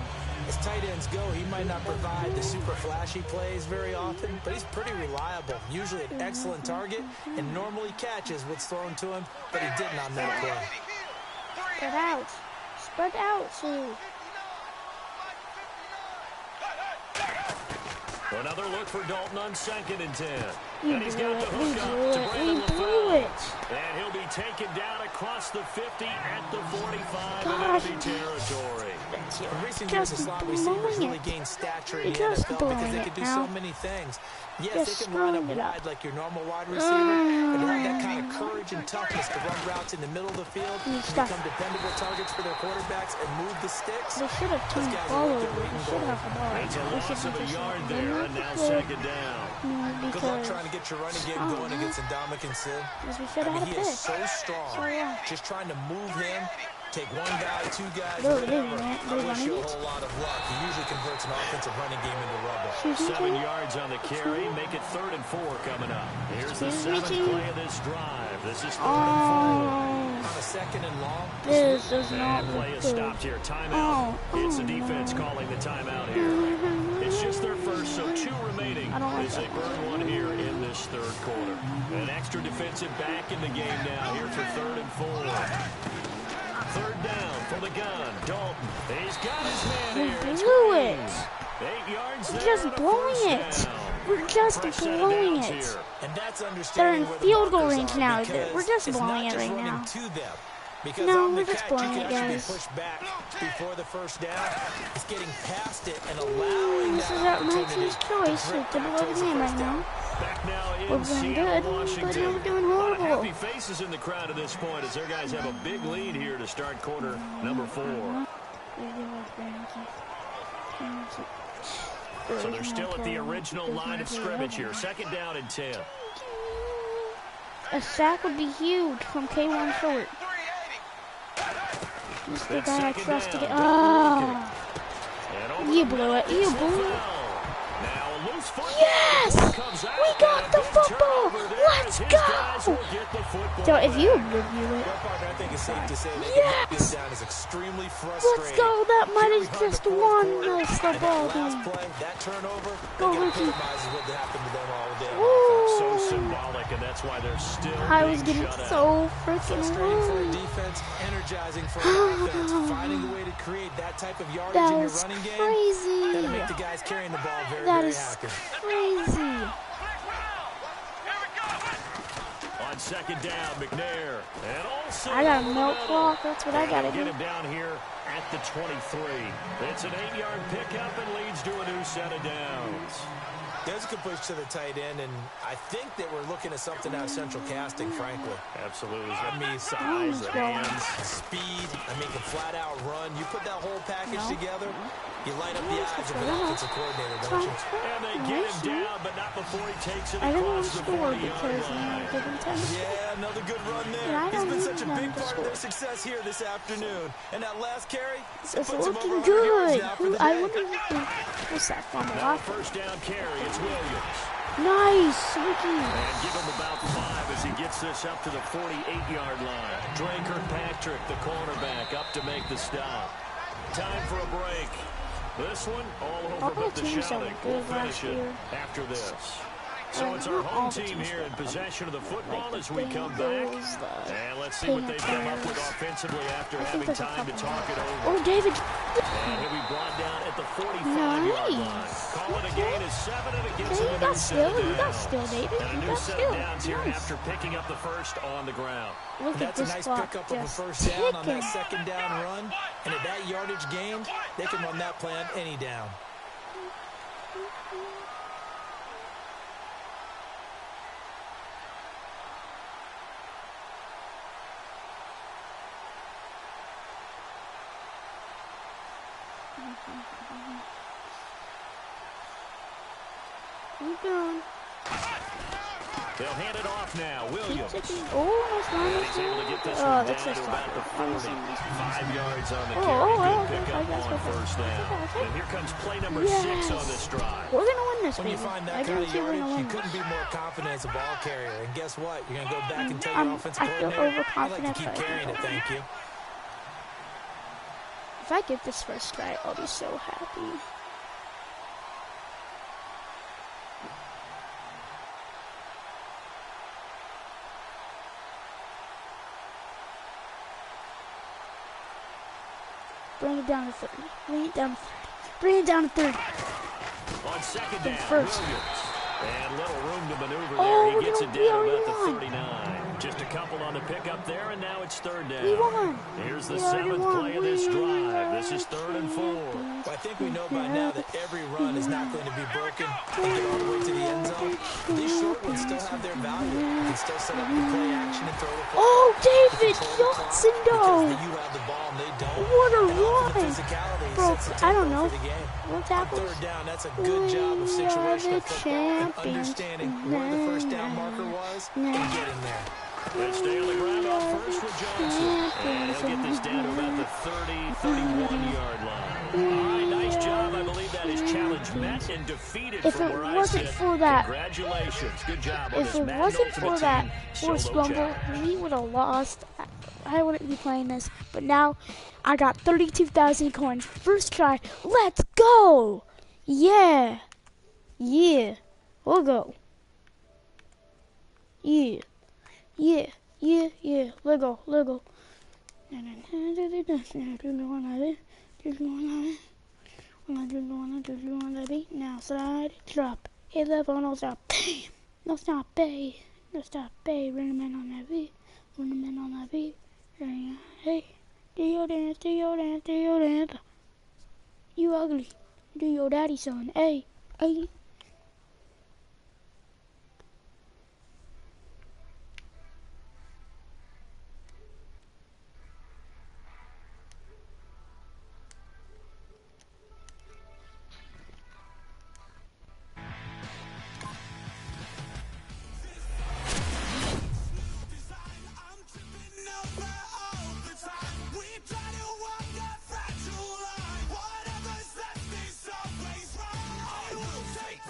As tight ends go, he might not provide the super flashy plays very often, but he's pretty reliable. Usually an excellent target, and normally catches what's thrown to him, but he didn't on that play. Spread out. Spread out, Sue. Another look for Dalton on 2nd and 10. You And he's got the hook up to Brandon LaFell. And he'll be taken down across the 50 at the 45 in enemy territory. In recent years, the slot receivers really gained stature in the NFL because they could do so many things. Yes, they can line up wide like your normal wide receiver, but they have that kind of courage and toughness to run routes in the middle of the field and become dependable targets for their quarterbacks and move the sticks. They should have teamed forward. They should have the ball. It's a loss of a yard there, and now 2nd down. Good luck trying to get your running game going against Ndamukong Suh. I mean, he is so strong. Just trying to move him, take one guy, two guys, whatever. I wish you a whole lot of luck. He usually converts an offensive running game into rubble. 7 yards on the carry, make it 3rd and 4 coming up. Here's the 7th play of this drive. This is 3rd and 4. On a 2nd and long. This does not look play is stopped here. Timeout. It's the defense calling the timeout here. It's just their first, so 2 remaining as they burn one here in this 3rd quarter. An extra defensive back in the game now here for 3rd and 4. 3rd down from the gun. Dalton. He's got his man here. We blew it. 8 yards there. We're just blowing it. We're just blowing it. And that's They're in understanding field goal range now. We're just blowing it right now. Because no, on the we're just catch, blowing you it, can actually guys. be pushed back before the first down. It's getting past it and allowing This that is our opportunity Max's choice to blow the game right now. Back now in We're doing Seattle, good, Washington. but now we're doing A lot of horrible. happy faces in the crowd at this point as their guys have a big lead here to start quarter number 4. So they're still at the original line of scrimmage here. 2nd down and 10. A sack would be huge from K1 Short. This is the guy I trust to get. Oh! You blew it. You blew it. Yes! We got the football! Let's Let's go! So if you review it, Well, Parker, I think it's safe to say they yes! can knock this down is extremely frustrating. Let's go! That might have just won us the ball Last game. play, that turnover, Go, I think it Ricky. epitomizes what happened to them all day on Woo! offense. So symbolic, and that's why they're still I was being getting shut so out. freaking Frustrating for a worried. defense, energizing for an offense. Finding a way to create that type of yardage That in your was running game, crazy. that'll make the guys carrying the ball very, That very is happy. crazy. On second down, McNair. And also I got a over the milk middle. clock. That's what I And gotta they'll do. get him down here at the 23. It's an 8-yard pickup and leads to a new set of downs. There's a good push to the tight end, and I think that we're looking at something out of central casting, frankly. Absolutely. I mean, size, hands, speed. I mean, can flat out run. You put that whole package together, you light up the eyes of an offensive coordinator, don't you? And they get him down, but not before he takes it I didn't want across to the score 40-yard because line. they didn't tend to score. Yeah, another good run there. Yeah, I He's don't been need such a them big to part of score. their success here this afternoon. And that last carry, It's puts him over looking 100 yards good. now for the I day. wouldn't think. What's that fumble Now off? first down carry, it's Williams. Nice, Ricky. And give him about 5 as he gets this up to the 48-yard line. Dre Kirkpatrick, the cornerback, up to make the stop. Time for a break. This one all over but the shouting. We'll finish it after this. So it's our home team here in possession of the football as we come back. And let's see what they've come up with offensively after having time to talk it over. Oh, David. And he'll be brought down at the 45-yard line. Nice. Call it a gain of 7, and it gets Hey, him you a got new set skill. of You got downs. skill, David. And a You new got set skill. of downs here Nice. after picking up the first on the ground. Look at That's a this nice clock pickup of a just first down on that ticking. second down run. And at that yardage gained, they can run that play on any down. Keep going. They'll hand it off now. Williams. Oh, nice run. And he's able to get this Oh, one that's down just to about the 40. 5 yards on the Oh, carry. oh, Good okay. pickup I guess on okay. first down. Okay. And here comes play number 6 on this drive. We're gonna win this, When you baby. find I that kind of guarantee we're yardage, gonna you win. couldn't be more confident as a ball carrier. And guess what? You're going to go back and tell I'm- your offensive I feel coordinator, I'd like to overconfident, keep but I carrying it, think thank you. If I get this first try, I'll be so happy. Bring it down to 30. Bring it down to 30. Bring it down to 30. On second down, First. Williams. And little room to maneuver Oh, there. He gets it we down already about the won. 39. Just a couple on the pickup there, and now it's third down. We won. Here's the We already 7th won. play of this We drive. This is 3rd and 4. Well, I think we know by now that every run is not going to be broken and get all the way to the end zone. But these short ones still have their value. You can still set up your play action and throw the football. Oh, David Control the clock Johnson, because though. you have the ball and they don't. What a And often the run. physicality Bro, sets the I don't tempo know. for the game. What On tackles? third down, that's a good job of We are situational the football and champions. understanding where the first down marker was and getting there. They stay on the ground on first with Johnson. And he'll get this down to about the 30, 31-yard line. All right, nice job. I believe that is challenge met and defeated If from it where I wasn't sit. for that- Congratulations. Good job on If this it Madden wasn't for Ultimate that Team forced solo fumble, challenge. we would have lost. I wouldn't be playing this. But now, I got 32,000 coins. First try. Let's go! Yeah. Yeah. We'll go. Yeah. Yeah. Yeah. Yeah. Let go. Let go. Now slide, drop, hit the ball, no stop. No stop, bay. No stop, bay. Run a man on that beat. Run a man on that beat. Hey, do your dance, do your dance, do your dance. You ugly. Do your daddy son. Hey, hey. Whatever's left is always wrong. I will take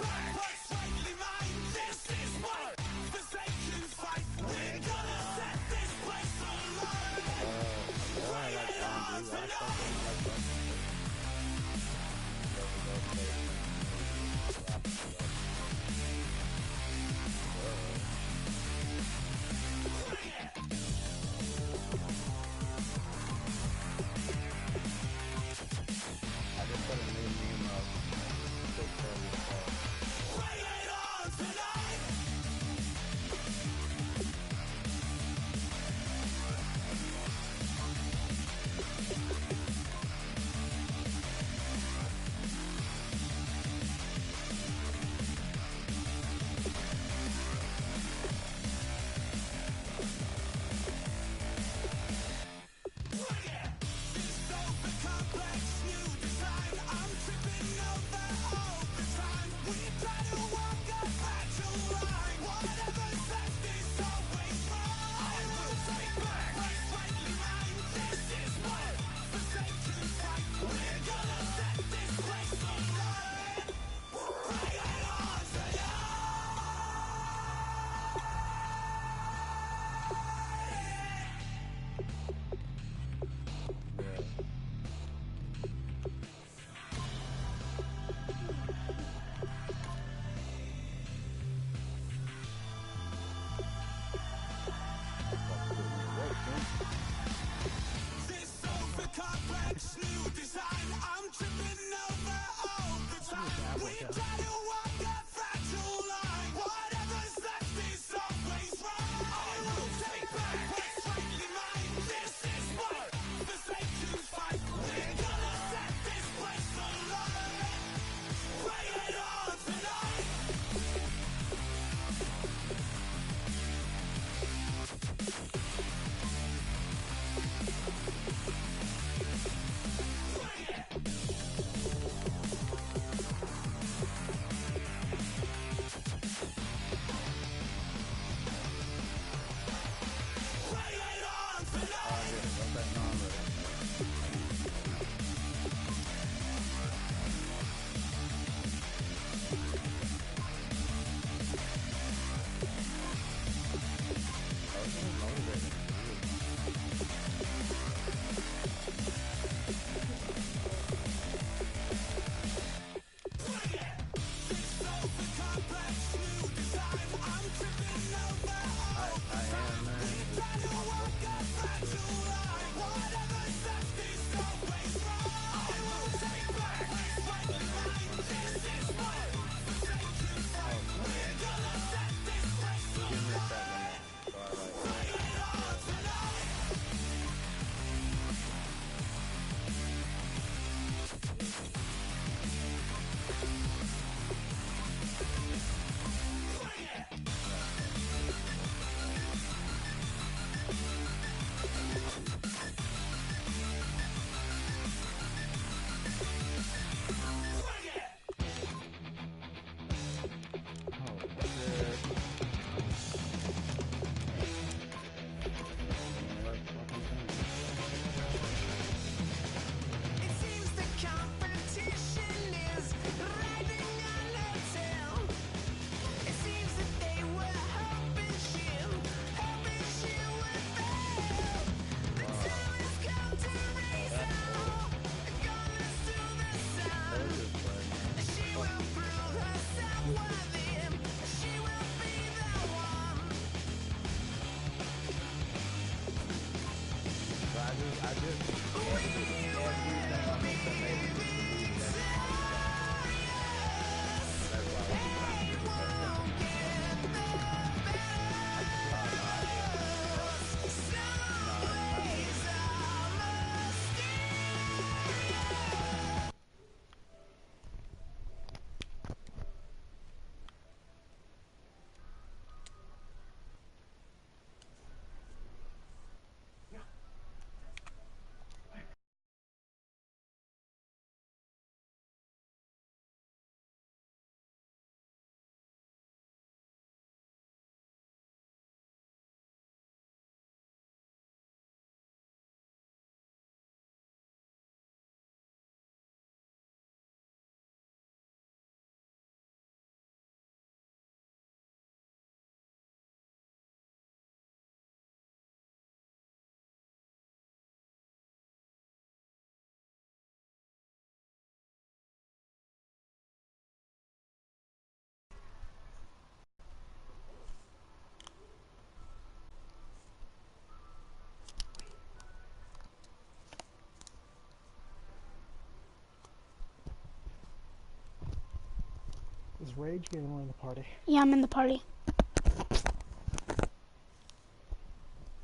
Is Rage getting in the party? Yeah, I'm in the party.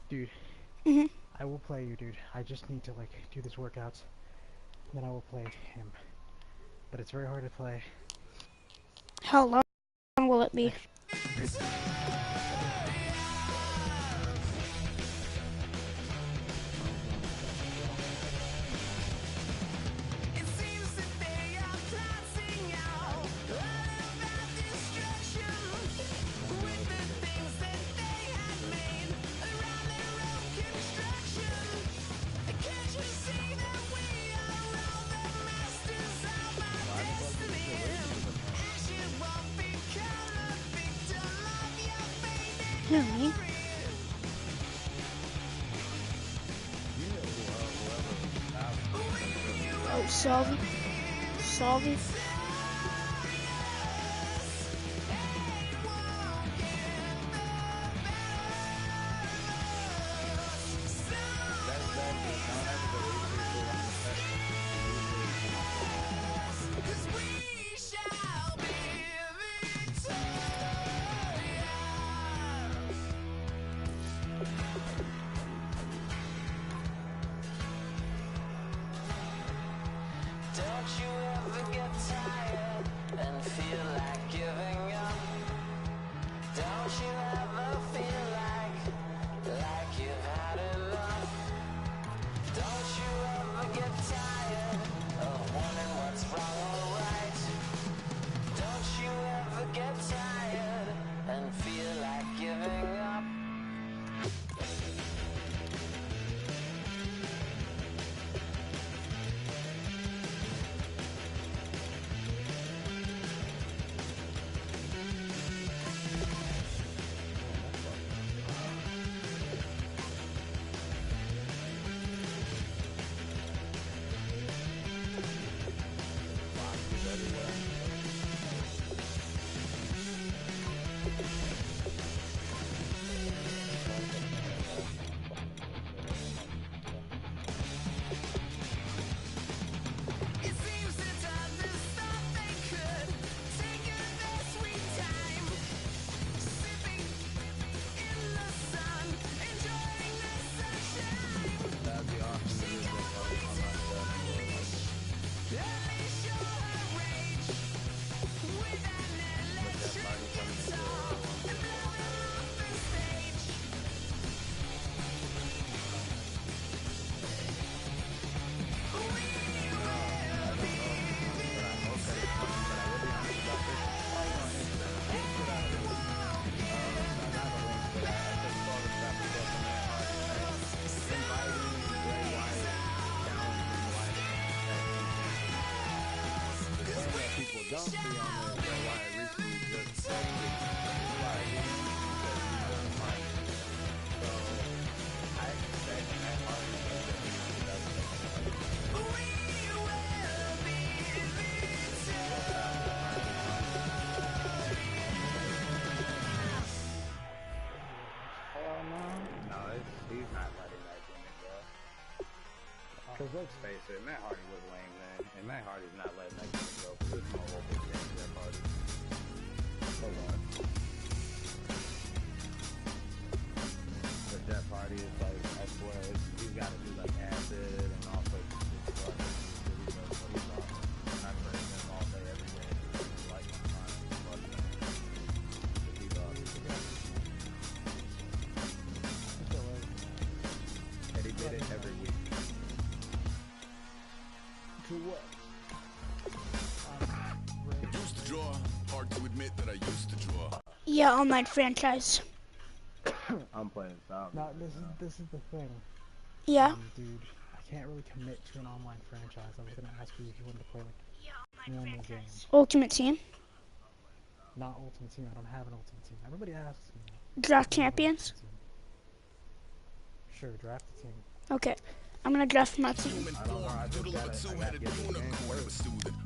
Dude. Mhm. I will play you, dude. I just need to, like, do these workouts. Then I will play him. But it's very hard to play. How long will it be? Who, me? Oh, Salvi. Salvi. Don't you ever get tired and feel like giving up? Don't you ever feel like you've had enough? Don't you ever get tired of wondering what's wrong or right? Don't you ever get tired and feel like giving up? Don't see on there why I recently just posted like because you know the market. So I expect that market Hell no. No, he's not letting that in it, bro. Because let's face it, Matt Hardy was lame, man. And Matt Hardy's not letting that game go. This is no local game, Jeff Hardy. Hold on. But Jeff Hardy is like, I swear, he's got to do like acid and all sorts of shit. So he's awesome. And I praise him all day, every day. He's like my time. He's awesome. And he did it every week. To what? Used to draw. Hard to admit that I used to draw. Yeah, online franchise. I'm playing Zombie. No, this is the thing. Yeah. Dude, I can't really commit to an online franchise. I was gonna ask you if you wanted to play like normal games. Ultimate Team. Not Ultimate Team. I don't have an Ultimate Team. Everybody asks me. Draft Champions. Sure, draft a team. Okay. I'm gonna draft my team.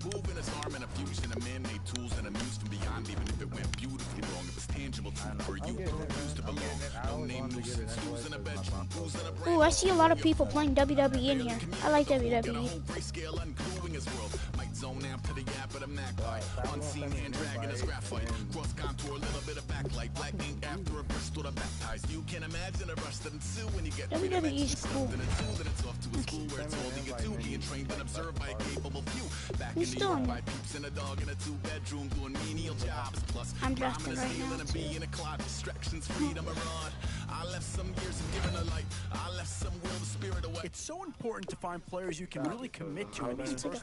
Moving his arm in a fusion of man-made tools and amused from beyond, even if it went beautifully wrong. It was tangible for you, used to belong. No name nuisance, who's in a bedroom, who's in a brain. Ooh, I see a lot of people playing WWE in here. I like WWE. Grayscale ungluing his world. Might zone amp to the gap of the Mac light. Unseen hand dragging his graphite. Cross contour, a little bit of backlight. Black ink after a Bristol to baptize. You can imagine a rush that ensue when you get WWE is cool. then it's off to a school where it's all you get to, being trained and observed by a capable few. Back in the yard by peeps and a dog in a two-bedroom doing menial jobs. Plus, I'm drafting right now. and a bee in a clock, distractions, freedom around. I left some years of giving a light. I left some will the spirit away. It's so important to find players you can really commit to in these first.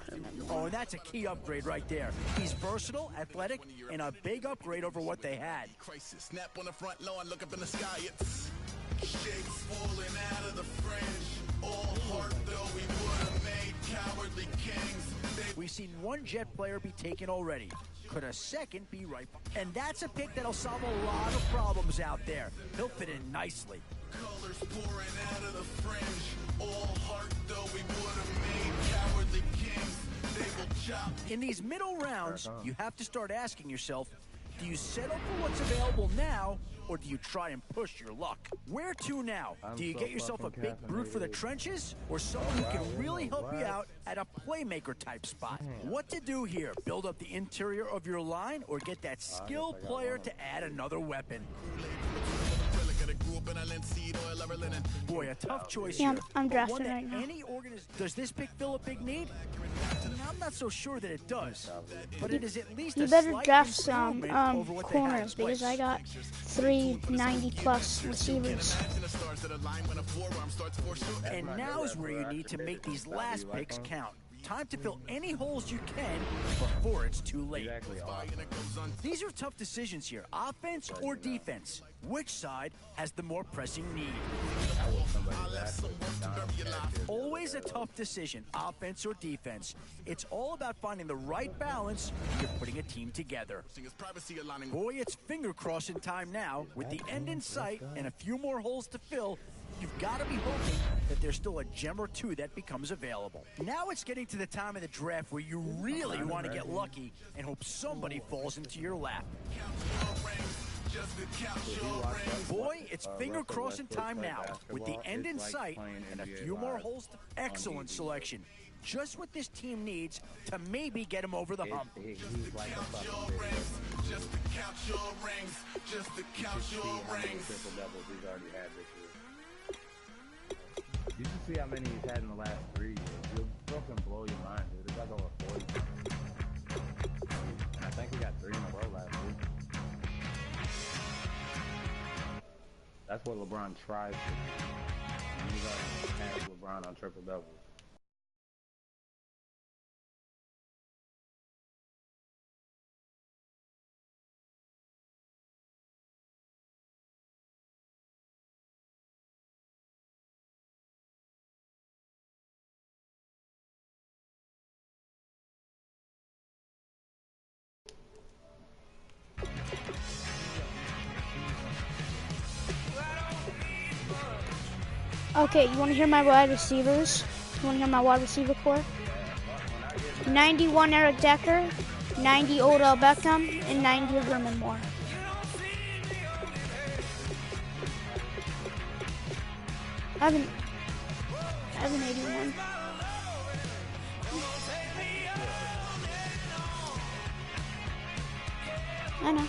Oh, and that's a key upgrade right there. He's versatile, athletic, and a big upgrade over what they had. Crisis, snap on the front lawn, look up in the sky. It's shapes falling out of the fringe. All heart though we would have made cowardly kings. We've seen one Jet player be taken already. Could a second be right? And that's a pick that'll solve a lot of problems out there. He'll fit in nicely. Colors pouring out of the fringe. All heart though we would have made cowardly kings. They will chop. In these middle rounds, you have to start asking yourself, do you settle for what's available now, or do you try and push your luck? Where to now? Do you get yourself a big brute for the trenches, or someone who can really help you out at a playmaker type spot? What to do here? Build up the interior of your line, or get that skilled player to add another weapon? Boy, a tough choice Yeah, here. I'm but drafting one that right now. any does this pick fill a big need? I'm not so sure that it does, but it is at least You a better slight draft some improvement over what they had in corners because place. I got 390 plus receivers. And now's where you need to make these last picks count. Time to fill any holes you can before it's too late. These are tough decisions here, offense or defense. Which side has the more pressing need? Always a tough decision, offense or defense. It's all about finding the right balance when you're putting a team together. Boy, it's finger crossing time now. With the end in sight and a few more holes to fill, you've got to be hoping that there's still a gem or two that becomes available. Now it's getting to the time of the draft where you really want to get lucky and hope somebody falls into your lap. Boy, it's finger crossing time now. With the end in sight and a few more holes. Excellent selection. Just what this team needs to maybe get him over the hump. Just to count your rings, just to count your rings. Triple doubles he's already had this year. You can see how many he's had in the last 3 years. You'll fucking blow your mind, dude. It's like over 40. And I think he got 3 in a row last week. That's what LeBron tries to do. And he's already had LeBron on triple doubles. Okay, you want to hear my wide receivers? You want to hear my wide receiver core? 91 Eric Decker, 90 Odell Beckham, and 90 Herman Moore. I have an 81. I know.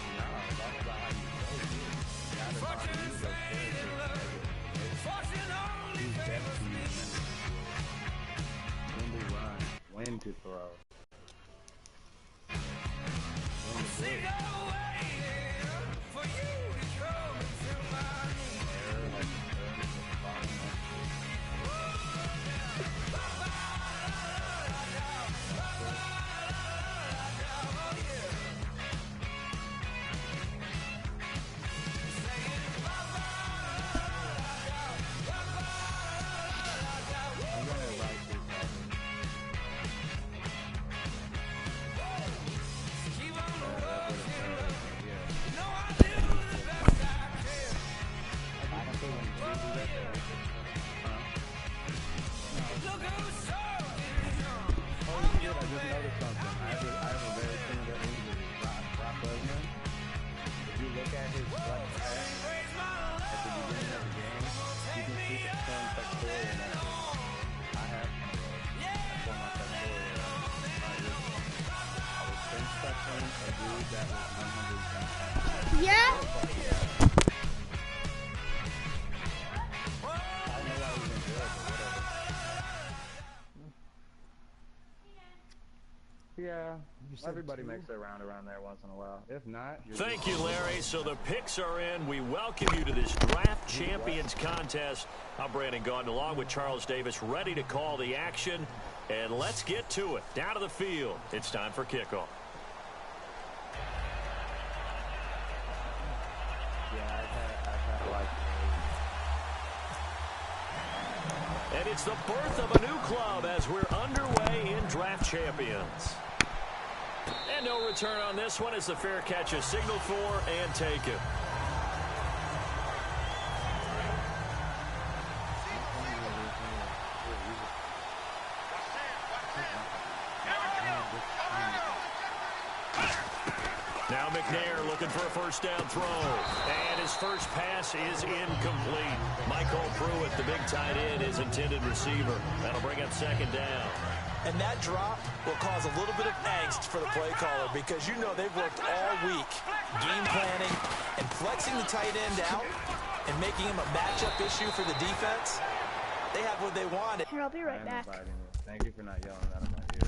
When to throw. Yeah? Yeah, everybody makes it around there once in a while. If not, Thank you, Larry. So the picks are in. We welcome you to this Draft Champions contest. I'm Brandon Gaudin, along with Charles Davis, ready to call the action. And let's get to it. Down to the field. It's time for kickoff. And it's the birth of a new club as we're underway in Draft Champions. And no return on this one as the fair catch is signaled for and taken. Now McNair looking for a first down throw. And his first pass is incomplete. Michael Pruitt, the big tight end, is intended receiver. That'll bring up second down. And that drop will cause a little bit of angst for the play caller because you know they've worked all week game planning and flexing the tight end out and making him a matchup issue for the defense. They have what they wanted. Here, I'll be right back. Thank you for not yelling that in my ear.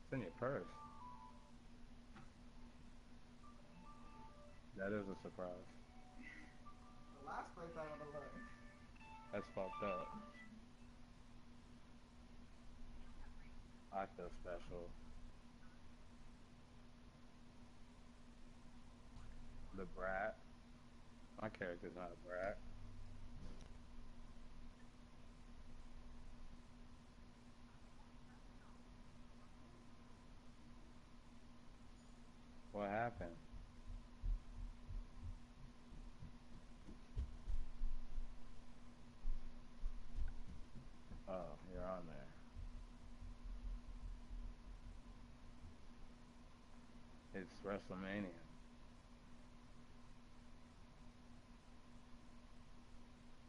It's in your purse. That is a surprise. The last place I would have looked. That's fucked up. I feel special. The brat. My character's not a brat. What happened? Oh, you're on there. It's WrestleMania.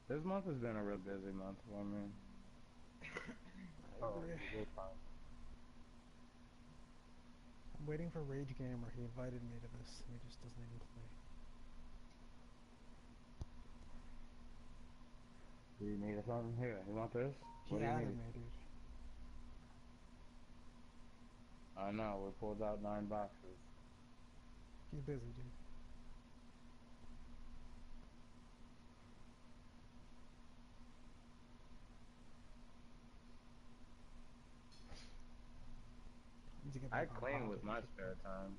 This month has been a real busy month for me. I'm waiting for Rage Gamer. He invited me to this, and he just doesn't even play. Do you need something? Here, you want this? He added me, dude. I know, we pulled out 9 boxes. He's busy, dude. I clean with my spare time.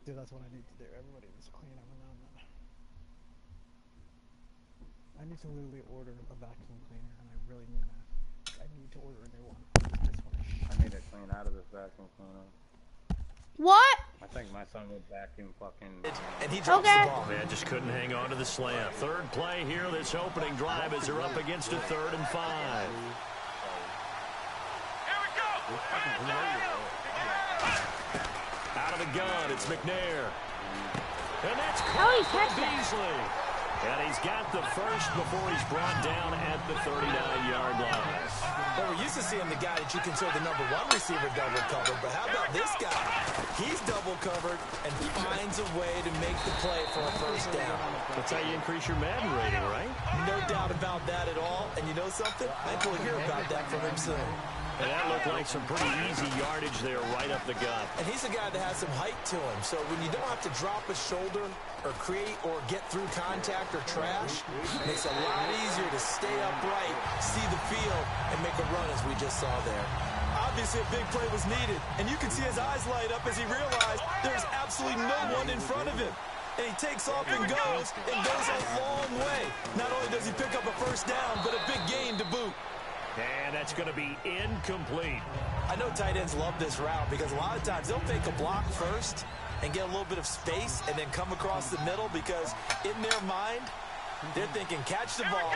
Dude, that's what I need to do. Everybody needs to clean every now and then. I need to literally order a vacuum cleaner, and I really mean that. I need to order a new one. I need to clean out of this vacuum cleaner. What? I think my son would vacuum fucking... And he drops the ball. Man, just couldn't hang on to the slam. Third play here, this opening drive as they're up against a 3rd and 5. Out of the gun, it's McNair. And that's caught by Beasley. And he's got the first before he's brought down at the 39-yard line. Well, we're used to seeing the guy that you consider the number one receiver double covered, but how about this guy? He's double covered and finds a way to make the play for a first down. That's how you increase your Madden rating, right? No doubt about that at all. And you know something? I think we'll hear about that from him soon. And that looked like some pretty easy yardage there right up the gut. And he's a guy that has some height to him. So when you don't have to drop a shoulder or create or get through contact or trash, it makes it a lot easier to stay upright, see the field, and make a run as we just saw there. Obviously, a big play was needed. And you can see his eyes light up as he realized there's absolutely no one in front of him. And he takes off and goes a long way. Not only does he pick up a first down, but a big gain to boot. And that's going to be incomplete. I know tight ends love this route because a lot of times they'll fake a block first and get a little bit of space and then come across the middle because in their mind, they're thinking catch the ball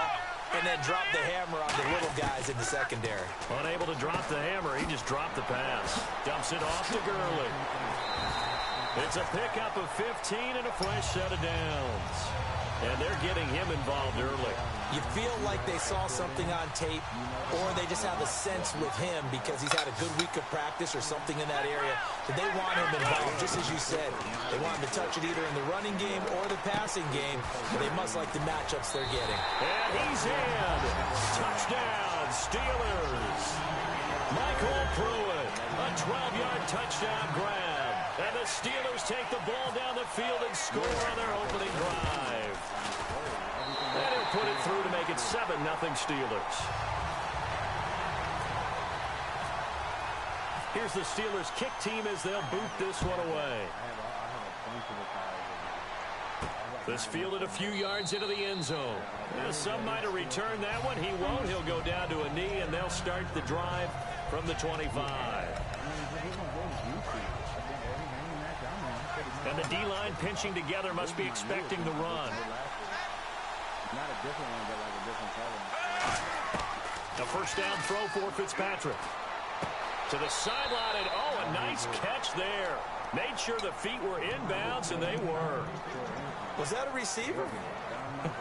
and then drop the hammer on the little guys in the secondary. Unable to drop the hammer, he just dropped the pass. Dumps it off to Gurley. It's a pickup of 15 and a fresh set of downs. And they're getting him involved early. You feel like they saw something on tape, or they just have a sense with him because he's had a good week of practice or something in that area that they want him involved, just as you said. They want him to touch it either in the running game or the passing game, but they must like the matchups they're getting. And he's in. Touchdown, Steelers. Michael Pruitt, a 12-yard touchdown grab. And the Steelers take the ball down the field and score on their opening drive. And he'll put it through to make it 7-0 Steelers. Here's the Steelers kick team as they'll boot this one away. This fielded a few yards into the end zone. Some might have returned that one. He won't. He'll go down to a knee, and they'll start the drive from the 25. And the D-line pinching together must be expecting the run. Not a different one, but like a different color. A first down throw for Fitzpatrick. To the sideline, and oh, a nice catch there. Made sure the feet were inbounds, and they were. Was that a receiver?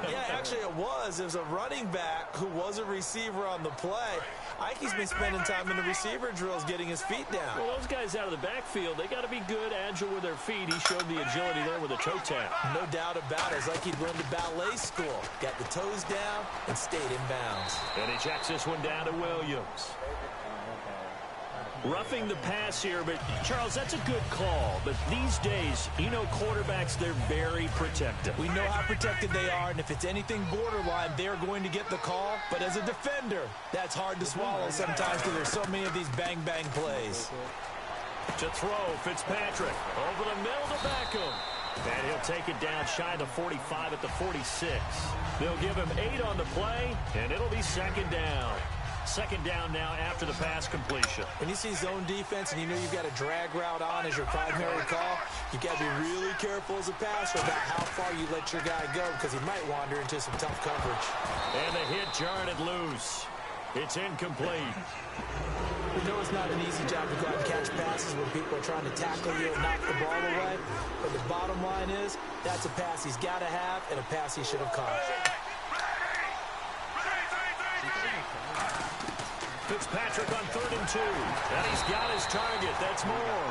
Yeah, actually it was. It was a running back who was a receiver on the play. Ike's been spending time in the receiver drills getting his feet down. Well, those guys out of the backfield, they got to be good, agile with their feet. He showed the agility there with a toe tap. No doubt about it. It's like he'd learned to ballet school. Got the toes down and stayed in bounds. And he checks this one down to Williams. Roughing the pass here, but Charles, that's a good call. But these days, you know, quarterbacks, they're very protective. We know how protected they are, and if it's anything borderline, they're going to get the call. But as a defender, that's hard to swallow sometimes because there's so many of these bang-bang plays. To throw, Fitzpatrick over the middle to Beckham. And he'll take it down shy of the 45 at the 46. They'll give him 8 on the play, and it'll be second down. Second down now after the pass completion. When you see zone defense and you know you've got a drag route on as your primary call, you've got to be really careful as a passer about how far you let your guy go because he might wander into some tough coverage. And the hit jarred it loose. It's incomplete. We know it's not an easy job to go out and catch passes when people are trying to tackle you and knock the ball away. But the bottom line is that's a pass he's got to have and a pass he should have caught. Fitzpatrick on 3rd and 2. And he's got his target. That's more.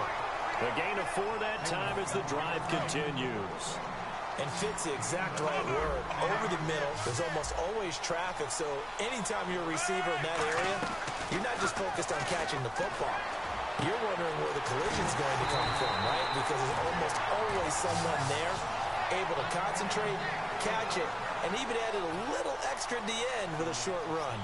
A gain of 4 that time as the drive continues. And Fitz the exact right word. Over the middle, there's almost always traffic. So anytime you're a receiver in that area, you're not just focused on catching the football. You're wondering where the collision's going to come from, right? Because there's almost always someone there able to concentrate, catch it, and even added a little extra at the end with a short run.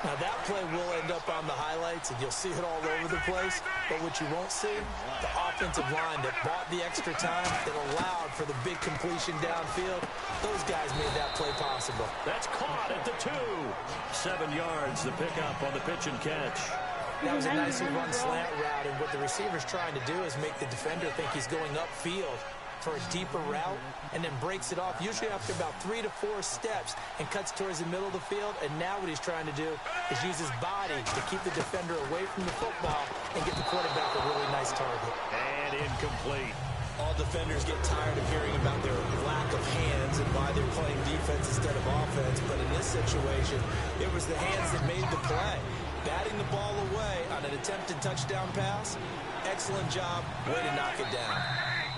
Now, that play will end up on the highlights, and you'll see it all over the place. But what you won't see, the offensive line that bought the extra time, that allowed for the big completion downfield, those guys made that play possible. That's caught at the 2. 7 yards, the pickup on the pitch and catch. That was a nicely run slant route, and what the receiver's trying to do is make the defender think he's going upfield for a deeper route, and then breaks it off, usually after about 3 to 4 steps, and cuts towards the middle of the field. And now what he's trying to do is use his body to keep the defender away from the football and get the quarterback a really nice target. And incomplete. All defenders get tired of hearing about their lack of hands and why they're playing defense instead of offense. But in this situation, it was the hands that made the play. Batting the ball away on an attempted touchdown pass. Excellent job. Way to knock it down.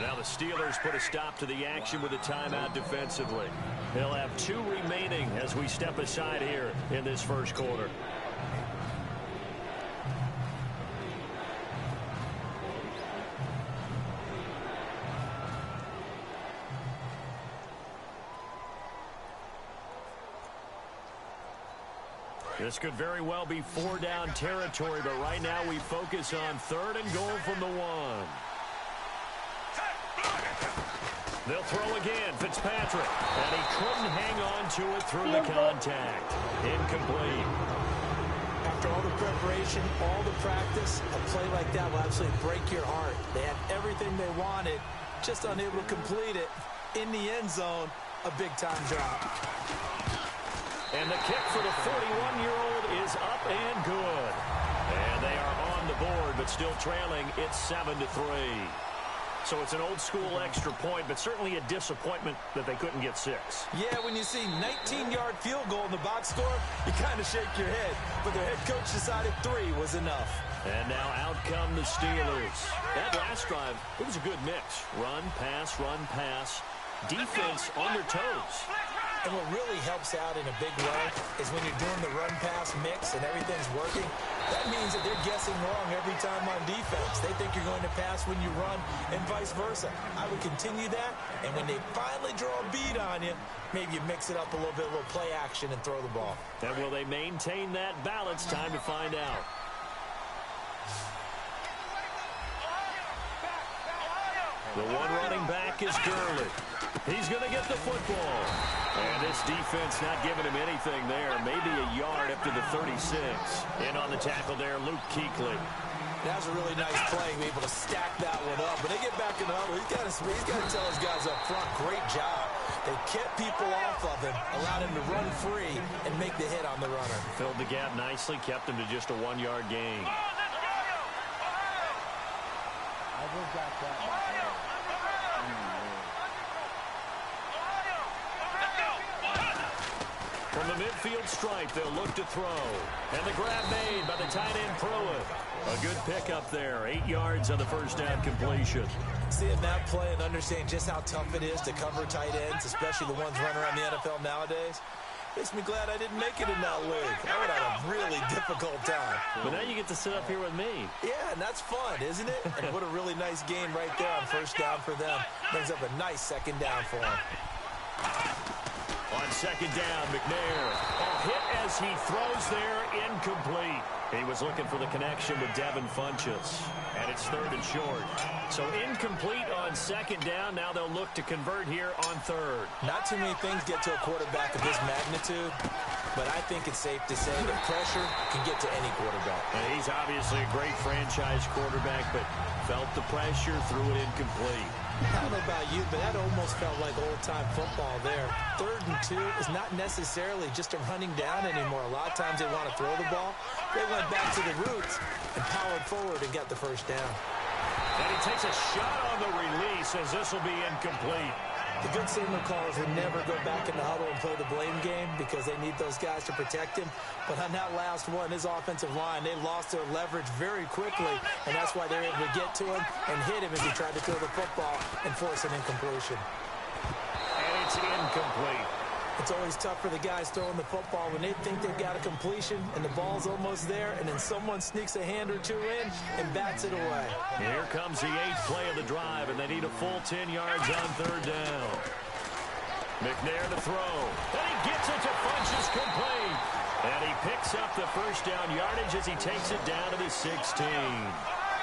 Now the Steelers put a stop to the action with a timeout defensively. They'll have 2 remaining as we step aside here in this first quarter. This could very well be 4-down territory, but right now we focus on 3rd and goal from the 1. They'll throw again, Fitzpatrick, and he couldn't hang on to it through the contact. Incomplete. After all the preparation, all the practice, a play like that will absolutely break your heart. They had everything they wanted, just unable to complete it. In the end zone, a big-time drop. And the kick for the 41-year-old is up and good. And they are on the board, but still trailing. It's 7-3. So it's an old-school extra point, but certainly a disappointment that they couldn't get 6. Yeah, when you see 19-yard field goal in the box score, you kind of shake your head. But their head coach decided 3 was enough. And now out come the Steelers. That last drive, it was a good mix. Run, pass, defense on their toes. And what really helps out in a big way is when you're doing the run-pass mix and everything's working, that means that they're guessing wrong every time on defense. They think you're going to pass when you run and vice versa. I would continue that, and when they finally draw a bead on you, maybe you mix it up a little bit, a little play action, and throw the ball. And will they maintain that balance? Time to find out. The one running back is Gurley. He's going to get the football. And this defense not giving him anything there. Maybe a yard up to the 36. In on the tackle there, Luke Kuechly. That was a really nice play, be able to stack that one up. When they get back in the huddle, he's got to tell his guys up front, great job. They kept people off of him, allowed him to run free and make the hit on the runner. Filled the gap nicely, kept him to just a 1-yard gain. I just got that. From the midfield stripe, they'll look to throw. And the grab made by the tight end Pruitt. A good pickup there. 8 yards on the first down completion. Seeing that play and understanding just how tough it is to cover tight ends, especially the ones running around the NFL nowadays, makes me glad I didn't make it in that league. I would have a really difficult time. But now you get to sit up here with me. Yeah, and that's fun, isn't it? And what a really nice game right there on first down for them. Brings up a nice second down for them. On second down, McNair. A hit as he throws there, incomplete. He was looking for the connection with Devin Funchess. And it's 3rd and short. So incomplete on second down. Now they'll look to convert here on 3rd. Not too many things get to a quarterback of this magnitude, but I think it's safe to say that pressure can get to any quarterback. And he's obviously a great franchise quarterback, but felt the pressure, threw it incomplete. I don't know about you, but that almost felt like old-time football there. 3rd and 2 is not necessarily just a running down anymore. A lot of times they want to throw the ball. They went back to the roots and powered forward and got the first down. And he takes a shot on the release as this will be incomplete. The good signal callers would never go back in the huddle and play the blame game because they need those guys to protect him. But on that last one, his offensive line, they lost their leverage very quickly, and that's why they're able to get to him and hit him as he tried to throw the football and force an incompletion. And it's incomplete. It's always tough for the guys throwing the football when they think they've got a completion and the ball's almost there, and then someone sneaks a hand or two in and bats it away. And here comes the 8th play of the drive, and they need a full 10 yards on 3rd down. McNair to throw. And he gets it to Funchess, complete. And he picks up the first down yardage as he takes it down to the 16.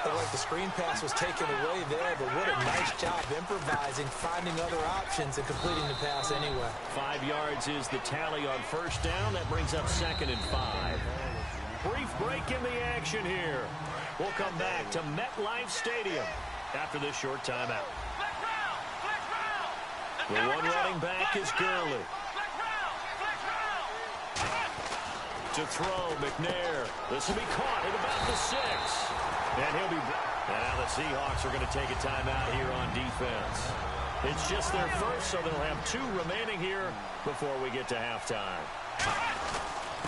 Looked like the screen pass was taken away there, but what a nice job improvising, finding other options, and completing the pass anyway. 5 yards is the tally on first down. That brings up 2nd and 5. Brief break in the action here. We'll come back to MetLife Stadium after this short timeout. The one running back is Gurley. To throw, McNair. This will be caught at about the 6. And he'll be And now the Seahawks are going to take a timeout here on defense. It's just their first, so they'll have 2 remaining here before we get to halftime.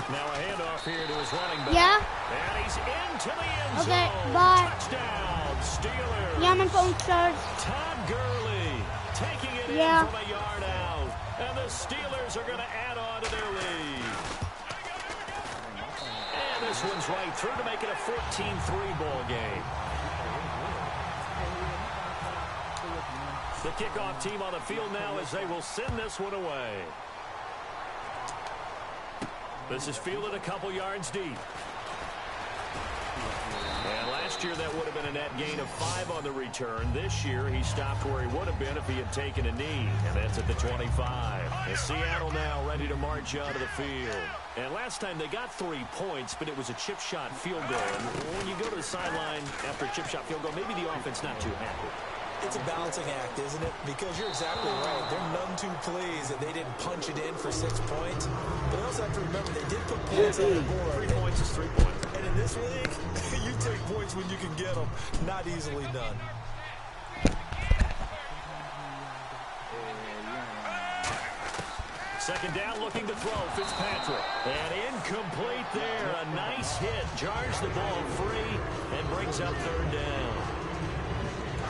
Now a handoff here to his running back. Yeah. And he's into the end zone. Okay, bye. Touchdown, Steelers. Yeah, my phone charged. Todd Gurley taking it Yeah. in from a yard out. And the Steelers are going to add on to their lead. And this one's right through to make it a 14-3 ball game. The kickoff team on the field now as they will send this one away. This is fielded a couple yards deep. And last year that would have been a net gain of 5 on the return. This year he stopped where he would have been if he had taken a knee. And that's at the 25. And Seattle now ready to march onto the field. And last time they got 3 points, but it was a chip shot field goal. And when you go to the sideline after a chip shot field goal, maybe the offense not too happy. It's a balancing act, isn't it? Because you're exactly right. They're none too pleased that they didn't punch it in for 6 points. But they also have to remember they did put points on the board. 3 points is 3 points. And in this league, you take points when you can get them. Not easily done. Second down, looking to throw, Fitzpatrick. And incomplete there. A nice hit. Jars the ball free and brings up 3rd down.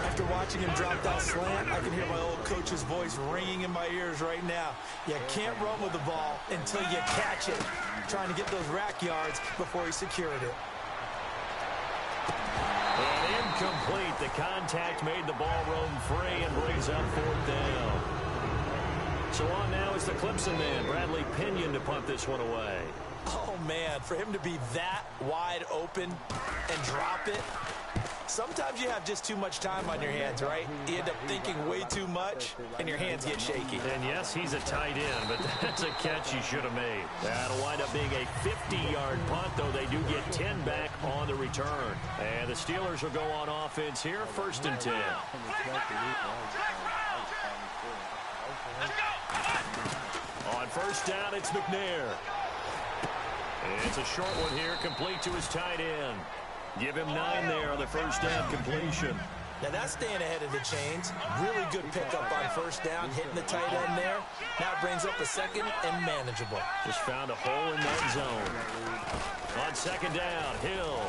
After watching him drop that slant, I can hear my old coach's voice ringing in my ears right now. You can't run with the ball until you catch it. Trying to get those rack yards before he secured it. And incomplete. The contact made the ball roam free and brings up 4th down. So on now is the Clemson man, Bradley Pinion, to punt this one away. Oh, man, for him to be that wide open and drop it. Sometimes you have just too much time on your hands, right? You end up thinking way too much, and your hands get shaky. And yes, he's a tight end, but that's a catch he should have made. That'll wind up being a 50-yard punt, though they do get 10 back on the return. And the Steelers will go on offense here, 1st and 10. On 1st down, it's McNair. It's a short one here, complete to his tight end. Give him 9 there on the 1st down completion. Now that's staying ahead of the chains. Really good pickup on 1st down, hitting the tight end there. Now it brings up a 2nd and manageable. Just found a hole in that zone. On 2nd down, Hill.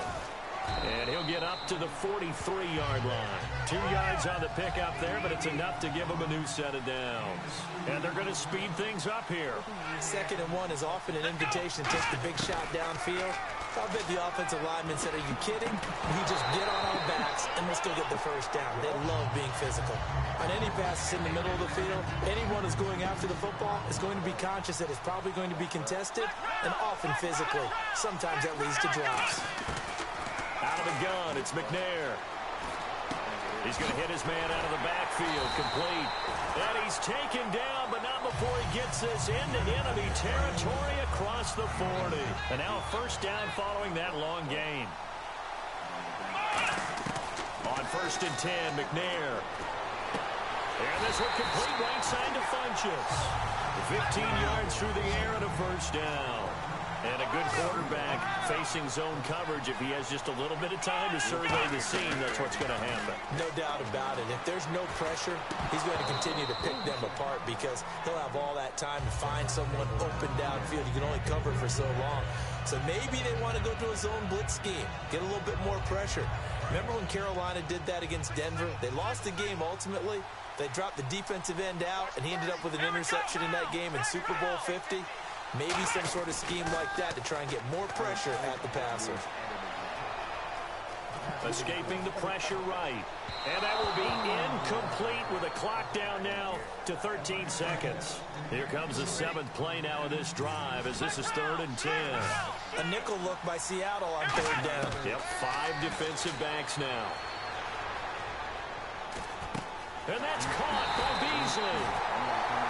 And he'll get up to the 43-yard line. 2 yards on the pickup there, but it's enough to give him a new set of downs. And they're going to speed things up here. 2nd and 1 is often an invitation to take the big shot downfield. I bet the offensive lineman said, "Are you kidding? We just get on our backs and we'll still get the 1st down." They love being physical. On any passes in the middle of the field, anyone who's going after the football is going to be conscious that it's probably going to be contested and often physically. Sometimes that leads to drops. Out of the gun, it's McNair. He's going to hit his man out of the backfield, complete. And he's taken down, but not before he gets this into enemy territory across the 40. And now a 1st down following that long gain. On 1st and 10, McNair. And this one complete right side to Funchess. 15 yards through the air and a 1st down. And a good quarterback facing zone coverage. If he has just a little bit of time to survey the scene, that's what's going to happen. No doubt about it. If there's no pressure, he's going to continue to pick them apart because he'll have all that time to find someone open downfield. You can only cover for so long. So maybe they want to go to a zone blitz scheme, get a little bit more pressure. Remember when Carolina did that against Denver? They lost the game ultimately. They dropped the defensive end out, and he ended up with an interception in that game in Super Bowl 50. Maybe some sort of scheme like that to try and get more pressure at the passer. Escaping the pressure right. And that will be incomplete with a clock down now to 13 seconds. Here comes the 7th play now of this drive as this is 3rd and 10. A nickel look by Seattle on 3rd down. Yep, 5 defensive backs now. And that's caught by Beasley.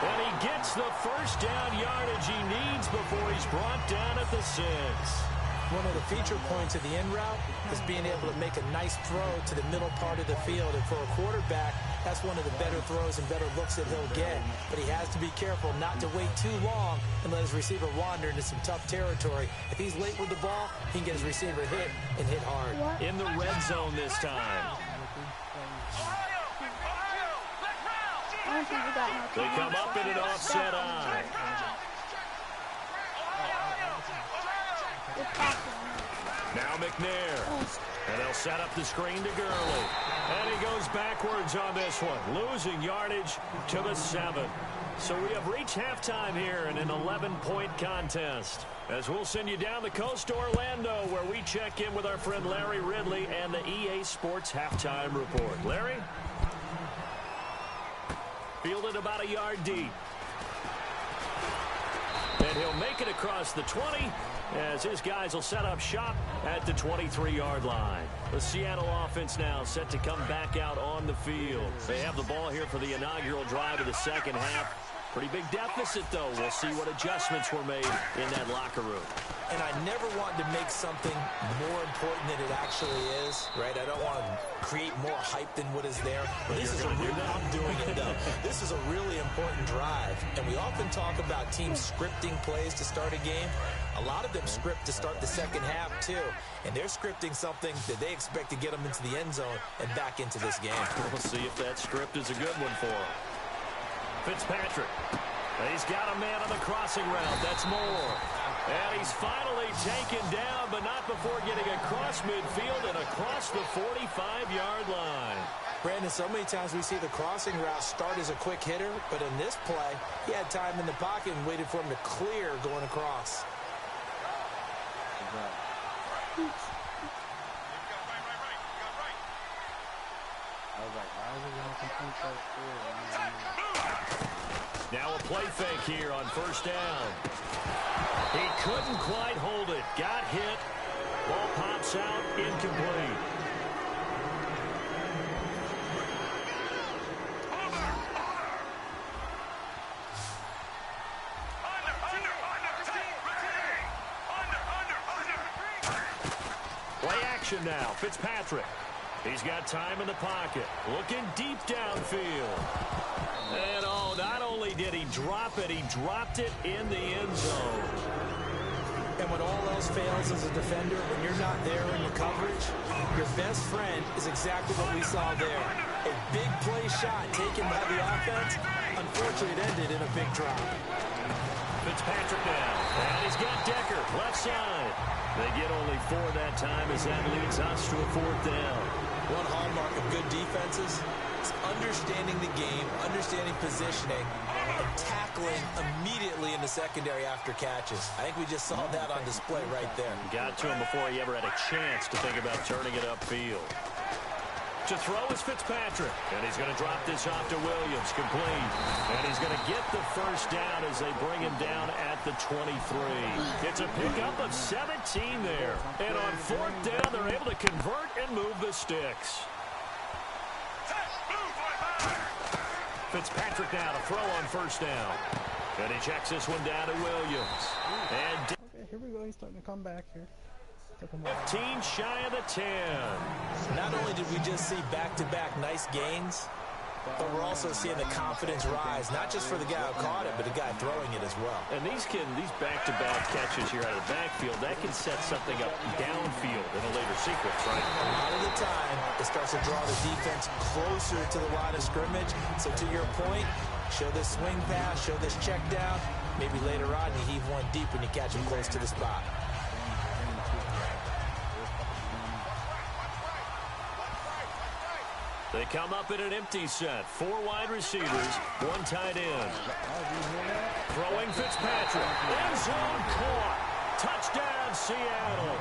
And he gets the 1st down yardage he needs before he's brought down at the 6. One of the feature points of the end route is being able to make a nice throw to the middle part of the field. And for a quarterback, that's one of the better throws and better looks that he'll get. But he has to be careful not to wait too long and let his receiver wander into some tough territory. If he's late with the ball, he can get his receiver hit and hit hard. In the red zone this time. They come up in an offset eye. Now McNair. And they'll set up the screen to Gurley. And he goes backwards on this one, losing yardage to the 7. So we have reached halftime here in an 11-point contest. As we'll send you down the coast to Orlando, where we check in with our friend Larry Ridley and the EA Sports Halftime Report. Larry? Fielded about a yard deep. And he'll make it across the 20 as his guys will set up shop at the 23-yard line. The Seattle offense now set to come back out on the field. They have the ball here for the inaugural drive of the second half. Pretty big deficit, though. We'll see what adjustments were made in that locker room. And I never want to make something more important than it actually is, right? I don't want to create more hype than what is there. But this is a really, I'm doing it, though. This is a really important drive. And we often talk about teams scripting plays to start a game. A lot of them script to start the second half, too. And they're scripting something that they expect to get them into the end zone and back into this game. We'll see if that script is a good one for them. Fitzpatrick. He's got a man on the crossing route. That's Moore. And he's finally taken down, but not before getting across midfield and across the 45-yard line. Brandon, so many times we see the crossing route start as a quick hitter, but in this play, he had time in the pocket and waited for him to clear going across. Now a play fake here on first down. He couldn't quite hold it. Got hit. Ball pops out. Incomplete. Play action now. Fitzpatrick. He's got time in the pocket. Looking deep downfield. And oh, not only did he drop it, he dropped it in the end zone. And when all else fails as a defender, when you're not there in your coverage, your best friend is exactly what we saw there. A big play shot taken by the offense. Unfortunately, it ended in a big drop. Fitzpatrick now. And he's got Decker, left side. They get only 4 that time as that leads us to a 4th down. One hallmark of good defenses is understanding the game, understanding positioning, and tackling immediately in the secondary after catches. I think we just saw that on display right there. Got to him before he ever had a chance to think about turning it upfield. To throw is Fitzpatrick, and he's going to drop this off to Williams, complete. And he's going to get the first down as they bring him down at the 23. It's a pickup of 17 there. And on 4th down, they're able to convert and move the sticks. Fitzpatrick now to throw on first down. And he checks this one down to Williams. And okay, here we go. He's starting to come back here. 15 shy of the 10. Not only did we just see back-to-back nice gains, but we're also seeing the confidence rise, not just for the guy who caught it, but the guy throwing it as well. And these back-to-back catches here out of the backfield, that can set something up downfield in a later sequence, right? A lot of the time, it starts to draw the defense closer to the line of scrimmage. So to your point, show this swing pass, show this check down. Maybe later on, you heave one deep when you catch him close to the spot. They come up in an empty set. 4 wide receivers, 1 tight end. Throwing Fitzpatrick. End zone caught. Touchdown, Seattle.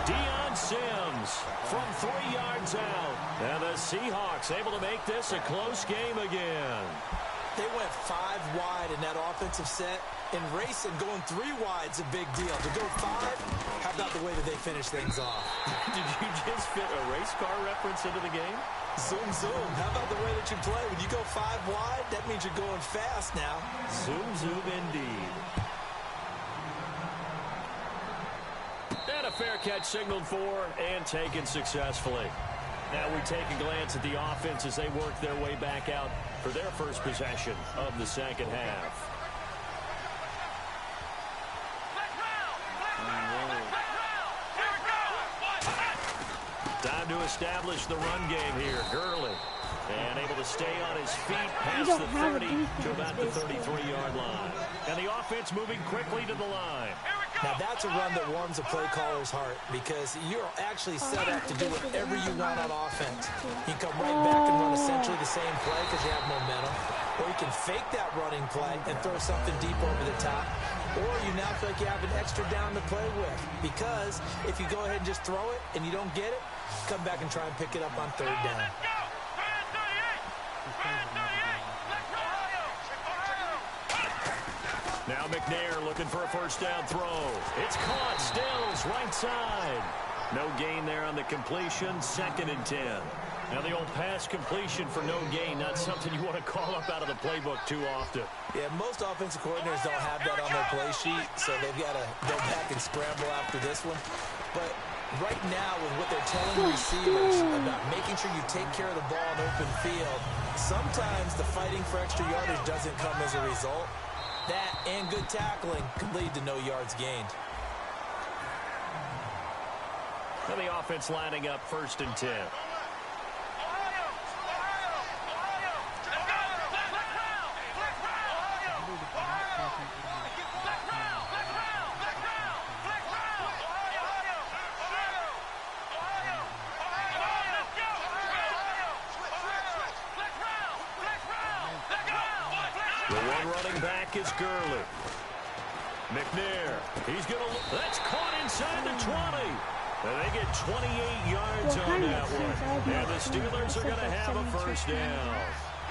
Deion Sims from 3 yards out. And the Seahawks able to make this a close game again. They went 5 wide in that offensive set. In racing, going 3 wide's a big deal. To go 5, how about the way that they finish things off? Did you just fit a race car reference into the game? Zoom, zoom. How about the way that you play? When you go 5 wide, that means you're going fast now. Zoom, zoom indeed. And a fair catch signaled for and taken successfully. Now we take a glance at the offense as they work their way back out for their first possession of the second half. Time to establish the run game here. Gurley. And able to stay on his feet past the 30 to about the 33-yard line. And the offense moving quickly to the line. Now that's a run that warms a play caller's heart because you're actually set up to do whatever you want on offense. You can come right back and run essentially the same play because you have momentum. Or you can fake that running play and throw something deep over the top. Or you now feel like you have an extra down to play with. Because if you go ahead and just throw it and you don't get it, come back and try and pick it up on third down. Now McNair looking for a first down throw. It's caught. Stills right side. No gain there on the completion. 2nd and 10. Now the old pass completion for no gain, not something you want to call up out of the playbook too often. Yeah, most offensive coordinators don't have that on their play sheet, so they've got to go back and scramble after this one. But right now, with what they're telling receivers about making sure you take care of the ball in open field, sometimes the fighting for extra yardage doesn't come as a result. That and good tackling could lead to no yards gained. And the offense lining up 1st and 10. The one running back is Gurley. McNair. He's going to... That's caught inside the 20. And they get 28 yards on that one. And the Steelers are going to have a first down.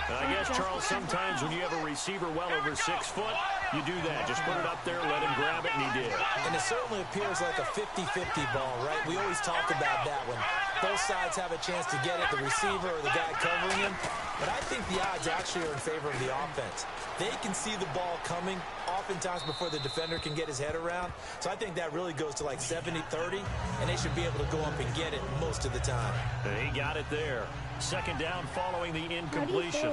And I guess, Charles, sometimes when you have a receiver well over 6 foot, you do that. Just put it up there, let him grab it, and he did. And it certainly appears like a 50-50 ball, right? We always talk about that one. Both sides have a chance to get it, the receiver or the guy covering him. But I think the odds actually are in favor of the offense. They can see the ball coming oftentimes before the defender can get his head around. So I think that really goes to like 70-30, and they should be able to go up and get it most of the time. And he got it there. 2nd down following the incompletion.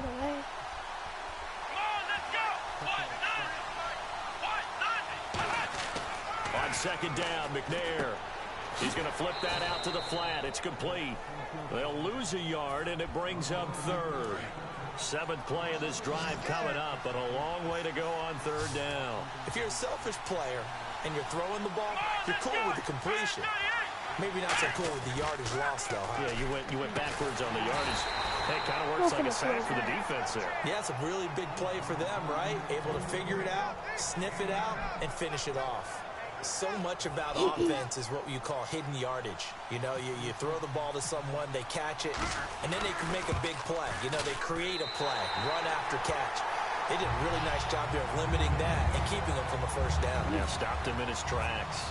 On 2nd down, McNair. He's going to flip that out to the flat. It's complete. They'll lose a yard, and it brings up 3rd. 7th play of this drive coming up, but a long way to go on 3rd down. If you're a selfish player and you're throwing the ball, you're cool with the completion. Maybe not so cool with the yardage loss, though, huh? Yeah, you went backwards on the yardage. Hey, kind of works like a sack for the defense there. Yeah, it's a really big play for them, right? Able to figure it out, sniff it out, and finish it off. So much about offense is what you call hidden yardage. You know, you throw the ball to someone, they catch it, and then they can make a big play. You know, they create a play, run after catch. They did a really nice job here of limiting that and keeping him from a first down. Yeah, stopped him in his tracks.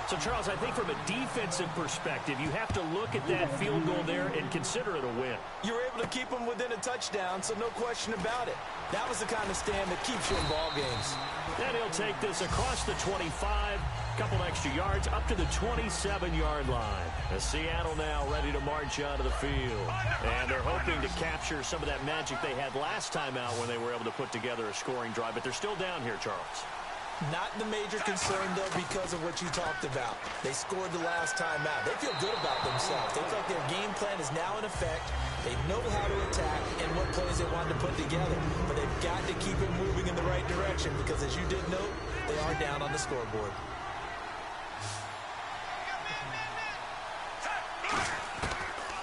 So, Charles, I think from a defensive perspective, you have to look at that field goal there and consider it a win. You were able to keep them within a touchdown, so no question about it. That was the kind of stand that keeps you in ball games. And he'll take this across the 25, couple extra yards, up to the 27-yard line. As Seattle now ready to march onto the field. And they're hoping to capture some of that magic they had last time out when they were able to put together a scoring drive. But they're still down here, Charles. Not the major concern, though, because of what you talked about. They scored the last time out. They feel good about themselves. They feel like their game plan is now in effect. They know how to attack and what plays they wanted to put together. But they've got to keep it moving in the right direction because, as you did note, they are down on the scoreboard.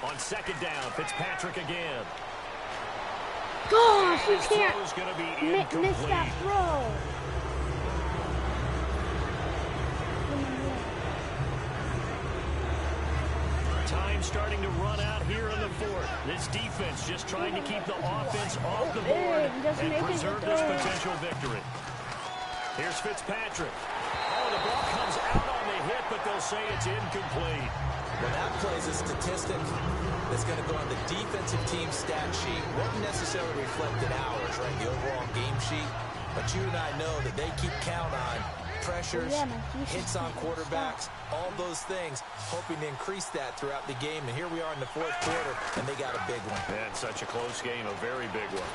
On 2nd down, Fitzpatrick again. Gosh, you can't Gonna be miss that throw. Time starting to run out here in the 4th. This defense just trying to keep the offense off the board and preserve this potential victory. Here's Fitzpatrick. Oh, the ball comes out on the hit, but they'll say it's incomplete. Well, that plays a statistic that's going to go on the defensive team stat sheet. Won't necessarily reflect in ours, right, the overall game sheet. But you and I know that they keep count on pressures, yeah, man, hits on quarterbacks, all those things, hoping to increase that throughout the game. And here we are in the fourth quarter, and they got a big one. And such a close game, a very big one.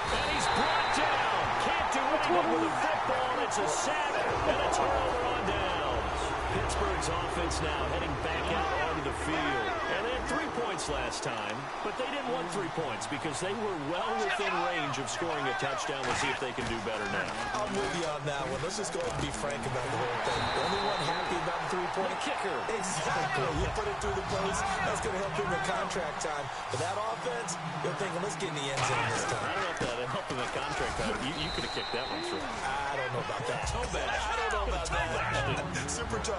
And he's brought down. Can't do anything with the football. It's a sack and a turnover on downs. Pittsburgh's offense now heading back out onto the field. And they had 3 points last time, but they didn't want 3 points because they were well within range of scoring a touchdown. We'll see if they can do better now. I'm with you on that one. Let's just go ahead and be frank about the whole thing. The only one happy about the 3-point kicker. Exactly. You put it through the post. That's going to help him in contract time. But that offense, you're thinking, let's get in the end zone this time. I don't know if that helped in the contract time. You could have kicked that one through. I don't know about that. Toe bash. I don't know about that. Super toe.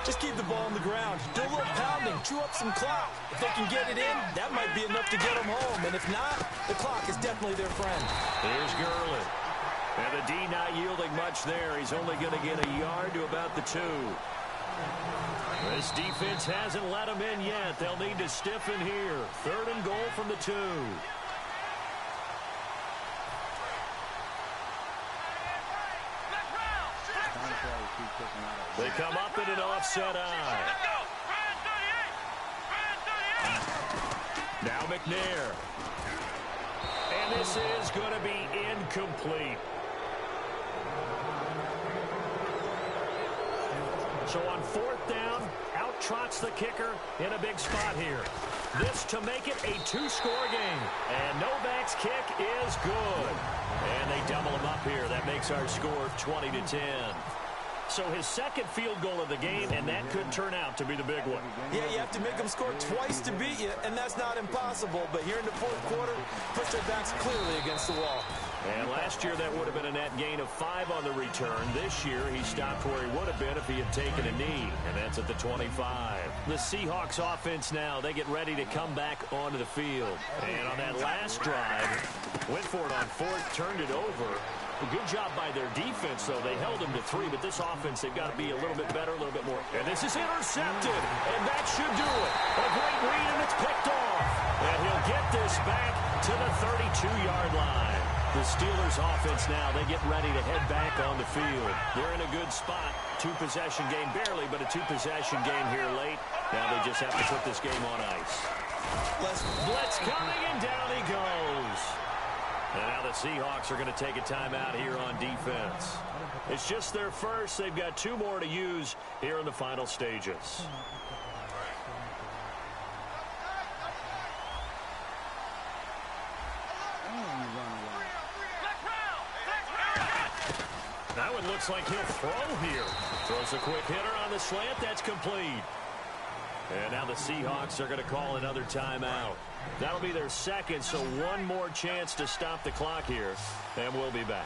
Just keep the ball on the ground. Do a little pounding. Chew up some clock. If they can get it in, that might be enough to get them home. And if not, the clock is definitely their friend. Here's Gurley. And the D not yielding much there. He's only going to get a yard to about the 2. This defense hasn't let him in yet. They'll need to stiffen here. 3rd and goal from the 2. They come up in an offset eye. Now McNair. And this is going to be incomplete. So on 4th down, out trots the kicker in a big spot here. This to make it a 2-score game. And Novak's kick is good. And they double him up here. That makes our score 20-10. So his 2nd field goal of the game, and that could turn out to be the big one. Yeah, you have to make them score twice to beat you, and that's not impossible. But here in the 4th quarter, push their backs clearly against the wall. And last year, that would have been a net gain of 5 on the return. This year, he stopped where he would have been if he had taken a knee, and that's at the 25. The Seahawks offense now, they get ready to come back onto the field. And on that last drive, went for it on 4th, turned it over. A good job by their defense, though. They held him to 3, but this offense, they've got to be a little bit better, a little bit more. And this is intercepted, and that should do it. A great read, and it's picked off. And he'll get this back to the 32-yard line. The Steelers offense now, they get ready to head back on the field. They're in a good spot. 2-possession game, barely, but a 2-possession game here late. Now they just have to put this game on ice. Blitz coming, and down he goes. And now the Seahawks are going to take a timeout here on defense. It's just their first. They've got 2 more to use here in the final stages. That one looks like he'll throw here. Throws a quick hitter on the slant. That's complete. And now the Seahawks are going to call another timeout. That'll be their 2nd, so 1 more chance to stop the clock here, and we'll be back.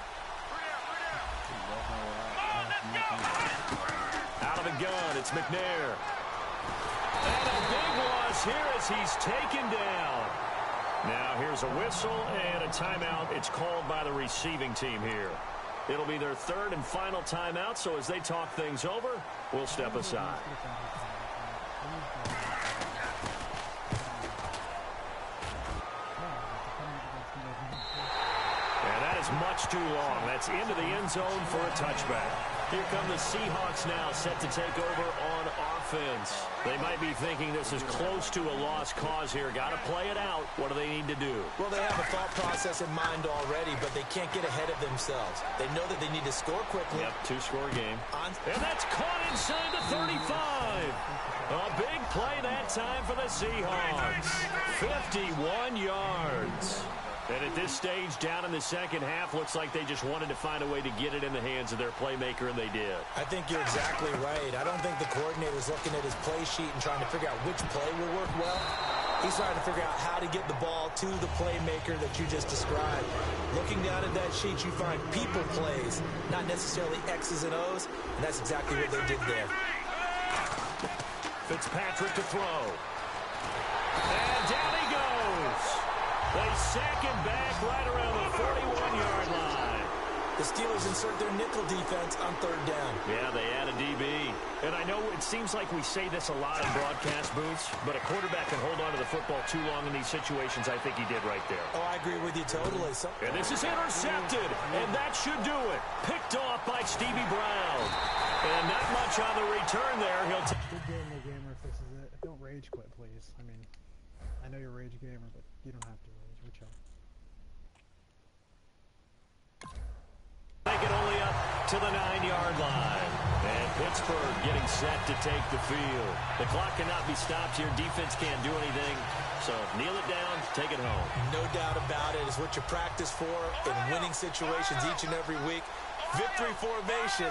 Out of the gun, it's McNair. And a big loss here as he's taken down. Now here's a whistle and a timeout. It's called by the receiving team here. It'll be their 3rd and final timeout, so as they talk things over, we'll step aside. Much too long. That's into the end zone for a touchback. Here come the Seahawks now, set to take over on offense. They might be thinking this is close to a lost cause here. Got to play it out. What do they need to do? Well, they have a thought process in mind already, but they can't get ahead of themselves. They know that they need to score quickly. Yep, 2-score game. And that's caught inside the 35. A big play that time for the Seahawks. 51 yards. And at this stage, down in the 2nd half, looks like they just wanted to find a way to get it in the hands of their playmaker, and they did. I think you're exactly right. I don't think the coordinator's looking at his play sheet and trying to figure out which play will work well. He's trying to figure out how to get the ball to the playmaker that you just described. Looking down at that sheet, you find people plays, not necessarily X's and O's, and that's exactly what they did there. Fitzpatrick to throw. And down he goes. They sack him back right around the 41-yard line. The Steelers insert their nickel defense on 3rd down. Yeah, they add a DB. And I know it seems like we say this a lot in broadcast booths, but a quarterback can hold on to the football too long in these situations. I think he did right there. Oh, I agree with you totally. And this is intercepted, and that should do it. Picked off by Stevie Brown. And not much on the return there. He'll Good game, no gamer, if this is it. Don't rage quit, please. I mean, I know you're a rage gamer, but you don't have to rage. We're chill. Make it only up to the 9-yard line. And Pittsburgh getting set to take the field. The clock cannot be stopped here. Defense can't do anything. So kneel it down, take it home. No doubt about it. It's what you practice for in winning situations each and every week. Victory formation.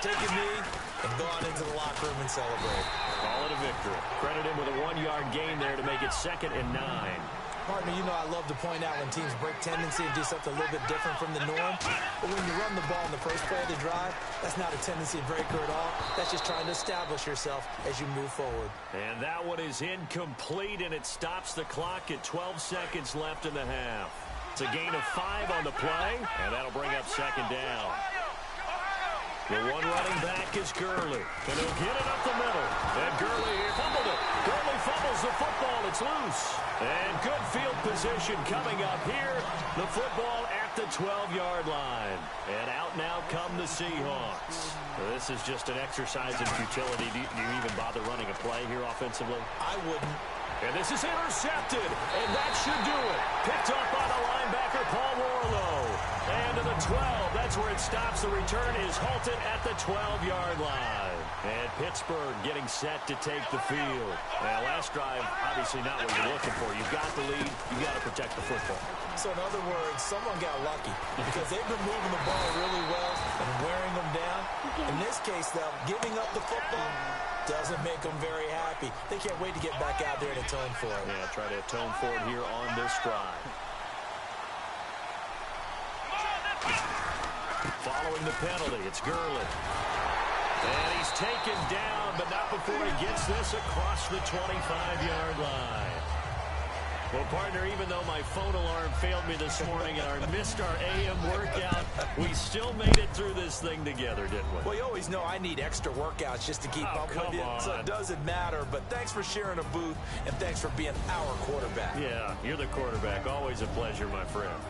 Take a knee and go on into the locker room and celebrate. Call it a victory. Credit him with a 1-yard gain there to make it 2nd and 9. Partner, you know I love to point out when teams break tendency and do something a little bit different from the norm. But when you run the ball in the first play of the drive, that's not a tendency breaker at all. That's just trying to establish yourself as you move forward. And that one is incomplete, and it stops the clock at 12 seconds left in the half. It's a gain of 5 on the play, and that'll bring up 2nd down. The one running back is Gurley, and he'll get it up the middle. And Gurley fumbled it. Gurley fumbles the football. It's loose. And good field position coming up here. The football at the 12-yard line. And out now come the Seahawks. This is just an exercise in futility. Do you even bother running a play here offensively? I wouldn't. And this is intercepted, and that should do it. Picked up by the linebacker, Paul Warlow. And to the 12, that's where it stops. The return is halted at the 12-yard line. And Pittsburgh getting set to take the field. Now, last drive, obviously not what you're looking for. You've got the lead. You've got to protect the football. So, in other words, someone got lucky because they've been moving the ball really well and wearing them down. In this case, though, giving up the football doesn't make them very happy. They can't wait to get back out there and atone for it. Yeah, try to atone for it here on this drive. Following the penalty, it's Gurley. And he's taken down, but not before he gets this across the 25-yard line. Well, partner, even though my phone alarm failed me this morning and missed our AM workout, we still made it through this thing together, didn't we? Well, you always know I need extra workouts just to keep up with you, so it doesn't matter. But thanks for sharing a booth, and thanks for being our quarterback. Yeah, you're the quarterback. Always a pleasure, my friend.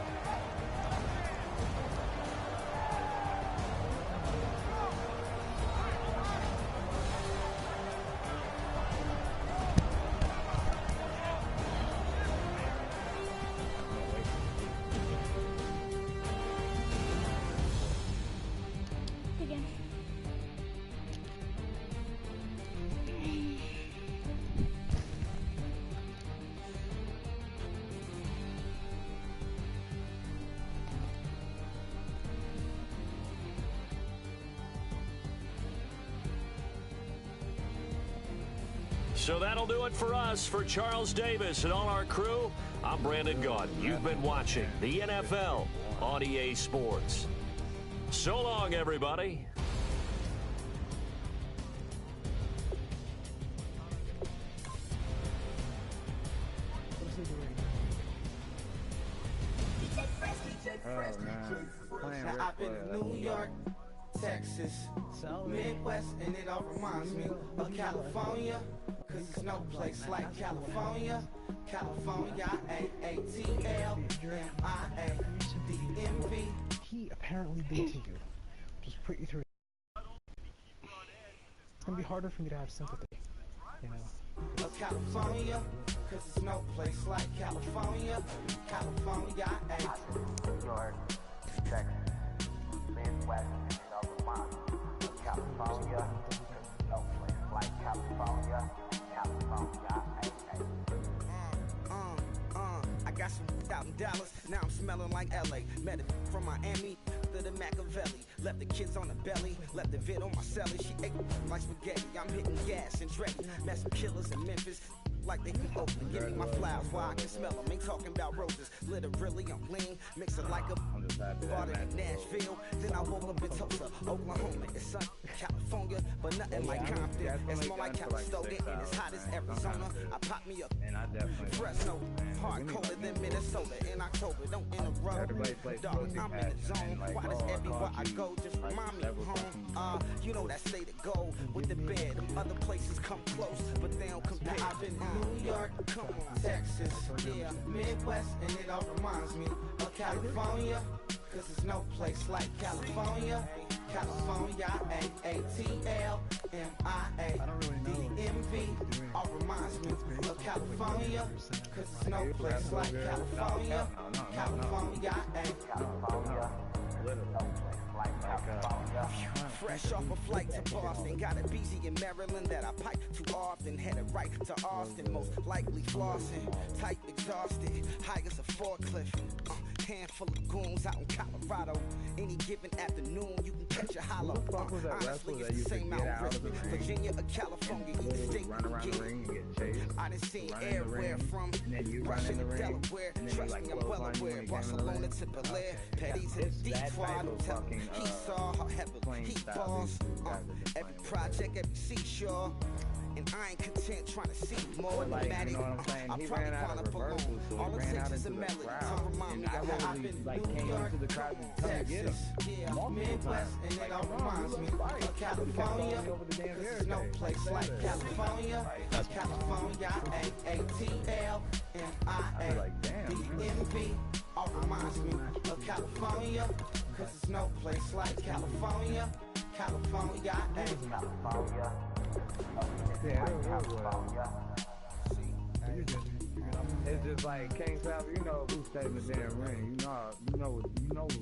So that'll do it for us. For Charles Davis and all our crew, I'm Brandon Gaudin. You've been watching the NFL on EA Sports. So long, everybody. Now I've been to New York, Texas, Midwest, and it all reminds me of California. Cause there's no place like California. California, A-A-T-L-M-I-A-D-M-V. He apparently did to you. Just put you through. It's gonna be harder for me to have sympathy, you know. Of California, cause there's no place like California. California, New York, Texas, Midwest, and it all reminds me of California. Cause there's no place like California. California, I got some out in Dallas, now I'm smelling like LA. Met it from Miami to the Machiavelli. Left the kids on the belly, left the vid on my celly. She ate like spaghetti, I'm hitting gas and Dre. Met some killers in Memphis, like they be open. Give me my flowers while I can smell them. Ain't talking about roses. Literally, I'm lean, mixing like a I'm just happy bought that it in Nashville. Then I woke up in Tulsa, Oklahoma. It's sunny, California, but nothing like Compton. It's more like Calistoga, and it's hot as Arizona. I pop me up, and I definitely Fresno, hard colder than Minnesota in October. Don't interrupt, darling, I'm in the zone. Why does everywhere I go just remind me of home? You know that state of gold with the bed. Them other places come close, but they don't compare. I've been in New York, come on, Texas, yeah, Midwest, and it all reminds me of California. Cause there's no place like California. California, A-A-T-L-M-I-A D-M-V, all reminds me of California. Cause there's no place like California. California, California. Fresh off a flight to Boston, got a BZ in Maryland that I pipe too often. Headed right to Austin, most likely flossing. Type exhausted, high as a forklift. Handful of goons out in Colorado. Any given afternoon, you can catch a hollow. Honestly, it's the same out in Virginia or California. Either state you can get. I done seen airware from Russia to Delaware. Trust me, I'm well aware. Barcelona to Bel Air, Petty to the deep far. He saw how heavily he balls. Every project, every seashore. And I ain't content trying to see more than Maddie. I probably wanna belong. All it takes is a melody to remind me of how I've been in New York, Texas, yeah, Midwest, and it all reminds me of California. Cause there's no place like California. California, A-A-T-L-M-I-A D-M-V, all reminds me of California. Cause there's no place like California. California, California. It's just like King Sal, you know who stayed in the damn ring. You know who's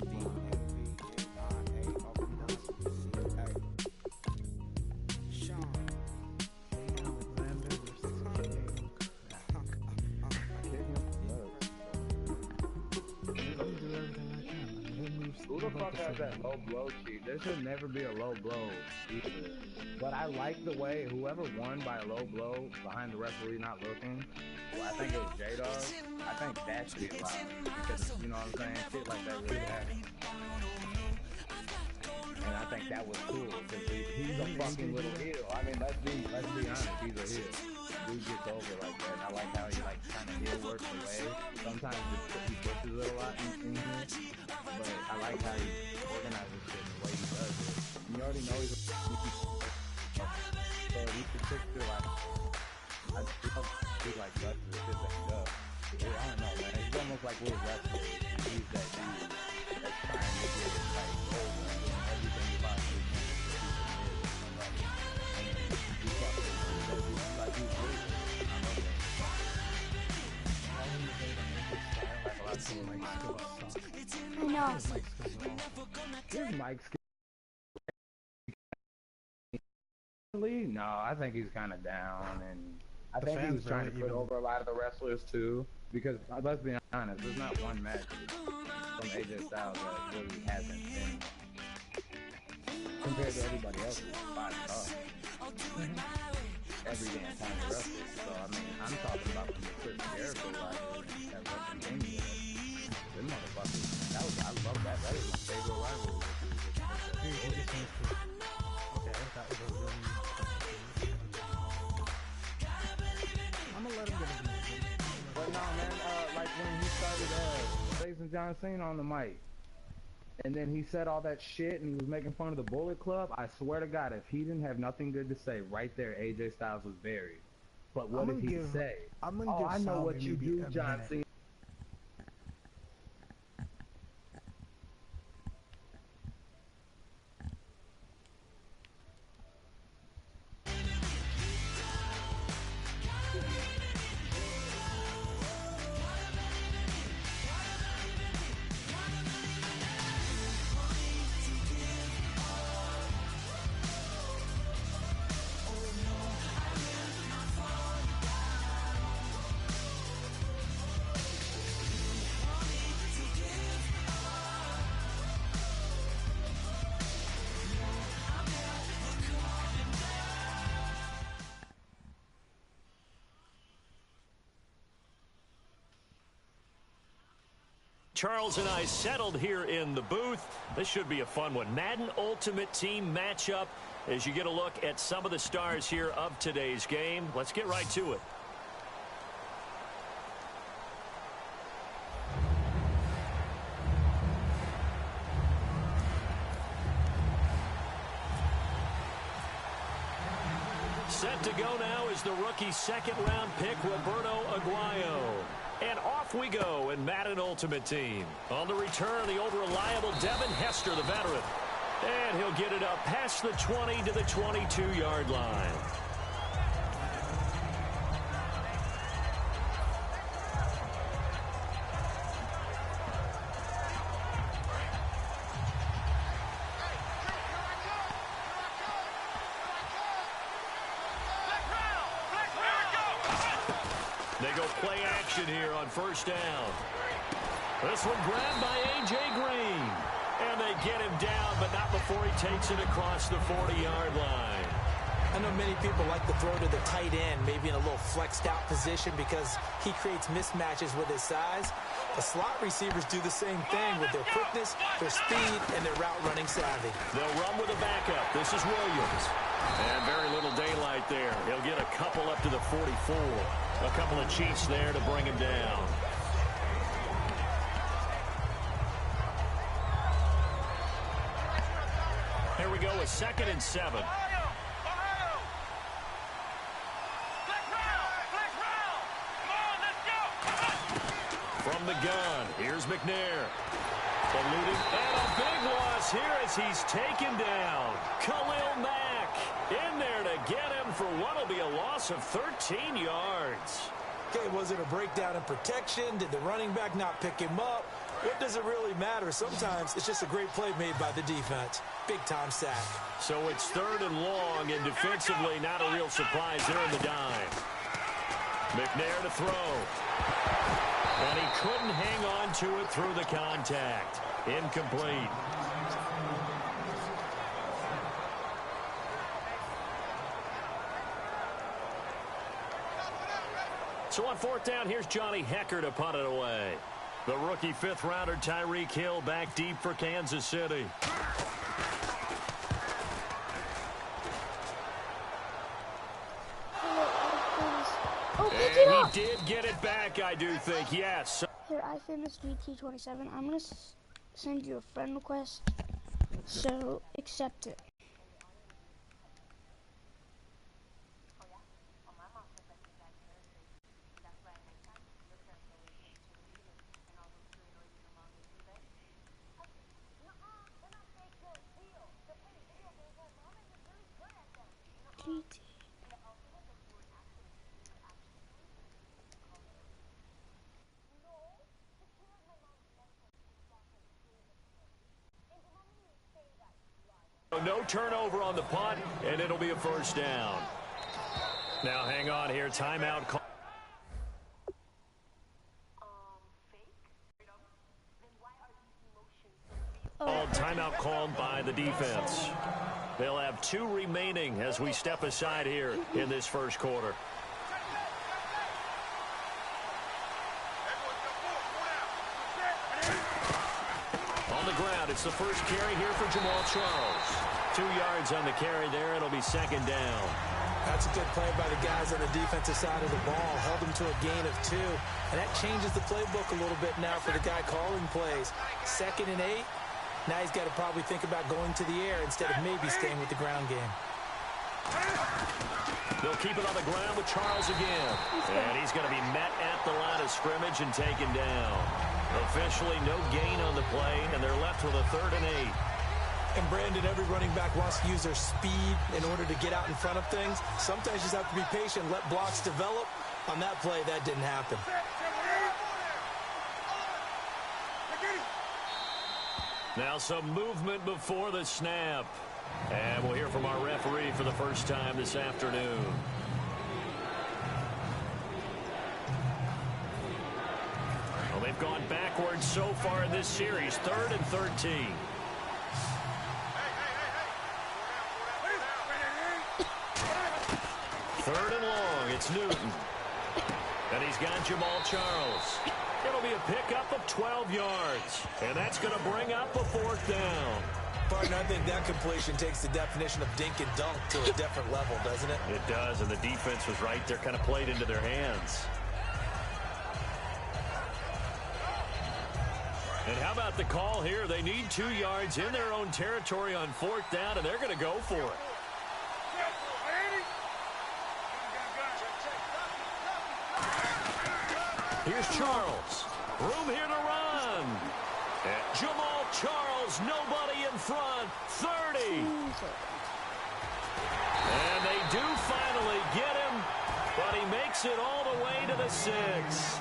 Who the fuck has that low blow cheat? There should never be a low blow either. But I like the way whoever won by a low blow behind the referee not looking, well, I think it was J-Dog, I think that should be allowed. Because, you know what I'm saying? Shit like that really happens. And I think that was cool, because he's a fucking little heel. I mean, let's be honest, he's a heel. Dude gets over like that, and I like how he like kind of heel works away. Sometimes he pushes it a lot in here, but I like how he organizes shit the way he does it. And you already know he's a so he particularly like, I love dude like Gus is shit like Gus. I don't know, man. He's almost like Will Wrestler. He's that dude that's trying to get like over everything about his I know. His mic's no, I think he's kind of down, and I think he was trying to put over a lot of the wrestlers too. Because let's be honest, there's not one match from AJ Styles that really hasn't been compared to everybody else's 5 stars. Every damn time he wrestles. So I mean, I'm talking about from the Chris Jericho rivalry at WrestleMania. Them motherfuckers, I love that. That is my favorite rivalry. I'm gonna let him get it. But no, man, like when he started facing John Cena on the mic, and then he said all that shit, and he was making fun of the Bullet Club, I swear to God, if he didn't have nothing good to say, right there, AJ Styles was buried. But what did he say? I know what you do, John Cena. Charles and I settled here in the booth. This should be a fun one. Madden Ultimate Team matchup as you get a look at some of the stars here of today's game. Let's get right to it. Set to go now is the rookie second-round pick, Roberto Aguayo. And off we go in Madden Ultimate Team. On the return, the old reliable Devin Hester, the veteran. And he'll get it up past the 20 to the 22-yard line. They go play action here on first down. This one grabbed by A.J. Green. And they get him down, but not before he takes it across the 40-yard line. I know many people like to throw to the tight end, maybe in a little flexed out position because he creates mismatches with his size. The slot receivers do the same thing with their quickness, their speed, and their route running savvy. They'll run with a backup. This is Williams. And very little daylight there. He'll get a couple up to the 44. A couple of cheats there to bring him down. Here we go, a 2nd and 7. From the gun, here's McNair. Eluding, and a big loss here as he's taken down. Khalil Mack in there to get him for what will be a loss of 13 yards. Okay, was it a breakdown in protection? Did the running back not pick him up? What does it really matter? Sometimes it's just a great play made by the defense. Big-time sack. So it's 3rd and long, and defensively not a real surprise there in the dime. McNair to throw. And he couldn't hang on to it through the contact. Incomplete. So on 4th down, here's Johnny Hecker to punt it away. The rookie 5th-rounder Tyreek Hill back deep for Kansas City. And he did get it back, I do think, yes. Here, I finished VT27. I'm going to send you a friend request, so accept it. No turnover on the punt, and it'll be a 1st down. Now hang on here, timeout call. Timeout called by the defense. They'll have 2 remaining as we step aside here in this 1st quarter. On the ground, it's the first carry here for Jamal Charles. 2 yards on the carry there. It'll be 2nd down. That's a good play by the guys on the defensive side of the ball. Held them to a gain of 2. And that changes the playbook a little bit now for the guy calling plays. 2nd and 8. Now he's got to probably think about going to the air instead of maybe staying with the ground game. They'll keep it on the ground with Charles again. And he's going to be met at the line of scrimmage and taken down. Officially no gain on the play, and they're left with a 3rd and 8. And Brandon, every running back wants to use their speed in order to get out in front of things. Sometimes you just have to be patient, let blocks develop. On that play, that didn't happen. Now some movement before the snap. And we'll hear from our referee for the first time this afternoon. Well, they've gone backwards so far in this series. 3rd and 13. Third and long, it's Newton. And he's got Jamal Charles. It'll be a pickup of 12 yards. And that's going to bring up a 4th down. Partner, I think that completion takes the definition of dink and dunk to a different level, doesn't it? It does, and the defense was right there, kind of played into their hands. And how about the call here? They need 2 yards in their own territory on 4th down, and they're going to go for it. Here's Charles. Room here to run. And Jamal Charles, nobody in front. 30. And they do finally get him, but he makes it all the way to the 6.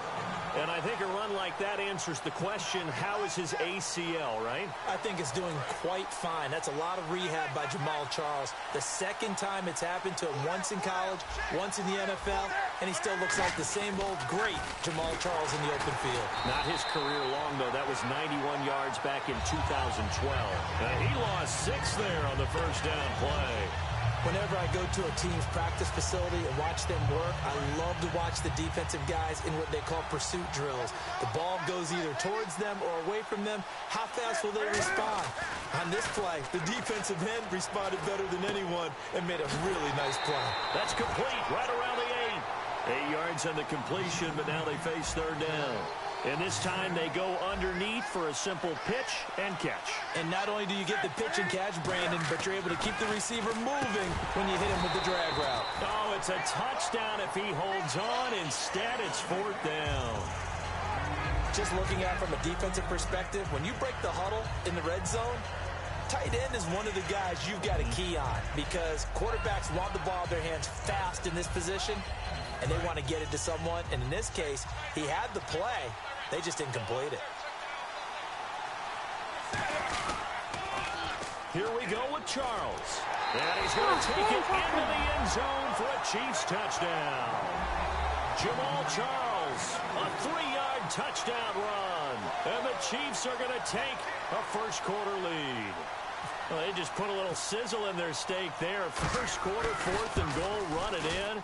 And I think a run like that answers the question, how is his ACL, right? I think it's doing quite fine. That's a lot of rehab by Jamal Charles. The second time it's happened to him, once in college, once in the NFL, and he still looks like the same old great Jamal Charles in the open field. Not his career long, though. That was 91 yards back in 2012. And he lost 6 there on the first down play. Whenever I go to a team's practice facility and watch them work, I love to watch the defensive guys in what they call pursuit drills. The ball goes either towards them or away from them. How fast will they respond? On this play, the defensive end responded better than anyone and made a really nice play. That's complete right around the 8. 8 yards on the completion, but now they face 3rd down. And this time they go underneath for a simple pitch and catch. And not only do you get the pitch and catch, Brandon, but you're able to keep the receiver moving when you hit him with the drag route. Oh, it's a touchdown if he holds on. Instead, it's 4th down. Just looking at it from a defensive perspective, when you break the huddle in the red zone, tight end is one of the guys you've got to key on because quarterbacks want the ball in their hands fast in this position, and they want to get it to someone. And in this case, he had the play. They just didn't complete it. Here we go with Charles. And he's going to take it into the end zone for a Chiefs touchdown. Jamal Charles, a 3-yard touchdown run. And the Chiefs are going to take a first-quarter lead. Well, they just put a little sizzle in their steak there. First quarter, 4th and goal, run it in.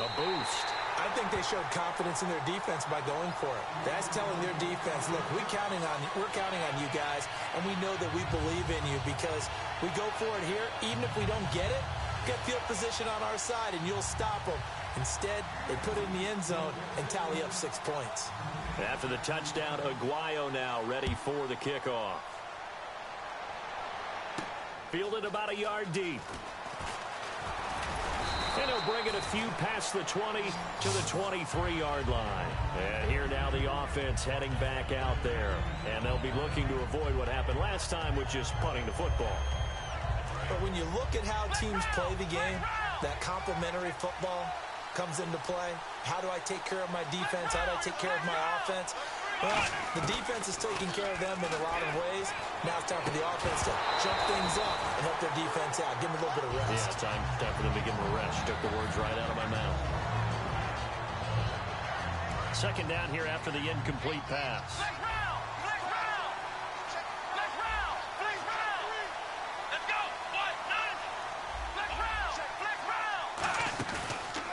A boost. I think they showed confidence in their defense by going for it. That's telling their defense, look, we're counting on you guys, and we know that we believe in you because we go for it here. Even if we don't get it, get field position on our side, and you'll stop them. Instead, they put it in the end zone and tally up 6 points. After the touchdown, Aguayo now ready for the kickoff. Fielded about a yard deep. And he'll bring it a few past the 20 to the 23-yard line. And here now the offense heading back out there. And they'll be looking to avoid what happened last time, which is punting the football. But when you look at how teams play the game, that complementary football comes into play. How do I take care of my defense? How do I take care of my offense? Well, the defense is taking care of them in a lot of ways. Now it's time for the offense to jump things up and help their defense out. Give them a little bit of rest. Yeah, time for them to give them a rest. You took the words right out of my mouth. Second down here after the incomplete pass.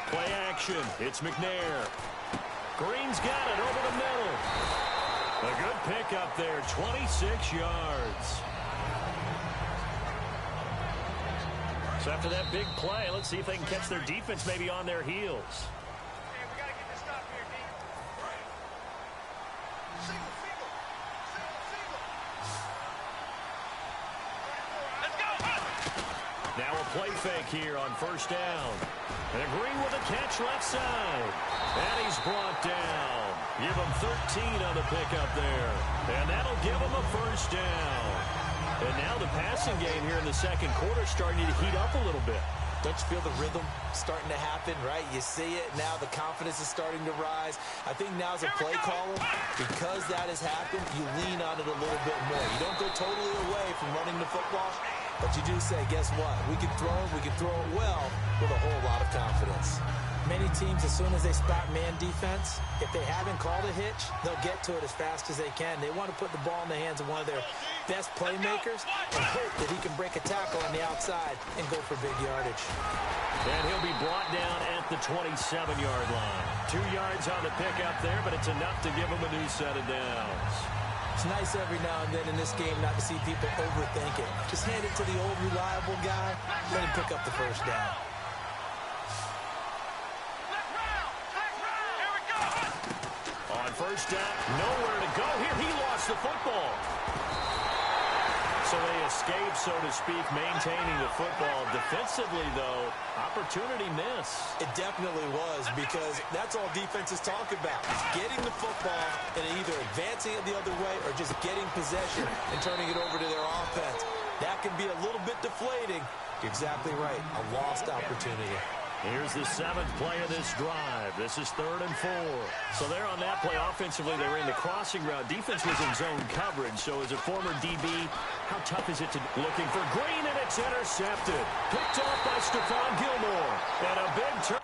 Play action. It's McNair. Green's got it over the middle. A good pickup there, 26 yards. So after that big play, let's see if they can catch their defense maybe on their heels. Now a play fake here on first down. And Green with a catch left side. And he's brought down. Give him 13 on the pickup there. And that'll give him a first down. And now the passing game here in the second quarter starting to heat up a little bit. Don't you feel the rhythm starting to happen, right? You see it. Now the confidence is starting to rise. I think now as a play caller, because that has happened, you lean on it a little bit more. You don't go totally away from running the football, but you do say, guess what? We can throw it well with a whole lot of confidence. Many teams, as soon as they spot man defense, if they haven't called a hitch, they'll get to it as fast as they can. They want to put the ball in the hands of one of their best playmakers and hope that he can break a tackle on the outside and go for big yardage. And he'll be brought down at the the 27-yard line. 2 yards on the pickup there, but it's enough to give them a new set of downs. It's nice every now and then in this game not to see people overthink it. Just hand it to the old reliable guy, let him pick up the first down. On first down, nowhere to go here. He lost the football. So they escape, so to speak, maintaining the football. Defensively, though, opportunity miss. It definitely was, because that's all defenses talk about. Getting the football and either advancing it the other way or just getting possession and turning it over to their offense. That can be a little bit deflating. You're exactly right. A lost opportunity. Here's the 7th play of this drive. This is 3rd and 4. So there on that play, offensively, they were in the crossing route. Defense was in zone coverage. So as a former DB, how tough is it to looking for Green, and it's intercepted. Picked off by Stephon Gilmore. And a big turn.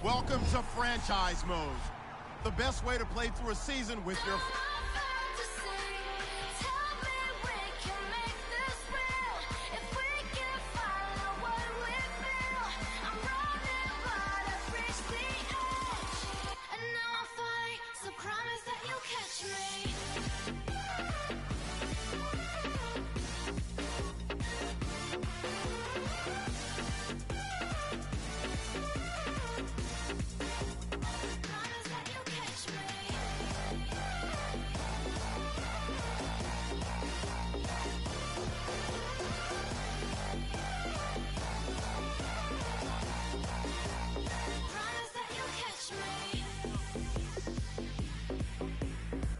Welcome to franchise mode. The best way to play through a season with your...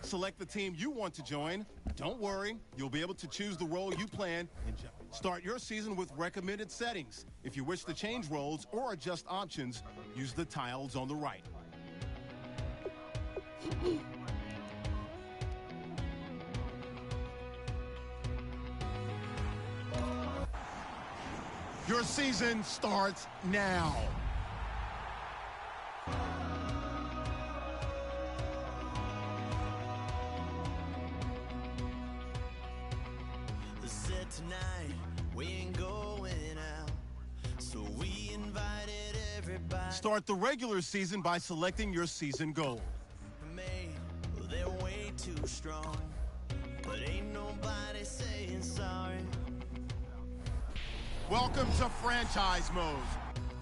Select the team you want to join. Don't worry, you'll be able to choose the role you plan. Start your season with recommended settings. If you wish to change roles or adjust options, use the tiles on the right. Your season starts now. Tonight we ain't going out, so we invited everybody. Start the regular season by selecting your season goal. They're way too strong, but ain't nobody saying sorry. Welcome to franchise mode.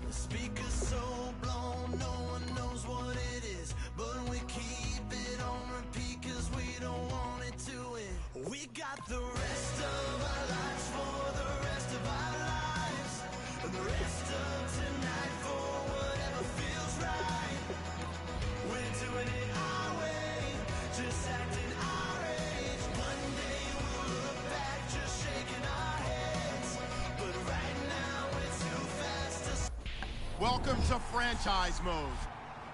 The speaker's so blown, no one knows what it is, but we keep it on repeat 'cause we don't want it to end. We got the rest of our lives for the rest of our lives, and the rest of tonight for whatever feels right. We're doing it our way, just acting our age. One day we'll look back just shaking our heads, but right now we're too fast to... Welcome to franchise mode.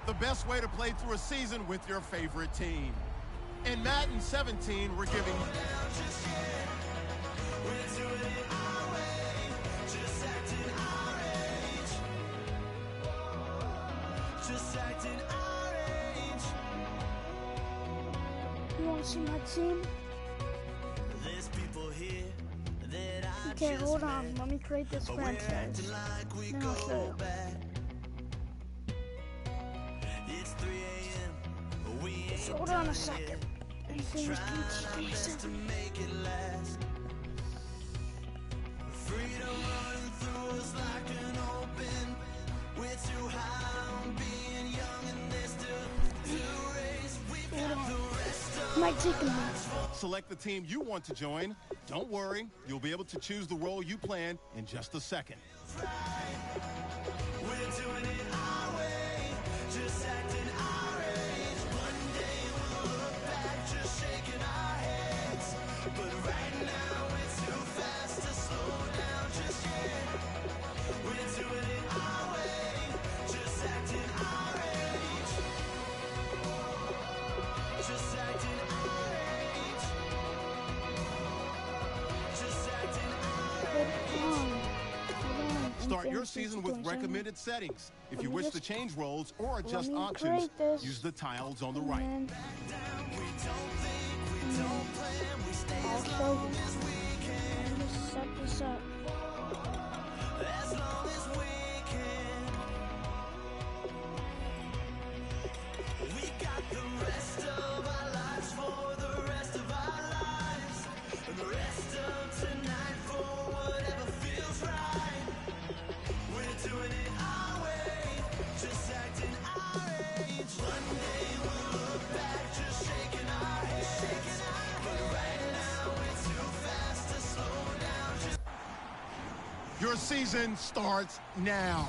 The best way to play through a season with your favorite team. In Madden 17, we're giving... You want to see my team? There's people here that I Okay, just hold on. met, Let me create this but we're franchise. acting like we Then I'll show go you. back. It's 3 a.m. We ain't So hold on a done second. yet. Anything is Trying our best to make it last. Freedom running through us like an open. We're too high on being young and there's still to race. We've got the rest of Might take a minute. Select the team you want to join. Don't worry, you'll be able to choose the role you plan in just a second. We're doing it our way, just acting our age. One day we'll look back, just shaking our heads. But right now we're too fast to slow down just yet. We're doing it our way, just acting our age. Just acting our age. Just acting our age. Start your season with recommended settings. If you wish to change roles or adjust me options, create this. use the tiles on the right. I'll show you. Let me set this up. As long as we can, we got the rest of our lives for the rest of our lives, and the rest of tonight for whatever feels right. We're doing it our way, just acting our age. One day we'll look back, just shaking our heads, but right now we're too fast to slow down. Just Your season starts now.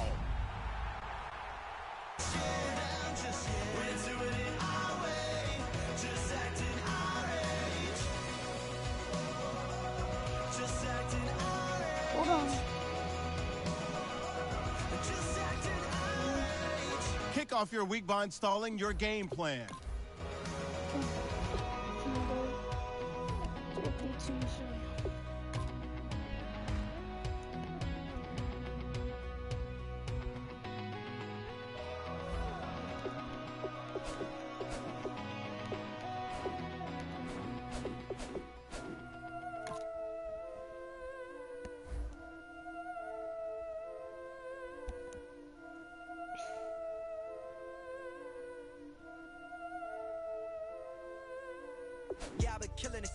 we're doing it our way, just acting our age. Just acting our age. Hold on. Just acting our age. Kick off your week by installing your game plan. Yeah, I've been killing it.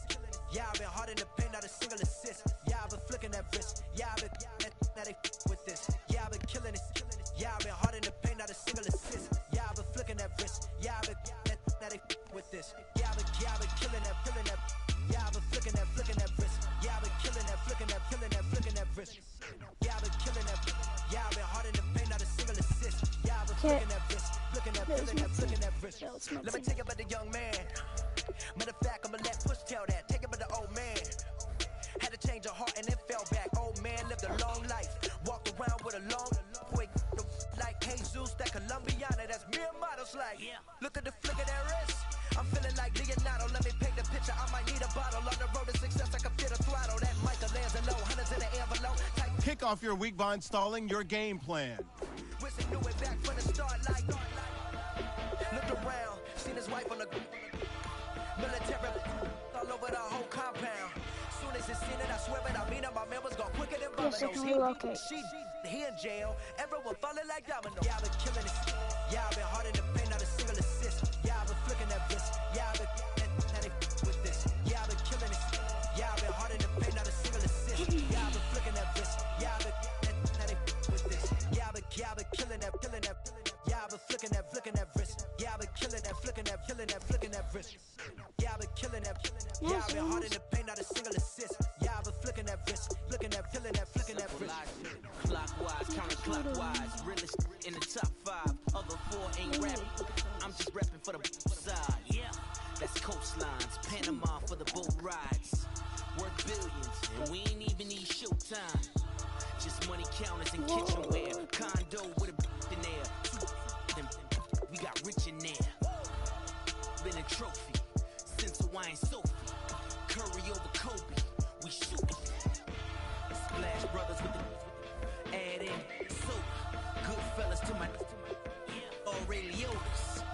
Yeah, I've been hard in the paint, not a single assist. Yeah, I've been flicking that wrist. Yeah, I've been now they with this. Yeah, I've been killing it. Yeah, I've been hard in the paint, not a single assist. Yeah, I've been flicking that wrist. Yeah, I've been now they with this. Yeah, I've been killing that. Yeah, I've been flicking that wrist. Yeah, I've been killing that, flicking that wrist. Yeah, I've been killing that. Yeah, I've been hard in the paint, not a single assist. Yeah, I've been flicking that wrist, flicking that wrist. Let me tell you about the young man. Matter of fact, I'ma let Push tell that. Take it about the old man. Had to change her heart and then fell back. Old man lived a long life. Walked around with a long quick like Jesus, that Colombiana, that's mere models like. Look at the flick of that wrist. I'm feeling like Leonardo. Let me paint the picture. I might need a bottle. On the road to success, I can fit a throttle. That Michelangelo, low, hundreds in the envelope. Kick off your week by installing your game plan. Wishing knew it back from the start like. Looked around, seen his wife on the military all over the whole compound. Soon as he seen it, I swear it, I mean it, my members go quicker than Yes, I can relocate. He in jail, everyone falling like dominoes. Yeah, I've been killing it. Yeah, I've been hard in the paint, not a single assist. Yeah, I've been flicking that wrist. Yeah, I've been now they with this. Yeah, I've been killing it. Yeah, I've been hard in the paint, not a single assist. Yeah, I've been flicking that wrist. Yeah, I've been now they with this. Yeah, I've been killing that. Yeah, I've been flicking that wrist. Yeah, I've been killing that, flicking that wrist. Yeah, I've been killing that. Yeah, I've been hard in the paint, not a single assist. Yeah, I've been flicking that wrist, flicking that wrist. Clockwise, counterclockwise, realest in the top 5. Other 4 ain't rapping. I'm just repping for the side. Yeah, that's coastlines, Panama for the boat rides. Worth billions, and we ain't even need showtime. Just money counters and kitchenware. Condo with a in there. We got rich in there. Been a trophy since Hawaiian Sophie. Curry over Kobe, we shootin'. Splash Brothers with the add in soda. Good fellas to my Aureliotis.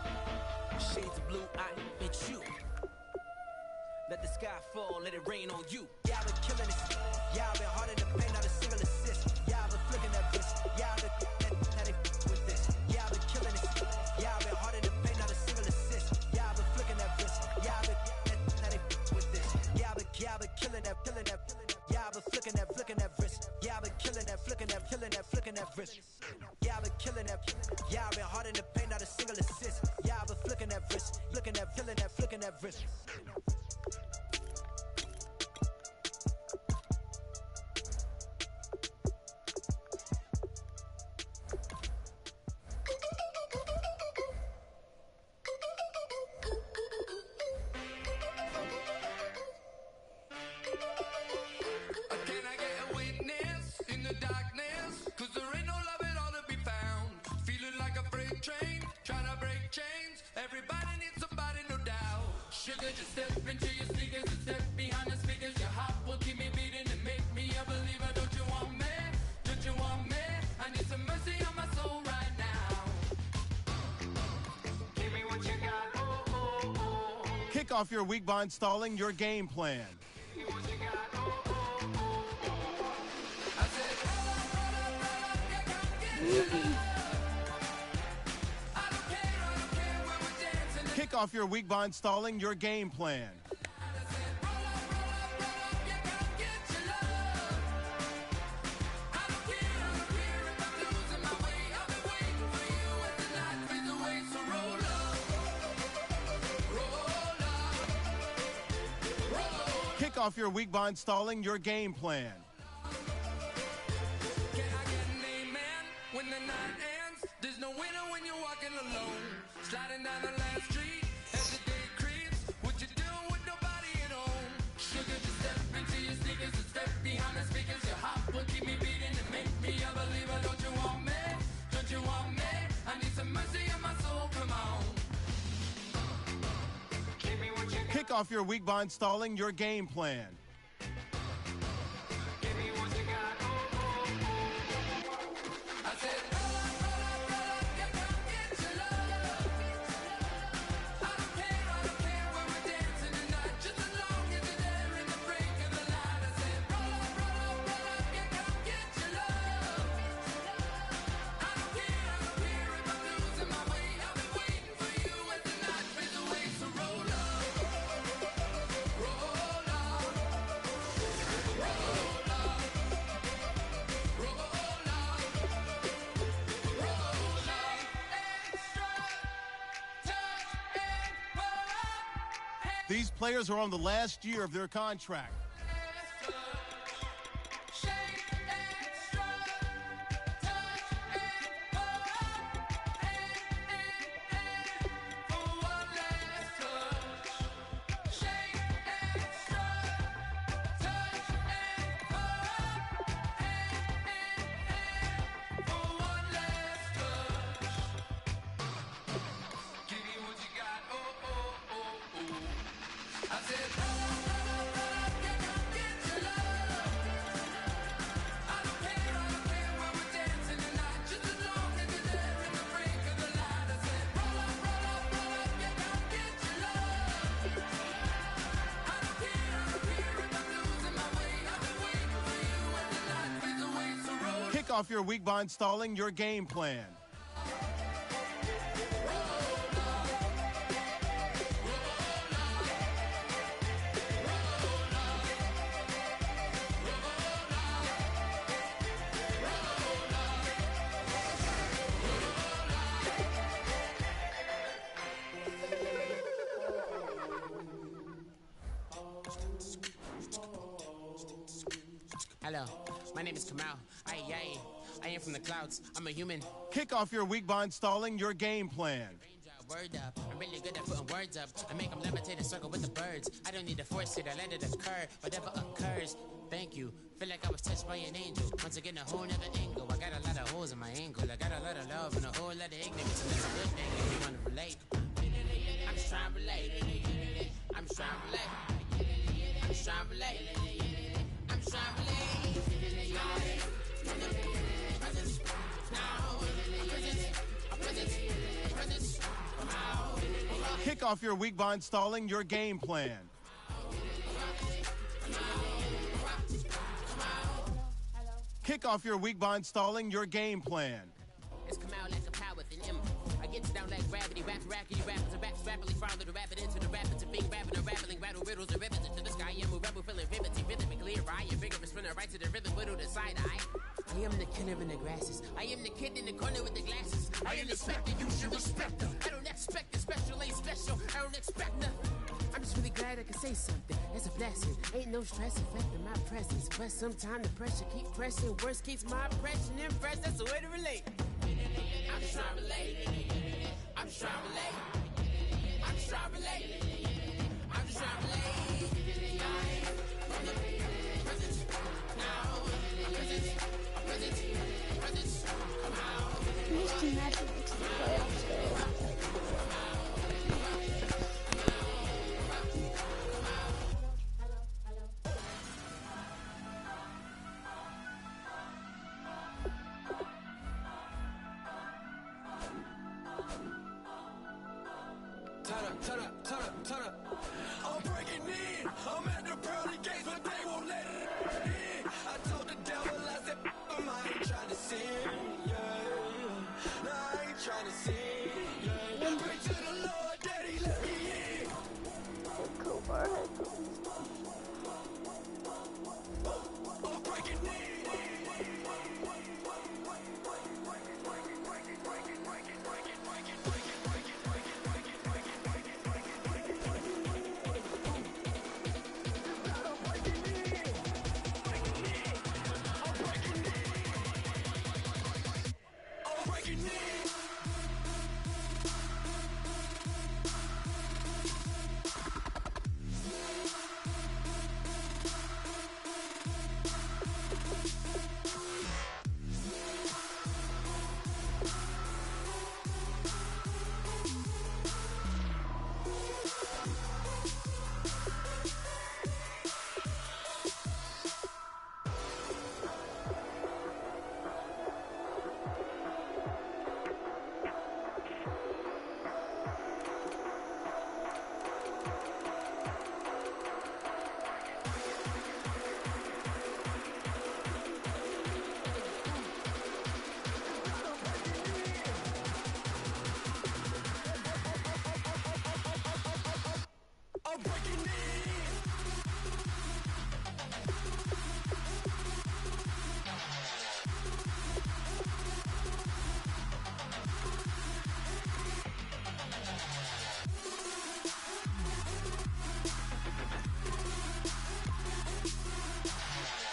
Shades of blue, I bet you. Let the sky fall, let it rain on you. Yeah, I've been killing it. Yeah, I've been hard in the paint, not a single assist. Yeah, I've been flicking that wrist. Yeah, I've been now they with this. Yeah, I've been killing it. Yeah, I've been hard in the paint, not a single assist. Yeah, I've been flicking that wrist. Yeah, I've been now they with this. Yeah, I've been killing that. Yeah, I've been flicking that wrist. Yeah, I've been killing that, flicking that wrist. Yeah, I've been killing that. Yeah, I've been hard in the paint, not a single assist. Yeah, I've been flicking that wrist, flicking that wrist. Can I get a witness in the darkness? 'Cause there ain't no love at all to be found. Feeling like a freight train, trying to break chains. Everybody needs somebody, no doubt. Sugar, just step into your sneakers and step behind the speakers. Your heart will keep me beating and make me a believer. Don't you want me? Don't you want me? I need some mercy on my soul right now. Give me what you got. Oh, oh, oh. Kick off your week by installing your game plan. Give me what you got. Oh, oh, oh. I said, roll up, yeah, come get your love. I don't care when we're dancing. Kick off your week by installing your game plan. Kick off your week by installing your game plan. Can I get an amen when the night ends? There's no winner when you're walking alone. Sliding down the last street as the day creeps. What you doing with nobody at home? Sugar, just step into your sneakers and step behind the speakers. Your heart will keep me beating and make me a believer. Don't you want me? Don't you want me? I need some mercy on my soul. Come on. Give me what you got. Kick off your week by installing your game plan. Give me what you got. Oh, oh, oh. I said, roll up, yeah, come get your love. I don't care when we're dancing tonight. Just as long as you're there in the break of the light. I said, roll up, yeah, come get your love. I don't care if I'm losing my way. I've been waiting for you as the night fades away. So roll up. These players are on the last year of their contract. Kick off your week by installing your game plan. Hello, my name is Kamal. I am from the clouds. I'm a human. Kick off your week by installing your game plan. Word up. I'm really good at putting words up. I make them levitate and circle with the birds. I don't need to force it. I let it occur. Whatever occurs. Thank you. Feel like I was touched by an angel. Once again, a whole nother angle. I got a lot of holes in my angle. I got a lot of love and a whole lot of ignorance. And that's a good thing if you want to relate. I'm just trying to relate. I'm just trying to relate. I'm just trying to relate. I'm just trying to relate. Kick off your week by installing your game plan. Kick off your week by installing your game plan. It's come out like a power within him. I get down like gravity, rap rackety, rappers and raps rapidly follow the rapid into the rapid to being rapping and rattling, rattle riddles and ribbons into the sky. I'm a rebel feeling riveting, rhythmically right, a vigorous spinner right to the rhythm, widow the side eye. I am the killer in the grasses. I am the kid in the corner with the glasses. I am the specter, you should respect them. I don't expect the special, ain't special. I don't expect nothing. I'm just really glad I can say something. That's a blessing. Ain't no stress affecting my presence. But sometimes the pressure keep pressing. Worst keeps my impression impressed. That's the way to relate. I'm just trying to relate. I'm just trying to relate. I'm just trying to relate. I'm just trying to relate. From the present, now, present, come out. These two matches makes the playoffs go. Turn up. I'm breaking in. I'm at the pearly gates, but they won't let it in. I told the devil, I said, I ain't trying to sin, yeah. No, I ain't trying to sin, yeah. Pray to the Lord, Daddy, let me in. I'm breaking in.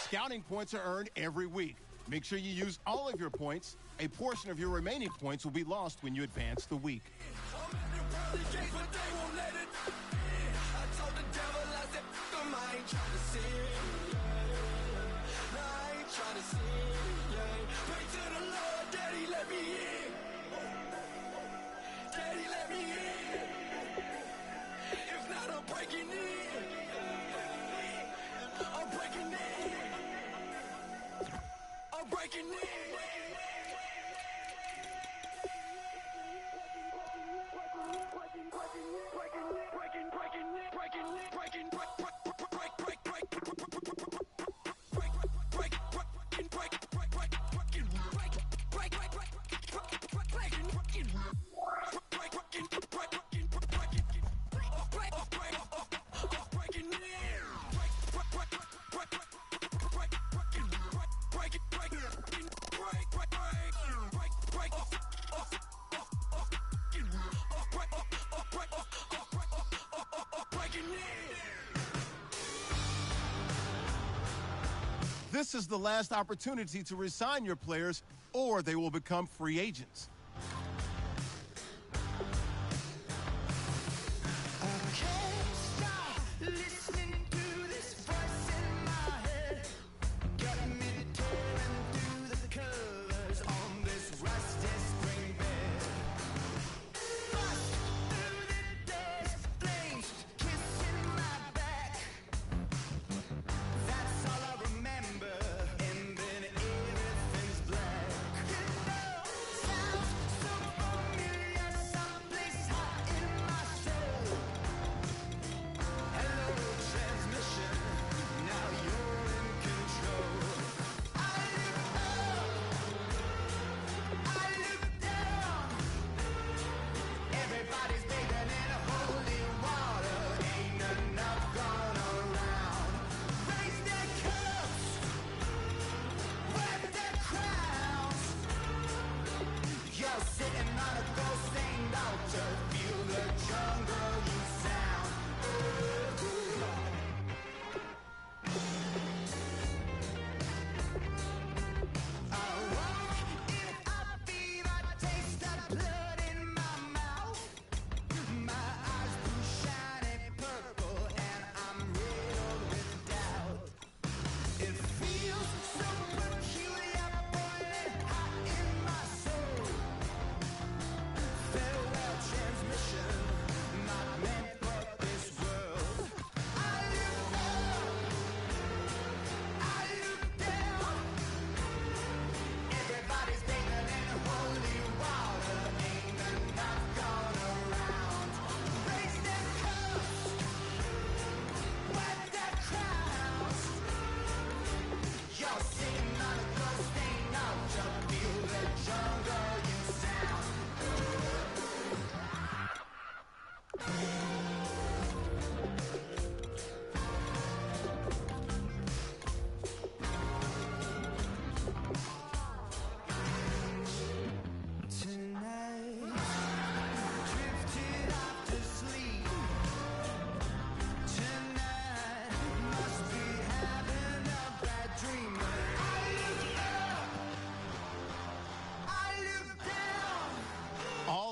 Scouting points are earned every week. Make sure you use all of your points. A portion of your remaining points will be lost when you advance the week. This is the last opportunity to resign your players, or they will become free agents.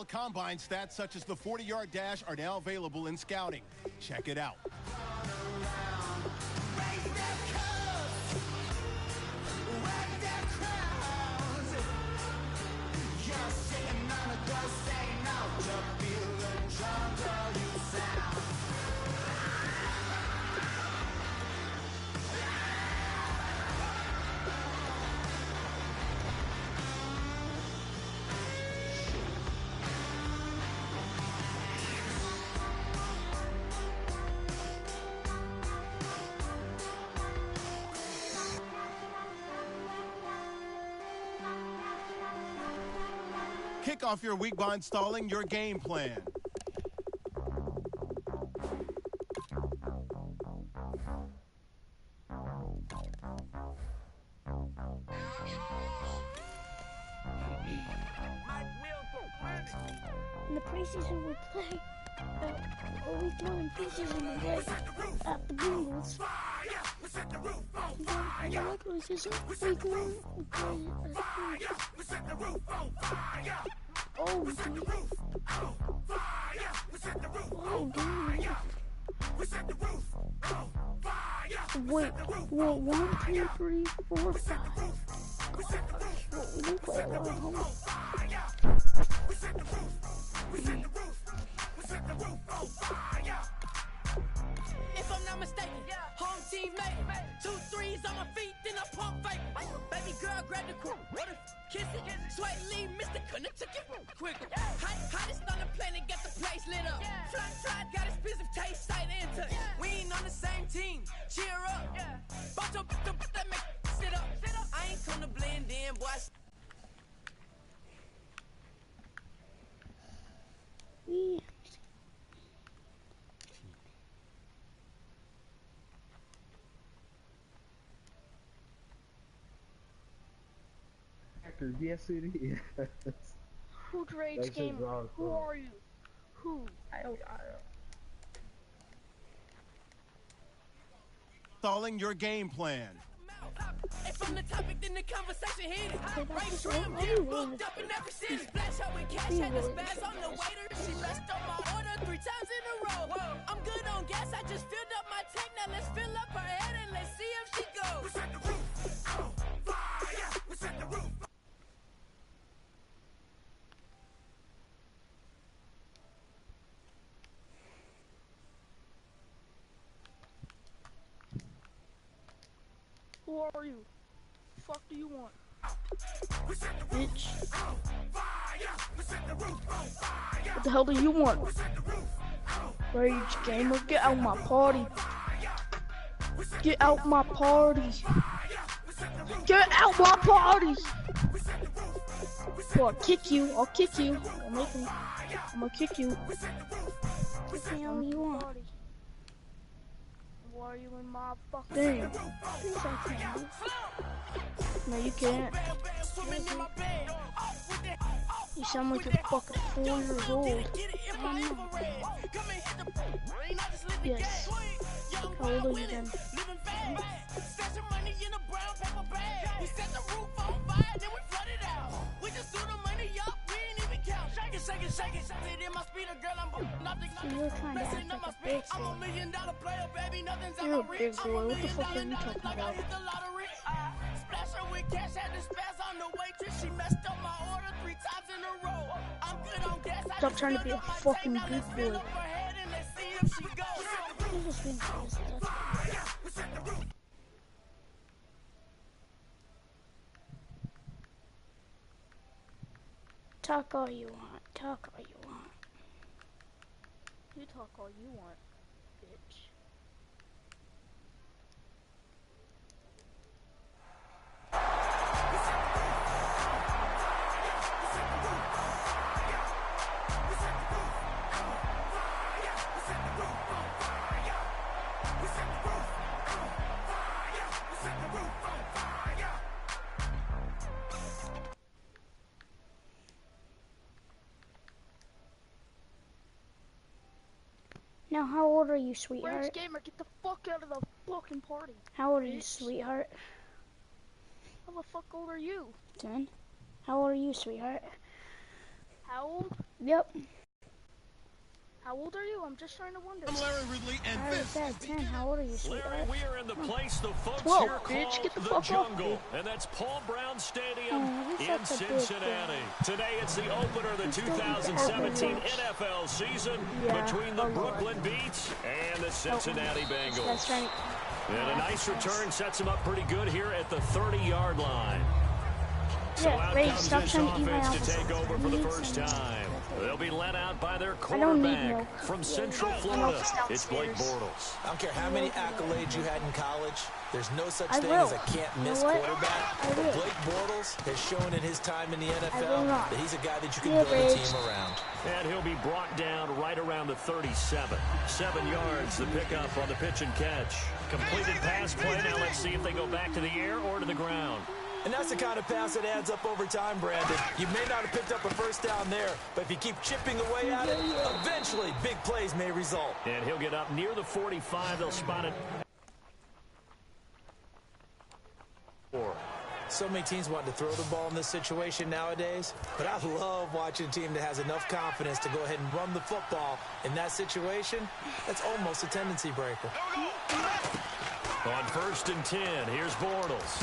Combine stats such as the 40-yard dash are now available in scouting. Check it out. Kick off your week by installing your game plan. In the preseason we play, week 1 in preseason we play at the Bengals. Wait, well, 1, 2, 3, 4, 5. We do play a lot of home. If I'm not mistaken, home team made 2 threes on my feet, then I pump fake. Baby girl, grab the quick, what if kiss it? Sweat leave, Mr. Couldn't took it quicker. Hottest on the planet, got the place lit up. Fly, got expensive taste, sight into. We ain't on the same team, cheer up. Bunch of that make sit up. I ain't come to blend in, boy. Yes, it is. Who trades gamer? Who are you? Who? I don't. Stalling your game plan. If I'm the topic, then the conversation hit it. Right from getting booked up in every city. Splash out with cash, had the spaz on the waiter. She messed up my order 3 times in a row. I'm good on gas, I just filled up my tank. Now let's fill up her head and let's see if she goes. We set the roof on fire. We set the roof. Who are you? The fuck do you want? Bitch. What the hell do you want? Rage gamer, get out my party. Get out my party. Get out my party. Well, I'll kick you. I'll kick you. I'm gonna kick you. Kick me how you want. Why are you in my fucking thing? Please I can't. No, you can't. You sound like you're fucking 4 years old. Yes. How old are you then? Shake it in my speeder, girl. I'm nothing. You're trying to act like a bitch. I'm $1 million player, baby. Nothing's you're a big boy. What the fuck are you talking about? Splash her with cash, had the spaz on the waitress. She messed up my order 3 times in a row. I'm good on gas. Stop trying to be a fucking big boy. You're just being crazy. Talk all you want. Talk all you want. You talk all you want, bitch. Now, how old are you, sweetheart? Rage gamer, get the fuck out of the fucking party. How old are you, sweetheart? How the fuck old are you? 10. How old are you, sweetheart? How old? Yep. How old are you? I'm just trying to wonder. I'm Larry Ridley, and I said 10. How old are you, sweetheart? Larry, we are in the place the folks 12, here bitch. call Get the the fuck Jungle, off, and that's Paul Brown Stadium he's in such a big Cincinnati. Today, it's the opener of the He's still 2017 the NFL season Yeah, between the Brooklyn Beats and the Cincinnati Bengals. That's right. And a nice return sets him up pretty good here at the 30-yard line. So out Rage, comes stop this trying to eat my offense to apples. take over for the Need first some. time. They'll be led out by their I don't need quarterback milk. from Yeah, Central milk Florida. is It's Blake downstairs. Bortles. I don't care how many accolades you had in college. There's no such I thing will. as a can't-miss You know what? quarterback. I But will. Blake Bortles has shown in his time in the will NFL not. that he's a guy that you can Yeah, build a Rage. team around. And he'll be brought down right around the 37. 7 yards, the pickup on the pitch and catch. Completed pass play. Now let's see if they go back to the air or to the ground. And that's the kind of pass that adds up over time, Brandon. You may not have picked up a first down there, but if you keep chipping away at it, eventually big plays may result. And he'll get up near the 45. They'll spot it. So many teams want to throw the ball in this situation nowadays, but I love watching a team that has enough confidence to go ahead and run the football. In that situation, that's almost a tendency breaker. On 1st and 10, here's Bortles.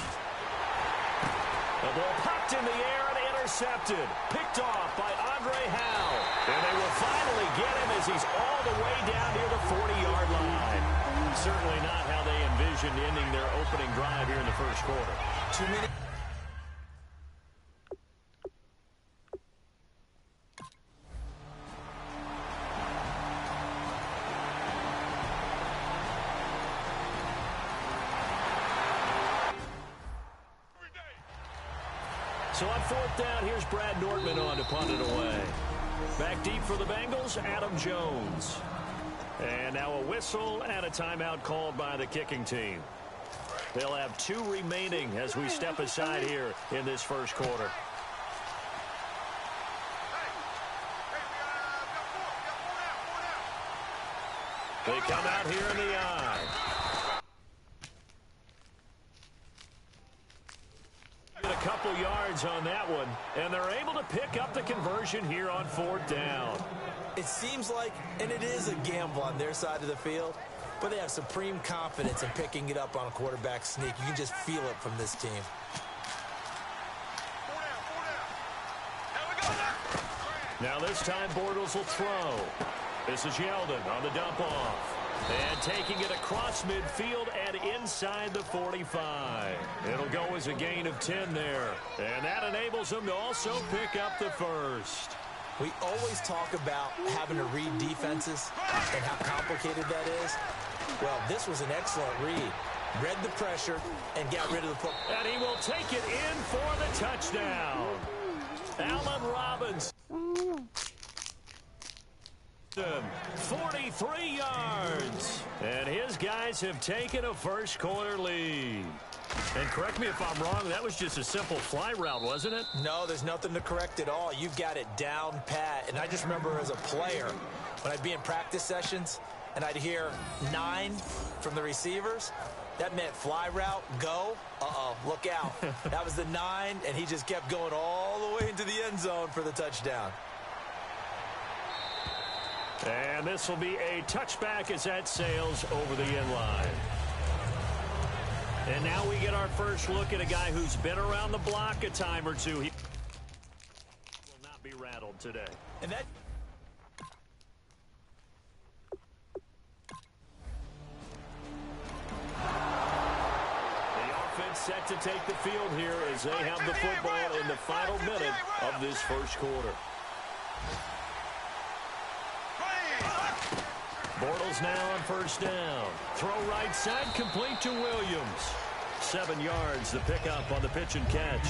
The ball popped in the air and intercepted. Picked off by Andre Howe. And they will finally get him as he's all the way down near the 40-yard line. Certainly not how they envisioned ending their opening drive here in the first quarter. 2 minutes. So on 4th down, here's Brad Nortman on to punt it away. Back deep for the Bengals, Adam Jones. And now a whistle and a timeout called by the kicking team. They'll have 2 remaining as we step aside here in this first quarter. They come out here in the eye. Get a couple yards on that one, and they're able to pick up the conversion here on 4th down. It seems like, and it is a gamble on their side of the field, but they have supreme confidence in picking it up on a quarterback sneak. You can just feel it from this team. Now this time Bortles will throw. This is Yeldon on the dump off. And taking it across midfield and inside the 45. It'll go as a gain of 10 there. And that enables them to also pick up the first. We always talk about having to read defenses and how complicated that is. Well, this was an excellent read. Read the pressure and got rid of the football. And he will take it in for the touchdown. Allen Robinson. 43 yards. And his guys have taken a first quarter lead. And correct me if I'm wrong, that was just a simple fly route, wasn't it? No, there's nothing to correct at all. You've got it down pat. And I just remember as a player, when I'd be in practice sessions and I'd hear 9 from the receivers, that meant fly route, go. Uh-oh, look out. That was the 9, and he just kept going all the way into the end zone for the touchdown. And this will be a touchback as that sails over the end line. And now we get our first look at a guy who's been around the block a time or two. He will not be rattled today. And that... The offense set to take the field here as they have the football in the final minute of this first quarter. Bortles now on 1st down. Throw right side, complete to Williams. 7 yards, the pickup on the pitch and catch.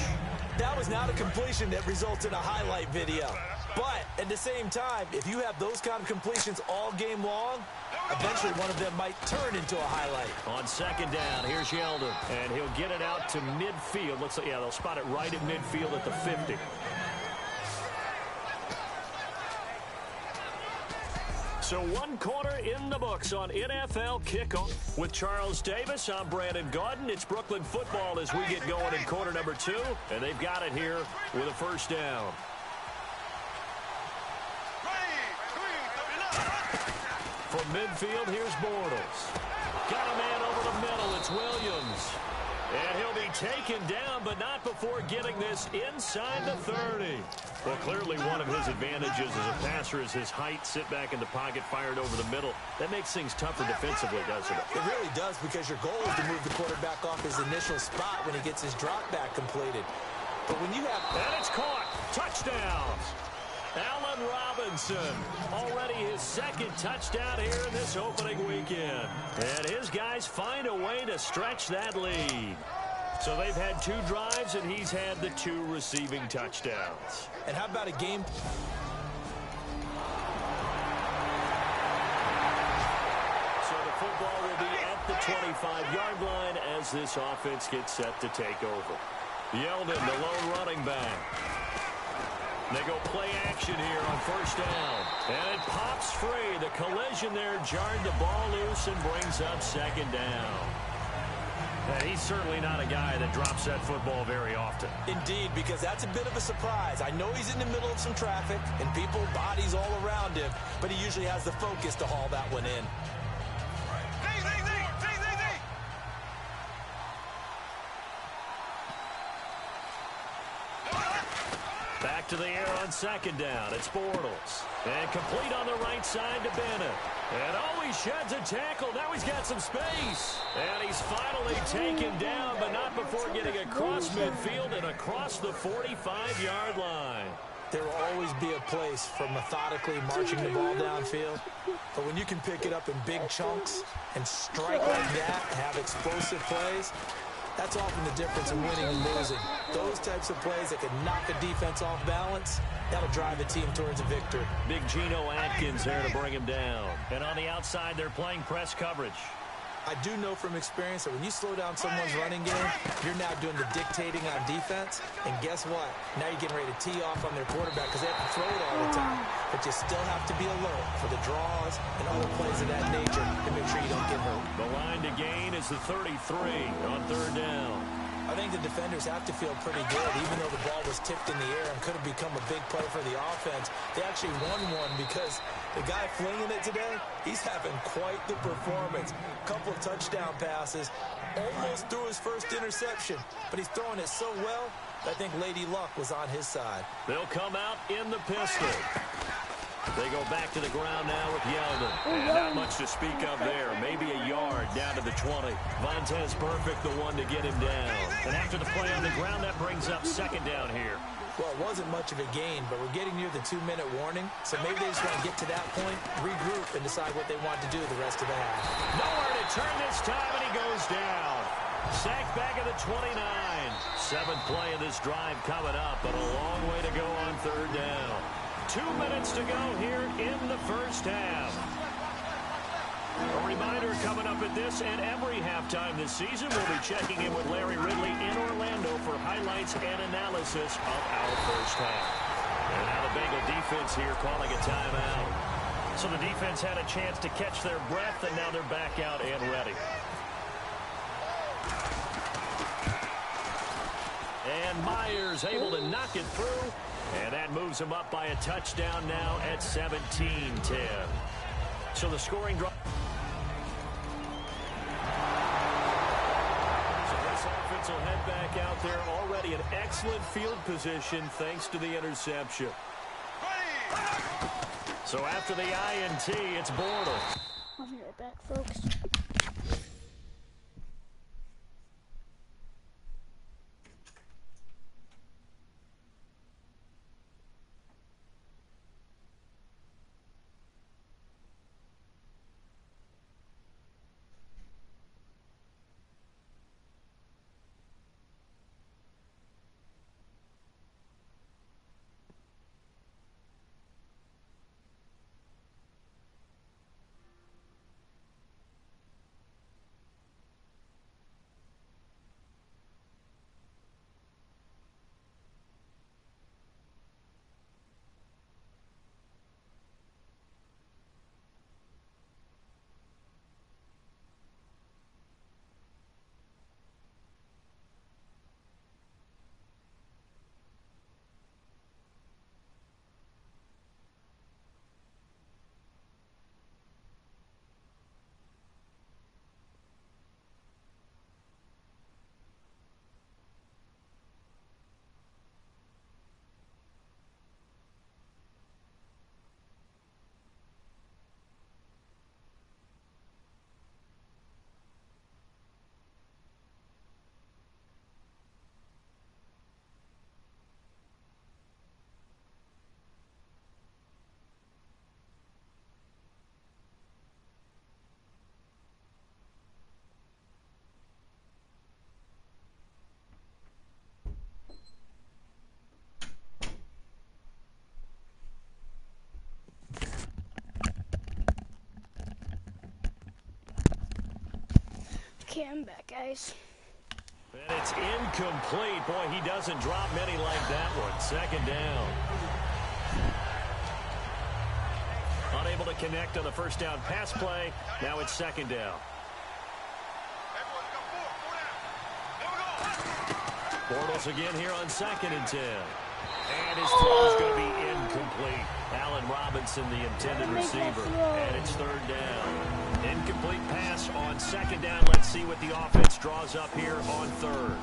That was not a completion that results in a highlight video. But at the same time, if you have those kind of completions all game long, eventually one of them might turn into a highlight. On 2nd down, here's Yeldon. And he'll get it out to midfield. Looks like, yeah, they'll spot it right at midfield at the 50. So 1 quarter in the books on NFL Kickoff. With Charles Davis, I'm Brandon Gaudin. It's Brooklyn football as we get going in quarter number 2. And they've got it here with a 1st down. From midfield, here's Bortles. Got a man over the middle. It's Williams. And he'll be taken down, but not before getting this inside the 30. Well, clearly one of his advantages as a passer is his height. Sit back in the pocket, fired over the middle. That makes things tougher defensively, doesn't it? It really does, because your goal is to move the quarterback off his initial spot when he gets his drop back completed. But when you have... And it's caught. Touchdown. Allen Robinson, already his 2nd touchdown here in this opening weekend. And his guys find a way to stretch that lead. So they've had 2 drives, and he's had the 2 receiving touchdowns. And how about a game... So the football will be at the 25-yard line as this offense gets set to take over. Yeldon, the lone running back. They go play action here on 1st down. And it pops free. The collision there jarred the ball loose and brings up 2nd down. And he's certainly not a guy that drops that football very often. Indeed, because that's a bit of a surprise. I know he's in the middle of some traffic and people, bodies all around him, but he usually has the focus to haul that one in. Back to the air on second down. It's Bortles. And complete on the right side to Bennett. And oh, he sheds a tackle. Now he's got some space. And he's finally taken down, but not before getting across midfield and across the 45-yard line. There will always be a place for methodically marching the ball downfield. But when you can pick it up in big chunks and strike like that, have explosive plays, that's often the difference in winning and losing. Those types of plays that can knock a defense off balance, that'll drive a team towards a victory. Big Geno Atkins there to bring him down. And on the outside, they're playing press coverage. I do know from experience that when you slow down someone's running game, you're now doing the dictating on defense. And guess what? Now you're getting ready to tee off on their quarterback because they have to throw it all the time. But you still have to be alert for the draws and other plays of that nature to make sure you don't get hurt. The line to gain is the 33 on third down. I think the defenders have to feel pretty good, even though the ball was tipped in the air and could have become a big play for the offense. They actually won one because the guy flinging it today, he's having quite the performance. Couple of touchdown passes, almost threw his first interception, but he's throwing it so well, I think Lady Luck was on his side. They'll come out in the pistol. They go back to the ground now with Yeldon. And not much to speak of there. Maybe a yard down to the 20. Vontez Perfect, the one to get him down. And after the play on the ground, that brings up second down here. Well, it wasn't much of a gain, but we're getting near the 2-minute warning. So maybe they just want to get to that point, regroup, and decide what they want to do the rest of the half. Nowhere to turn this time, and he goes down. Sacked back at the 29. Seventh play of this drive coming up, but a long way to go on third down. 2 minutes to go here in the first half. A reminder coming up at this and every halftime this season, we'll be checking in with Larry Ridley in Orlando for highlights and analysis of our first half. And now the Bengal defense here calling a timeout. So the defense had a chance to catch their breath, and now they're back out and ready. And Myers able to knock it through. And that moves him up by a touchdown now at 17-10. So the scoring draw. So this offense will head back out there already in excellent field position thanks to the interception. So after the INT, it's Bortles. I'll be right back, folks. Okay, I'm back, guys. And it's incomplete. Boy, he doesn't drop many like that one. Second down. Unable to connect on the first down pass play. Now it's second down. Bortles again here on 2nd and 10. And his throw is going to be incomplete. Allen Robinson, the intended receiver. And it's 3rd down. Incomplete pass on 2nd down. Let's see what the offense draws up here on 3rd.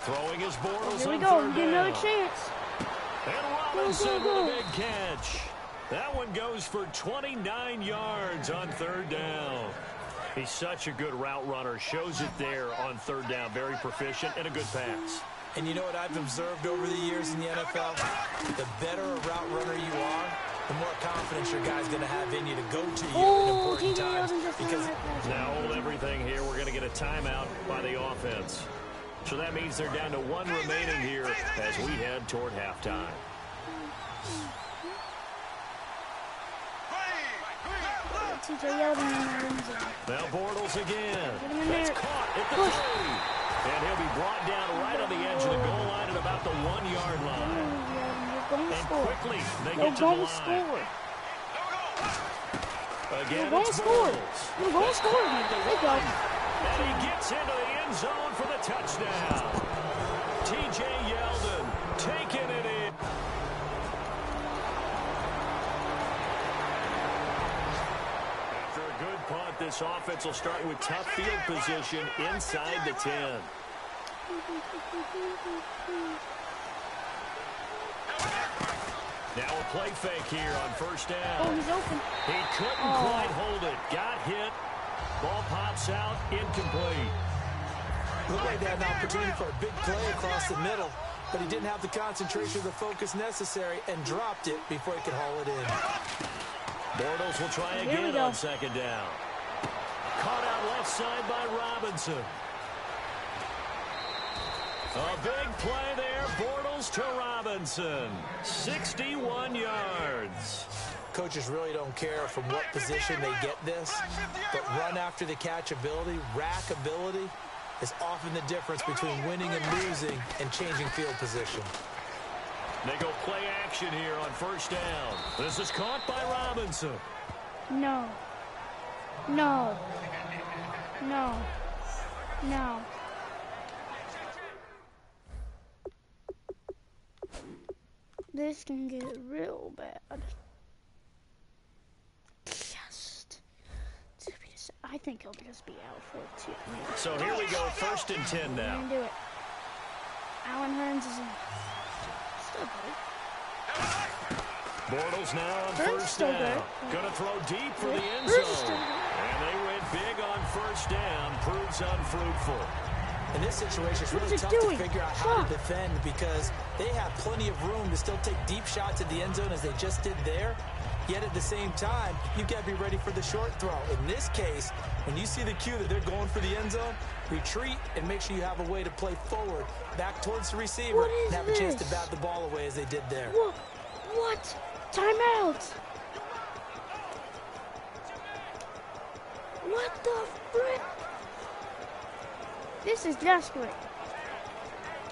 Throwing his Bortles Here we on go. 3rd Get down. another chance. And Robinson with a big catch. That one goes for 29 yards on 3rd down. He's such a good route runner. Shows it there on 3rd down. Very proficient and a good pass. And you know what I've observed over the years in the NFL? The better a route runner you are, the more confidence your guy's going to have in you to go to you in important times. Because now hold everything here. We're going to get a timeout by the offense. So that means they're down to 1 remaining here as we head toward halftime. Now Bortles again. That's caught at the 3. And he'll be brought down right on the edge of the goal line at about the 1-yard line. And quickly they get to the line. Again, it's Bortles. You're going to score. There you go. And he gets into the end zone for the touchdown. T.J. Yeldon taking it in. After a good punt, this offense will start with tough field position inside the 10. Now a play fake here on 1st down. Oh, he's open. He couldn't quite hold it. Got hit. Ball pops out. Incomplete. Looked like they had an opportunity for a big play across the middle, but he didn't have the concentration or the focus necessary and dropped it before he could haul it in. Bortles will try again on 2nd down. Caught out left side by Robinson. A big play there. Bortles to Robinson. 61 yards. Coaches really don't care from what position they get this, but run after the catch ability, rack ability, is often the difference between winning and losing and changing field position. They go play action here on 1st down. This is caught by Robinson. No. No. No. No. This can get real bad. I think he'll just be out for 2 minutes. So here we go, 1st and 10 now. We're gonna do it. Allen Hearns is in. Still good. Bortles now on Hearns 1st still down. good. Gonna throw deep for the end Hearns zone. still good. And they went big on 1st down. Proves unfruitful. In this situation, it's really tough to figure out how to defend because they have plenty of room to still take deep shots at the end zone as they just did there. Yet at the same time, you got to be ready for the short throw. In this case, when you see the cue that they're going for the end zone, retreat and make sure you have a way to play forward, back towards the receiver, and have a chance to bat the ball away as they did there. What? Timeout! What the frick? This is desperate.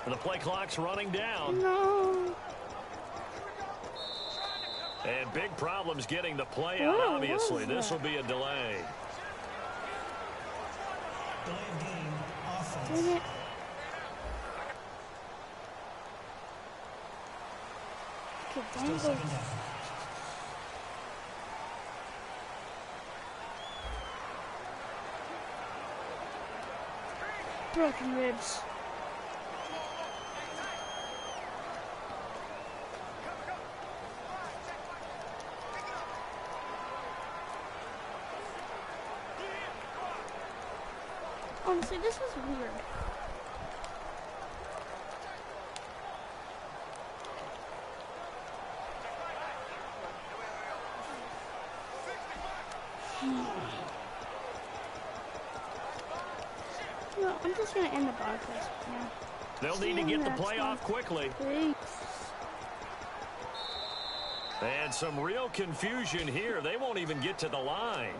And the play clock's running down. No. And big problems getting the play out, obviously. This will be a delay. Delayed game, offense. Dang it. Still 2nd down. Broken ribs. Honestly, this is weird. No, I'm just gonna end the podcast now. They'll need to get the play off quickly. And some real confusion here. They won't even get to the line.